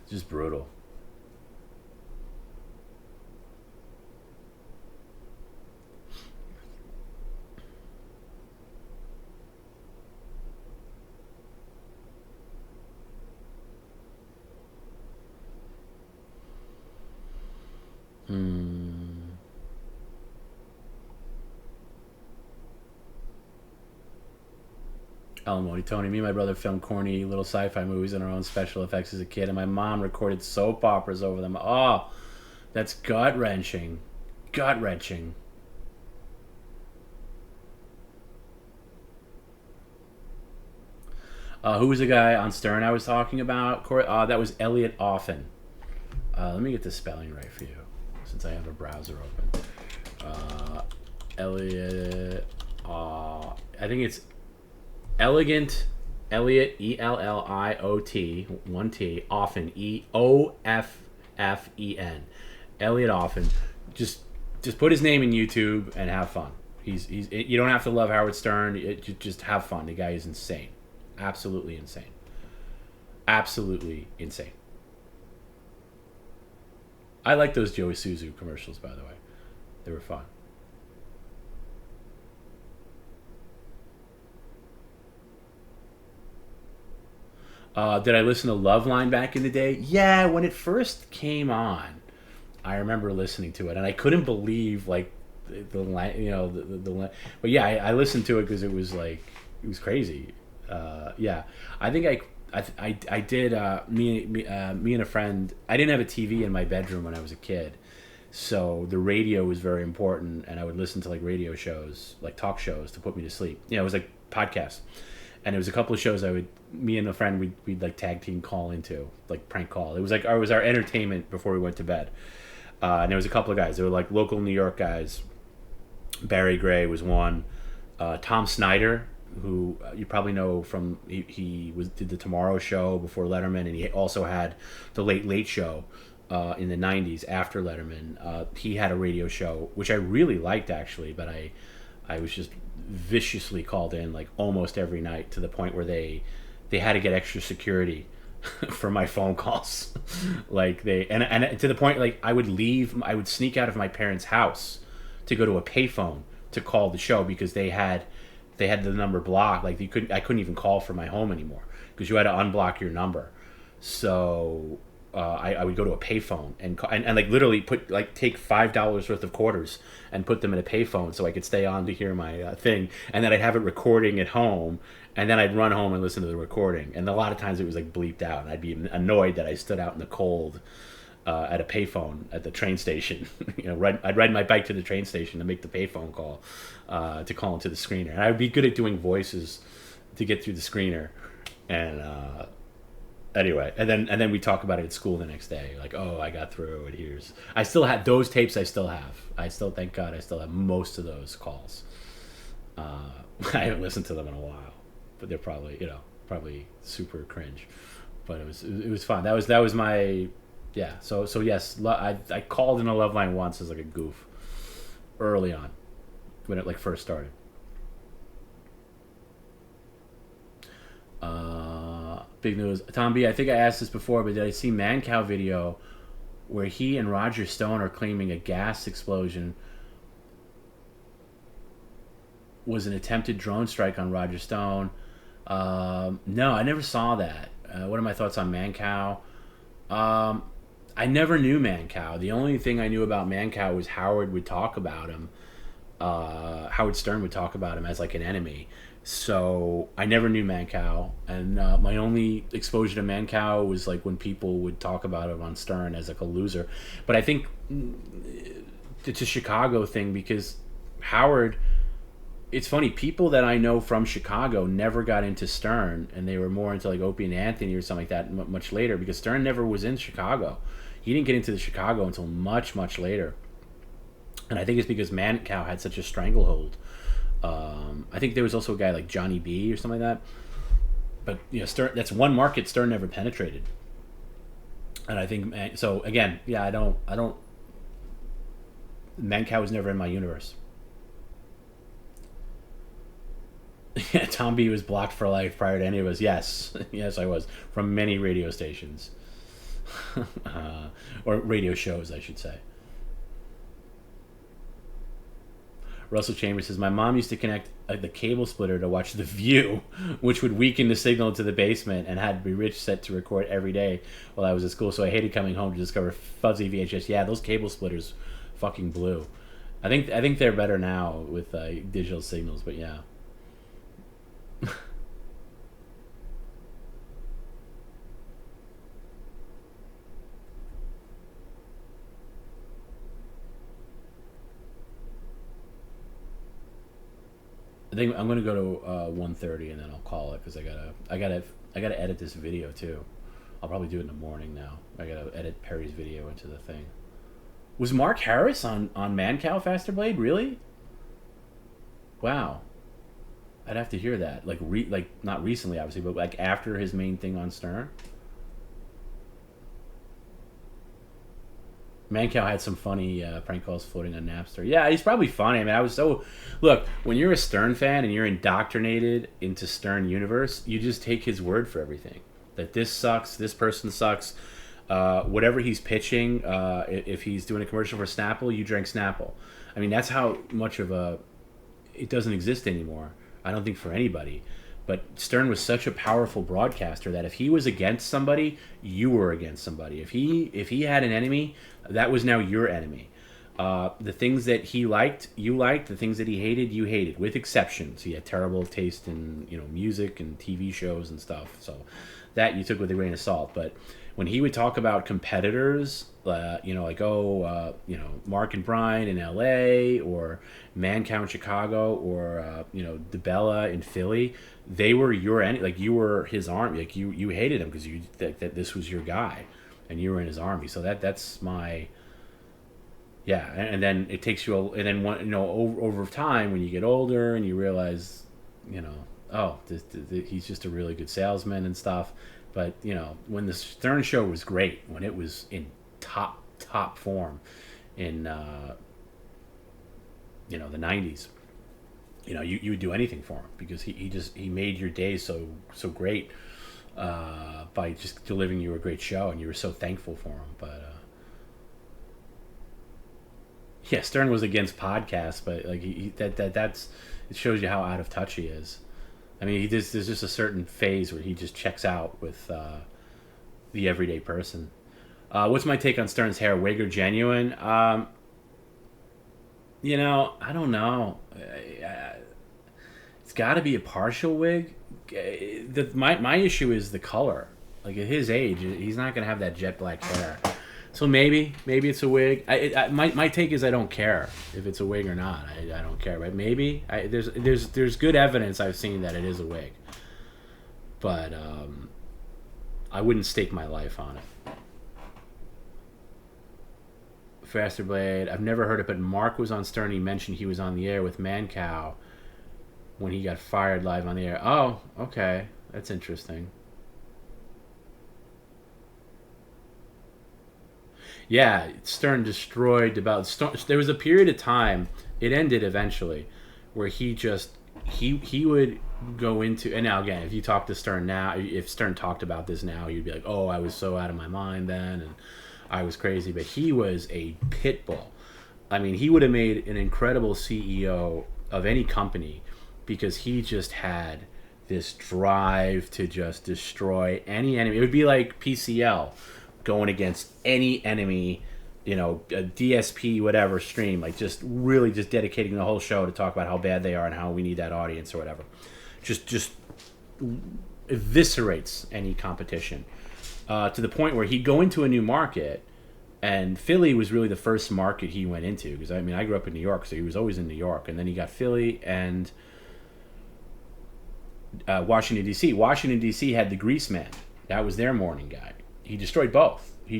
it's just brutal. Alimony Tony, me and my brother filmed corny little sci-fi movies in our own special effects as a kid, and my mom recorded soap operas over them. Oh, that's gut-wrenching. Gut-wrenching. Who was the guy on Stern I was talking about? That was Elliot Offen. Let me get the spelling right for you, since I have a browser open. Elliot, I think it's Elliot, Elliot, one T, Offen, Offen, Elliot Offen. Just put his name in YouTube and have fun. You don't have to love Howard Stern. Just have fun. The guy is insane, absolutely insane, absolutely insane. I like those Joey Suzu commercials, by the way. They were fun. Did I listen to Loveline back in the day? Yeah, when it first came on, I remember listening to it, and I couldn't believe like the but yeah, I listened to it because it was crazy. Yeah, I think I did. Me and a friend. I didn't have a TV in my bedroom when I was a kid, So the radio was very important, and I would listen to like radio shows, like talk shows, to put me to sleep. It was like podcasts, and it was a couple of shows me and a friend, we'd like tag team call into, like prank call. It was like our entertainment before we went to bed. And there was a couple of guys. They were like local New York guys. Barry Gray was one. Tom Snyder, who you probably know from he did the Tomorrow Show before Letterman, and he also had the Late Late Show in the '90s after Letterman. He had a radio show which I really liked actually, but I was just viciously called in like almost every night, to the point where they had to get extra security for my phone calls. Like and to the point, like I would sneak out of my parents' house to go to a payphone to call the show, because they had the number blocked. Like I couldn't even call from my home anymore, because you had to unblock your number. So I would go to a payphone and like literally take $5 worth of quarters and put them in a payphone so I could stay on to hear my thing, and then I'd have it recording at home, and then I'd run home and listen to the recording. And a lot of times it was like bleeped out, and I'd be annoyed that I stood out in the cold at a payphone at the train station. I'd ride my bike to the train station to make the payphone call, to call into the screener. And I would be good at doing voices to get through the screener. And anyway, and then we talk about it at school the next day. Like, oh, I got through it. I still have those tapes. Thank God, I still have most of those calls. I haven't listened to them in a while, but they're probably super cringe. But it was fun. That was my. Yeah, so yes, I called in a love line once as like a goof, early on, when it like first started. Big news, TomB. I think I asked this before, but did I see Mancow video where he and Roger Stone are claiming a gas explosion was an attempted drone strike on Roger Stone? No, I never saw that. What are my thoughts on Mancow? I never knew Mancow. The only thing I knew about Mancow was Howard would talk about him. Howard Stern would talk about him as like an enemy. So I never knew Mancow, and my only exposure to Mancow was like when people would talk about him on Stern as like a loser. But I think it's a Chicago thing, because Howard. It's funny, people that I know from Chicago never got into Stern, and they were more into like Opie and Anthony or something like that much later, because Stern never was in Chicago. He didn't get into the Chicago until much, much later. And I think it's because Mancow had such a stranglehold. I think there was also a guy like Johnny B or something like that. But Stern, that's one market Stern never penetrated. And I think, so again, yeah, I don't Mancow was never in my universe. Yeah, TomB was blocked for life prior to any of us. Yes, yes, I was, from many radio stations, or radio shows, I should say. Russell Chambers says, my mom used to connect the cable splitter to watch The View, which would weaken the signal to the basement, and had to be rich set to record every day while I was at school. So I hated coming home to discover fuzzy VHS. Yeah, those cable splitters fucking blew. I think they're better now with digital signals, but yeah. I think I'm gonna go to 1:30 and then I'll call it, because I gotta edit this video too. I'll probably do it in the morning now. I gotta edit Perry's video into the thing. Was Mark Harris on Mancow Faster Blade? Really? Wow. I'd have to hear that. Like not recently, obviously, but like after his main thing on Stern. Mancow had some funny prank calls floating on Napster. Yeah, he's probably funny. I mean, look, when you're a Stern fan and you're indoctrinated into Stern universe, you just take his word for everything. That this sucks, this person sucks. Whatever he's pitching, if he's doing a commercial for Snapple, you drink Snapple. I mean, that's how much of it doesn't exist anymore. I don't think for anybody. But Stern was such a powerful broadcaster that if he was against somebody, you were against somebody. If he had an enemy, that was now your enemy. The things that he liked, you liked. The things that he hated, you hated, with exceptions. He had terrible taste in music and TV shows and stuff. So that you took with a grain of salt. But when he would talk about competitors, like Mark and Brian in L.A. or Mancow in Chicago or DeBella in Philly, they were like you were his army. Like you hated him because that this was your guy, and you were in his army. So that's my. Yeah, and then it takes you, and then over time when you get older and you realize, he's just a really good salesman and stuff. But when the Stern Show was great, when it was in top form, in the '90s, you would do anything for him because he made your days so great by just delivering you a great show, and you were so thankful for him. But yeah, Stern was against podcasts, but like that's it shows you how out of touch he is. I mean, there's just a certain phase where he just checks out with the everyday person. What's my take on Stern's hair? Wig or genuine? I don't know. It's got to be a partial wig. My issue is the color. Like at his age, he's not gonna have that jet black hair. So maybe it's a wig. My take is I don't care if it's a wig or not. I don't care, but maybe there's good evidence I've seen that it is a wig, but I wouldn't stake my life on it. Faster Blade, I've never heard it, but Mark was on Stern. He mentioned he was on the air with Mancow when he got fired live on the air. Oh, okay, that's interesting. Yeah, Stern destroyed there was a period of time, it ended eventually, where he would go into, and now again, if you talk to Stern now, if Stern talked about this now, you'd be like, oh, I was so out of my mind then, and I was crazy, but he was a pit bull. I mean, he would have made an incredible CEO of any company because he just had this drive to just destroy any enemy. It would be like PCL going against any enemy, a DSP, whatever stream, like just really just dedicating the whole show to talk about how bad they are and how we need that audience or whatever. Just eviscerates any competition to the point where he'd go into a new market, and Philly was really the first market he went into because I grew up in New York, so he was always in New York, and then he got Philly and Washington D.C. Washington D.C. had the Grease Man. That was their morning guy. He destroyed both. He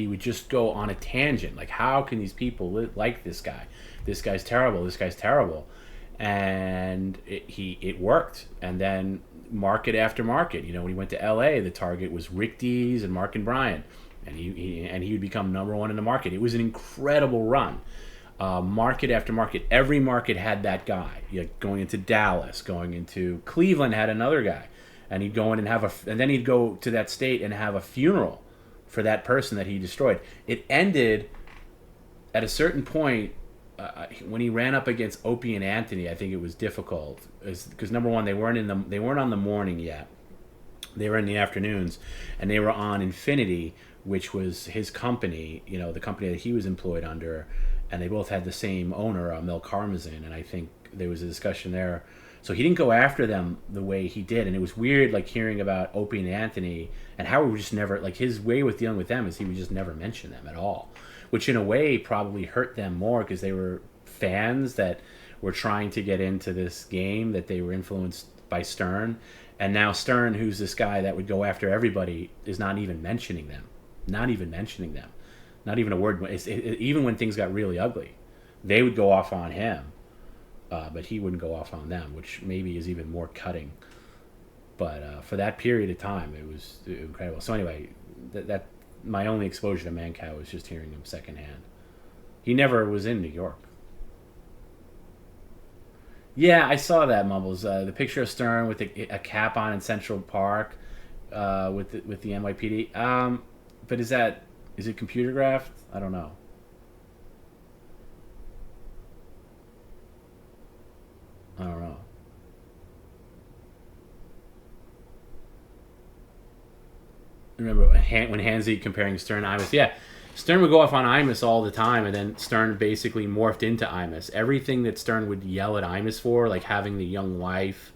would just go on a tangent. Like, how can these people like this guy? This guy's terrible. This guy's terrible. And it worked. And then market after market. When he went to L.A., the target was Rick Dees and Mark and Brian. And he would become number one in the market. It was an incredible run. Market after market. Every market had that guy. Going into Dallas, going into Cleveland had another guy. And he'd go in and and then he'd go to that state and have a funeral for that person that he destroyed. It ended at a certain point when he ran up against Opie and Anthony. I think it was difficult because number one, they weren't on the morning yet. They were in the afternoons, and they were on Infinity, which was his company, the company that he was employed under, and they both had the same owner, Mel Karmazin, and I think there was a discussion there. So he didn't go after them the way he did, and it was weird, like hearing about Opie and Anthony and how he would just never, like his way with dealing with them is he would just never mention them at all, which in a way probably hurt them more because they were fans that were trying to get into this game, that they were influenced by Stern, and now Stern, who's this guy that would go after everybody, is not even mentioning them, not even a word. Even when things got really ugly, they would go off on him. But he wouldn't go off on them, which maybe is even more cutting. But for that period of time, it was incredible. So anyway, that my only exposure to Mancow was just hearing him secondhand. He never was in New York. Yeah, I saw that, Mumbles. The picture of Stern with a cap on in Central Park with the NYPD. But is it computer graphed? I don't know. I don't know. Remember when Hansi comparing Stern and Imus? Yeah, Stern would go off on Imus all the time, and then Stern basically morphed into Imus. Everything that Stern would yell at Imus for, like having the young wife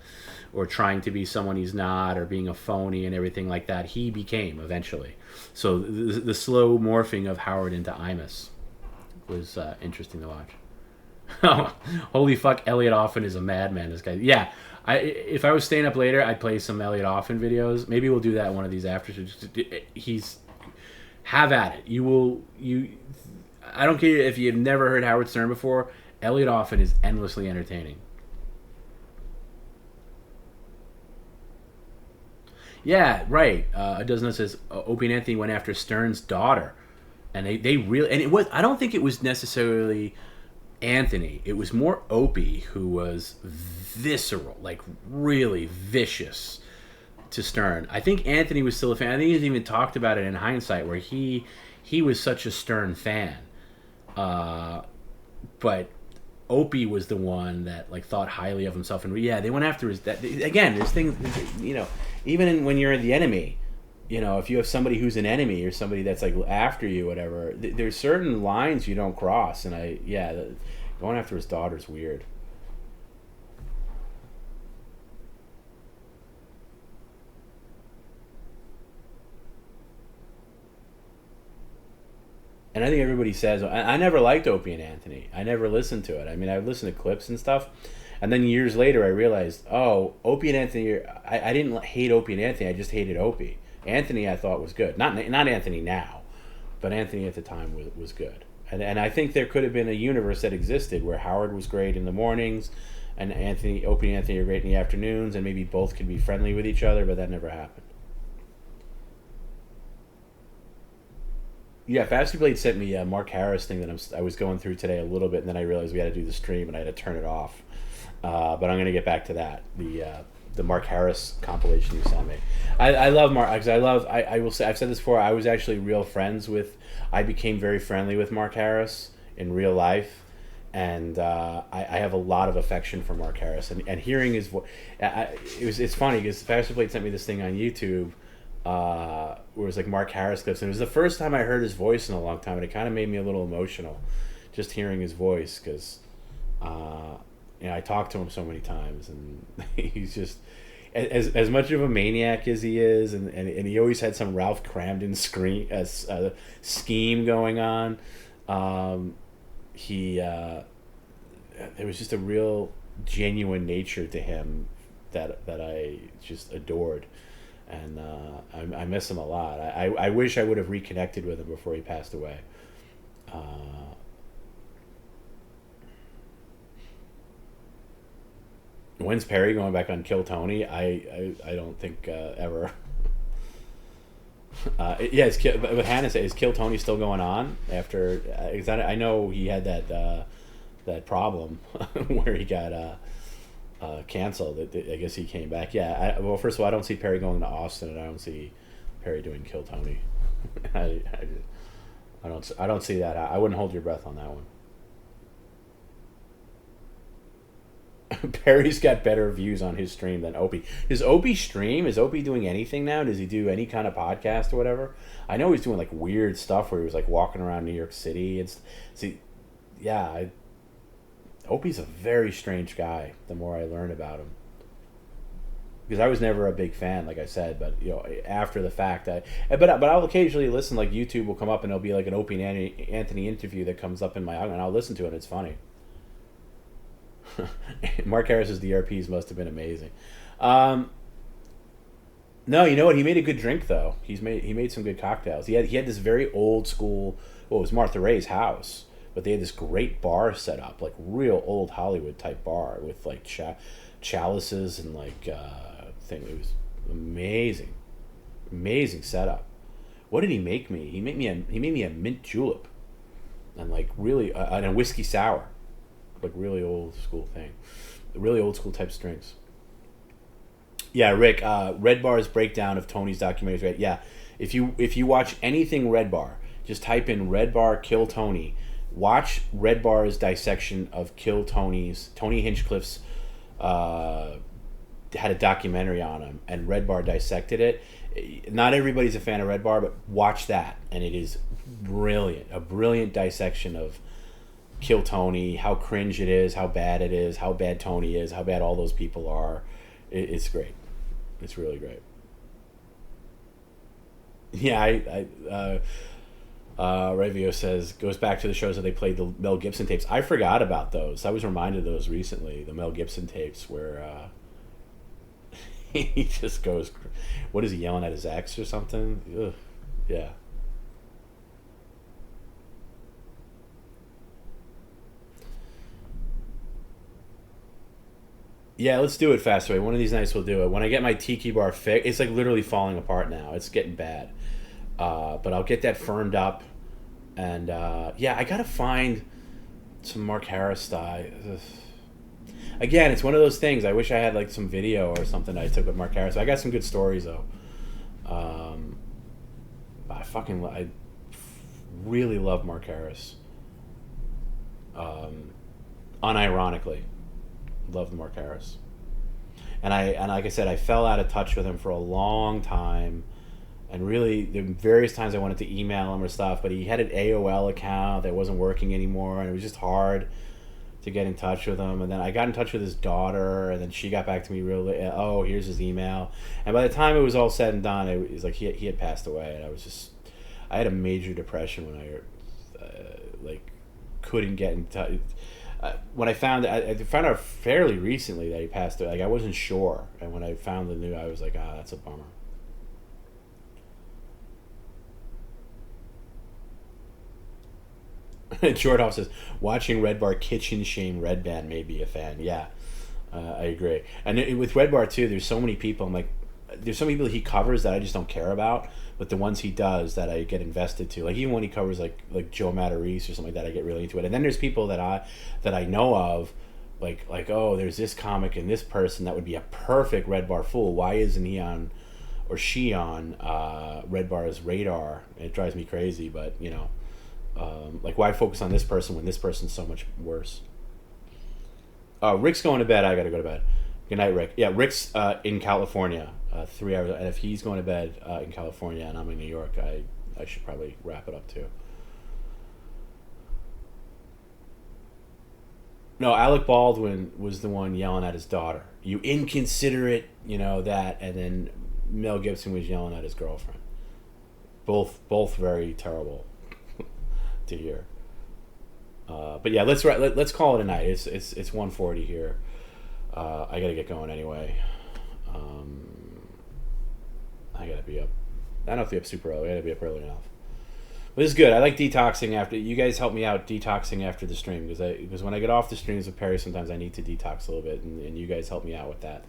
or trying to be someone he's not, or being a phony and everything like that. He became eventually. So the slow morphing of Howard into Imus was interesting to watch. Holy fuck, Elliot Offen is a madman, this guy. Yeah, if I was staying up later, I'd play some Elliot Offen videos. Maybe we'll do that in one of these after. He's... Have at it. I don't care if you've never heard Howard Stern before. Elliot Offen is endlessly entertaining. Yeah, right. A dozen says Opie and Anthony went after Stern's daughter, and they really, and it was. I don't think it was necessarily Anthony. It was more Opie who was visceral, like really vicious to Stern. I think Anthony was still a fan. I think he's even talked about it in hindsight, where he was such a Stern fan, but Opie was the one that like thought highly of himself, and yeah, they went after his. Again, there's things, even when you're the enemy, if you have somebody who's an enemy or somebody that's like after you, whatever, there's certain lines you don't cross, and going after his daughter's weird. And I think everybody says, I never liked Opie and Anthony. I never listened to it. I mean, I would listen to clips and stuff. And then years later, I realized, Opie and Anthony, I didn't hate Opie and Anthony. I just hated Opie. Anthony, I thought was good. Not Anthony now, but Anthony at the time was good. And I think there could have been a universe that existed where Howard was great in the mornings and Opie and Anthony were great in the afternoons, and maybe both could be friendly with each other, but that never happened. Yeah, Fasty Blade sent me a Mark Harris thing that I was going through today a little bit, and then I realized we had to do the stream, and I had to turn it off. But I'm going to get back to that. The Mark Harris compilation you sent me. I love Mark, because I will say, I've said this before, I was actually I became very friendly with Mark Harris in real life, and I have a lot of affection for Mark Harris, and hearing his voice, it's funny, because Fasty Blade sent me this thing on YouTube, where it was like Mark Harris clips, and it was the first time I heard his voice in a long time, and it kind of made me a little emotional, just hearing his voice, because I talked to him so many times, and he's just as much of a maniac as he is, and he always had some Ralph Cramden scheme going on. There was just a real genuine nature to him that I just adored. And I miss him a lot. I wish I would have reconnected with him before he passed away. When's Perry going back on Kill Tony? I don't think ever. But Hannah said, is Kill Tony still going on after? I know he had that problem where he got canceled. I guess he came back. Yeah. Well, first of all, I don't see Perry going to Austin, and I don't see Perry doing Kill Tony. I don't see that. I wouldn't hold your breath on that one. Perry's got better views on his stream than Opie. Does Opie stream? Is Opie doing anything now? Does he do any kind of podcast or whatever? I know he's doing like weird stuff where he was like walking around New York City. Opie's a very strange guy. The more I learn about him, because I was never a big fan, like I said, but after the fact, but I'll occasionally listen. Like YouTube will come up and there'll be like an Opie and Anthony interview that comes up in my and I'll listen to it. And it's funny. Mark Harris's DRPs must have been amazing. No, you know what? He made a good drink though. He made some good cocktails. He had this very old school. Well, it was Martha Ray's house, but they had this great bar set up, like real old Hollywood type bar with like chalices and like thing. It was amazing setup. What did he make me? He made me a mint julep, and like really and a whiskey sour. Like really old school thing, really old school type drinks. Yeah, Rick. Red Bar's breakdown of Tony's documentary. Right? Yeah, if you watch anything Red Bar, just type in Red Bar Kill Tony. Watch Red Bar's dissection of Kill Tony's. Tony Hinchcliffe's had a documentary on him, and Red Bar dissected it. Not everybody's a fan of Red Bar, but watch that, and it is brilliant. A brilliant dissection of Kill Tony, how cringe it is, how bad it is, how bad Tony is, how bad all those people are. It's great. It's really great. Yeah, Revio says goes back to the shows that they played the Mel Gibson tapes. I forgot about those. I was reminded of those recently. The Mel Gibson tapes where he just goes, what is he yelling at his ex or something? Ugh. Yeah. Yeah, let's do it faster. One of these nights we'll do it. When I get my tiki bar fixed, it's like literally falling apart now. It's getting bad. But I'll get that firmed up. And yeah, I gotta find some Mark Harris style. Again, it's one of those things. I wish I had like some video or something I took with Mark Harris. I got some good stories though. I really love Mark Harris. Unironically, loved Mark Harris. And like I said, I fell out of touch with him for a long time. And really, there were various times I wanted to email him or stuff, but he had an AOL account that wasn't working anymore, and it was just hard to get in touch with him. And then I got in touch with his daughter, and then she got back to me really, oh, here's his email. And by the time it was all said and done, it was like he had passed away, and I had a major depression when I couldn't get in touch. When I found out fairly recently that he passed away. Like, I wasn't sure, and when I found the news, I was like, that's a bummer. Shorthoff says, watching Red Bar kitchen shame Red Band may be a fan. Yeah, I agree. And with Red Bar too, there's so many people. I'm like, there's so many people he covers that I just don't care about, but the ones he does that I get invested to, like even when he covers like Joe Matarese or something like that, I get really into it. And then there's people that I know of, like oh, there's this comic and this person that would be a perfect Red Bar fool. Why isn't he on, or she on Red Bar's radar? It drives me crazy, but you know. Like, why focus on this person when this person's so much worse? Rick's going to bed. I gotta go to bed. Good night, Rick. Yeah, Rick's in California, 3 hours. And if he's going to bed in California and I'm in New York, I should probably wrap it up too. No, Alec Baldwin was the one yelling at his daughter. You inconsiderate, that. And then Mel Gibson was yelling at his girlfriend. Both very terrible to hear. But yeah, let's call it a night. It's 1:40 here. I gotta get going anyway. I gotta be up. I don't have to be up super early. I gotta be up early enough. But this is good. I like detoxing after. You guys help me out detoxing after the stream because when I get off the streams with Perry, sometimes I need to detox a little bit, and you guys help me out with that.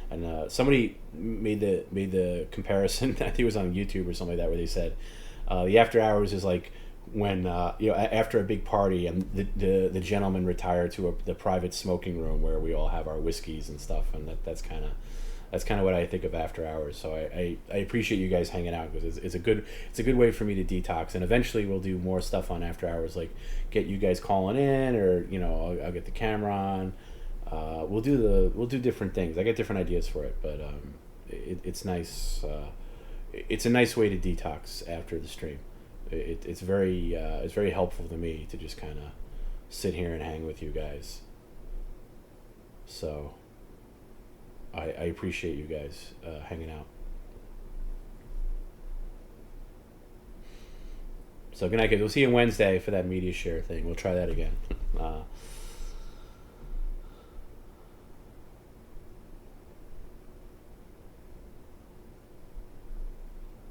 And somebody made the comparison. I think it was on YouTube or something like that, where they said the after hours is like when after a big party and the gentlemen retire to the private smoking room where we all have our whiskeys and stuff, and that's kind of what I think of after hours. So I appreciate you guys hanging out because it's a good way for me to detox, and eventually we'll do more stuff on after hours, like get you guys calling in, or I'll get the camera on. We'll do different things. I got different ideas for it, but it's nice. It's a nice way to detox after the stream. It's very helpful to me to just kind of sit here and hang with you guys. So I appreciate you guys hanging out. So good night, guys. We'll see you Wednesday for that media share thing. We'll try that again.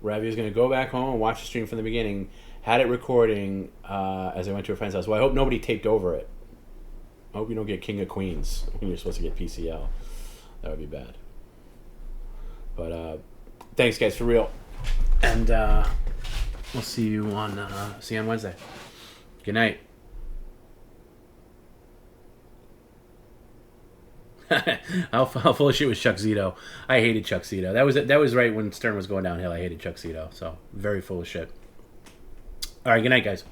Ravi is going to go back home and watch the stream from the beginning. Had it recording as I went to a friend's house. Well, I hope nobody taped over it. I hope you don't get King of Queens when you're supposed to get PCL. That would be bad. But thanks, guys, for real. And we'll see you on Wednesday. Good night. How full of shit was Chuck Zito? I hated Chuck Zito. That was right when Stern was going downhill. I hated Chuck Zito. So very full of shit. All right, good night, guys.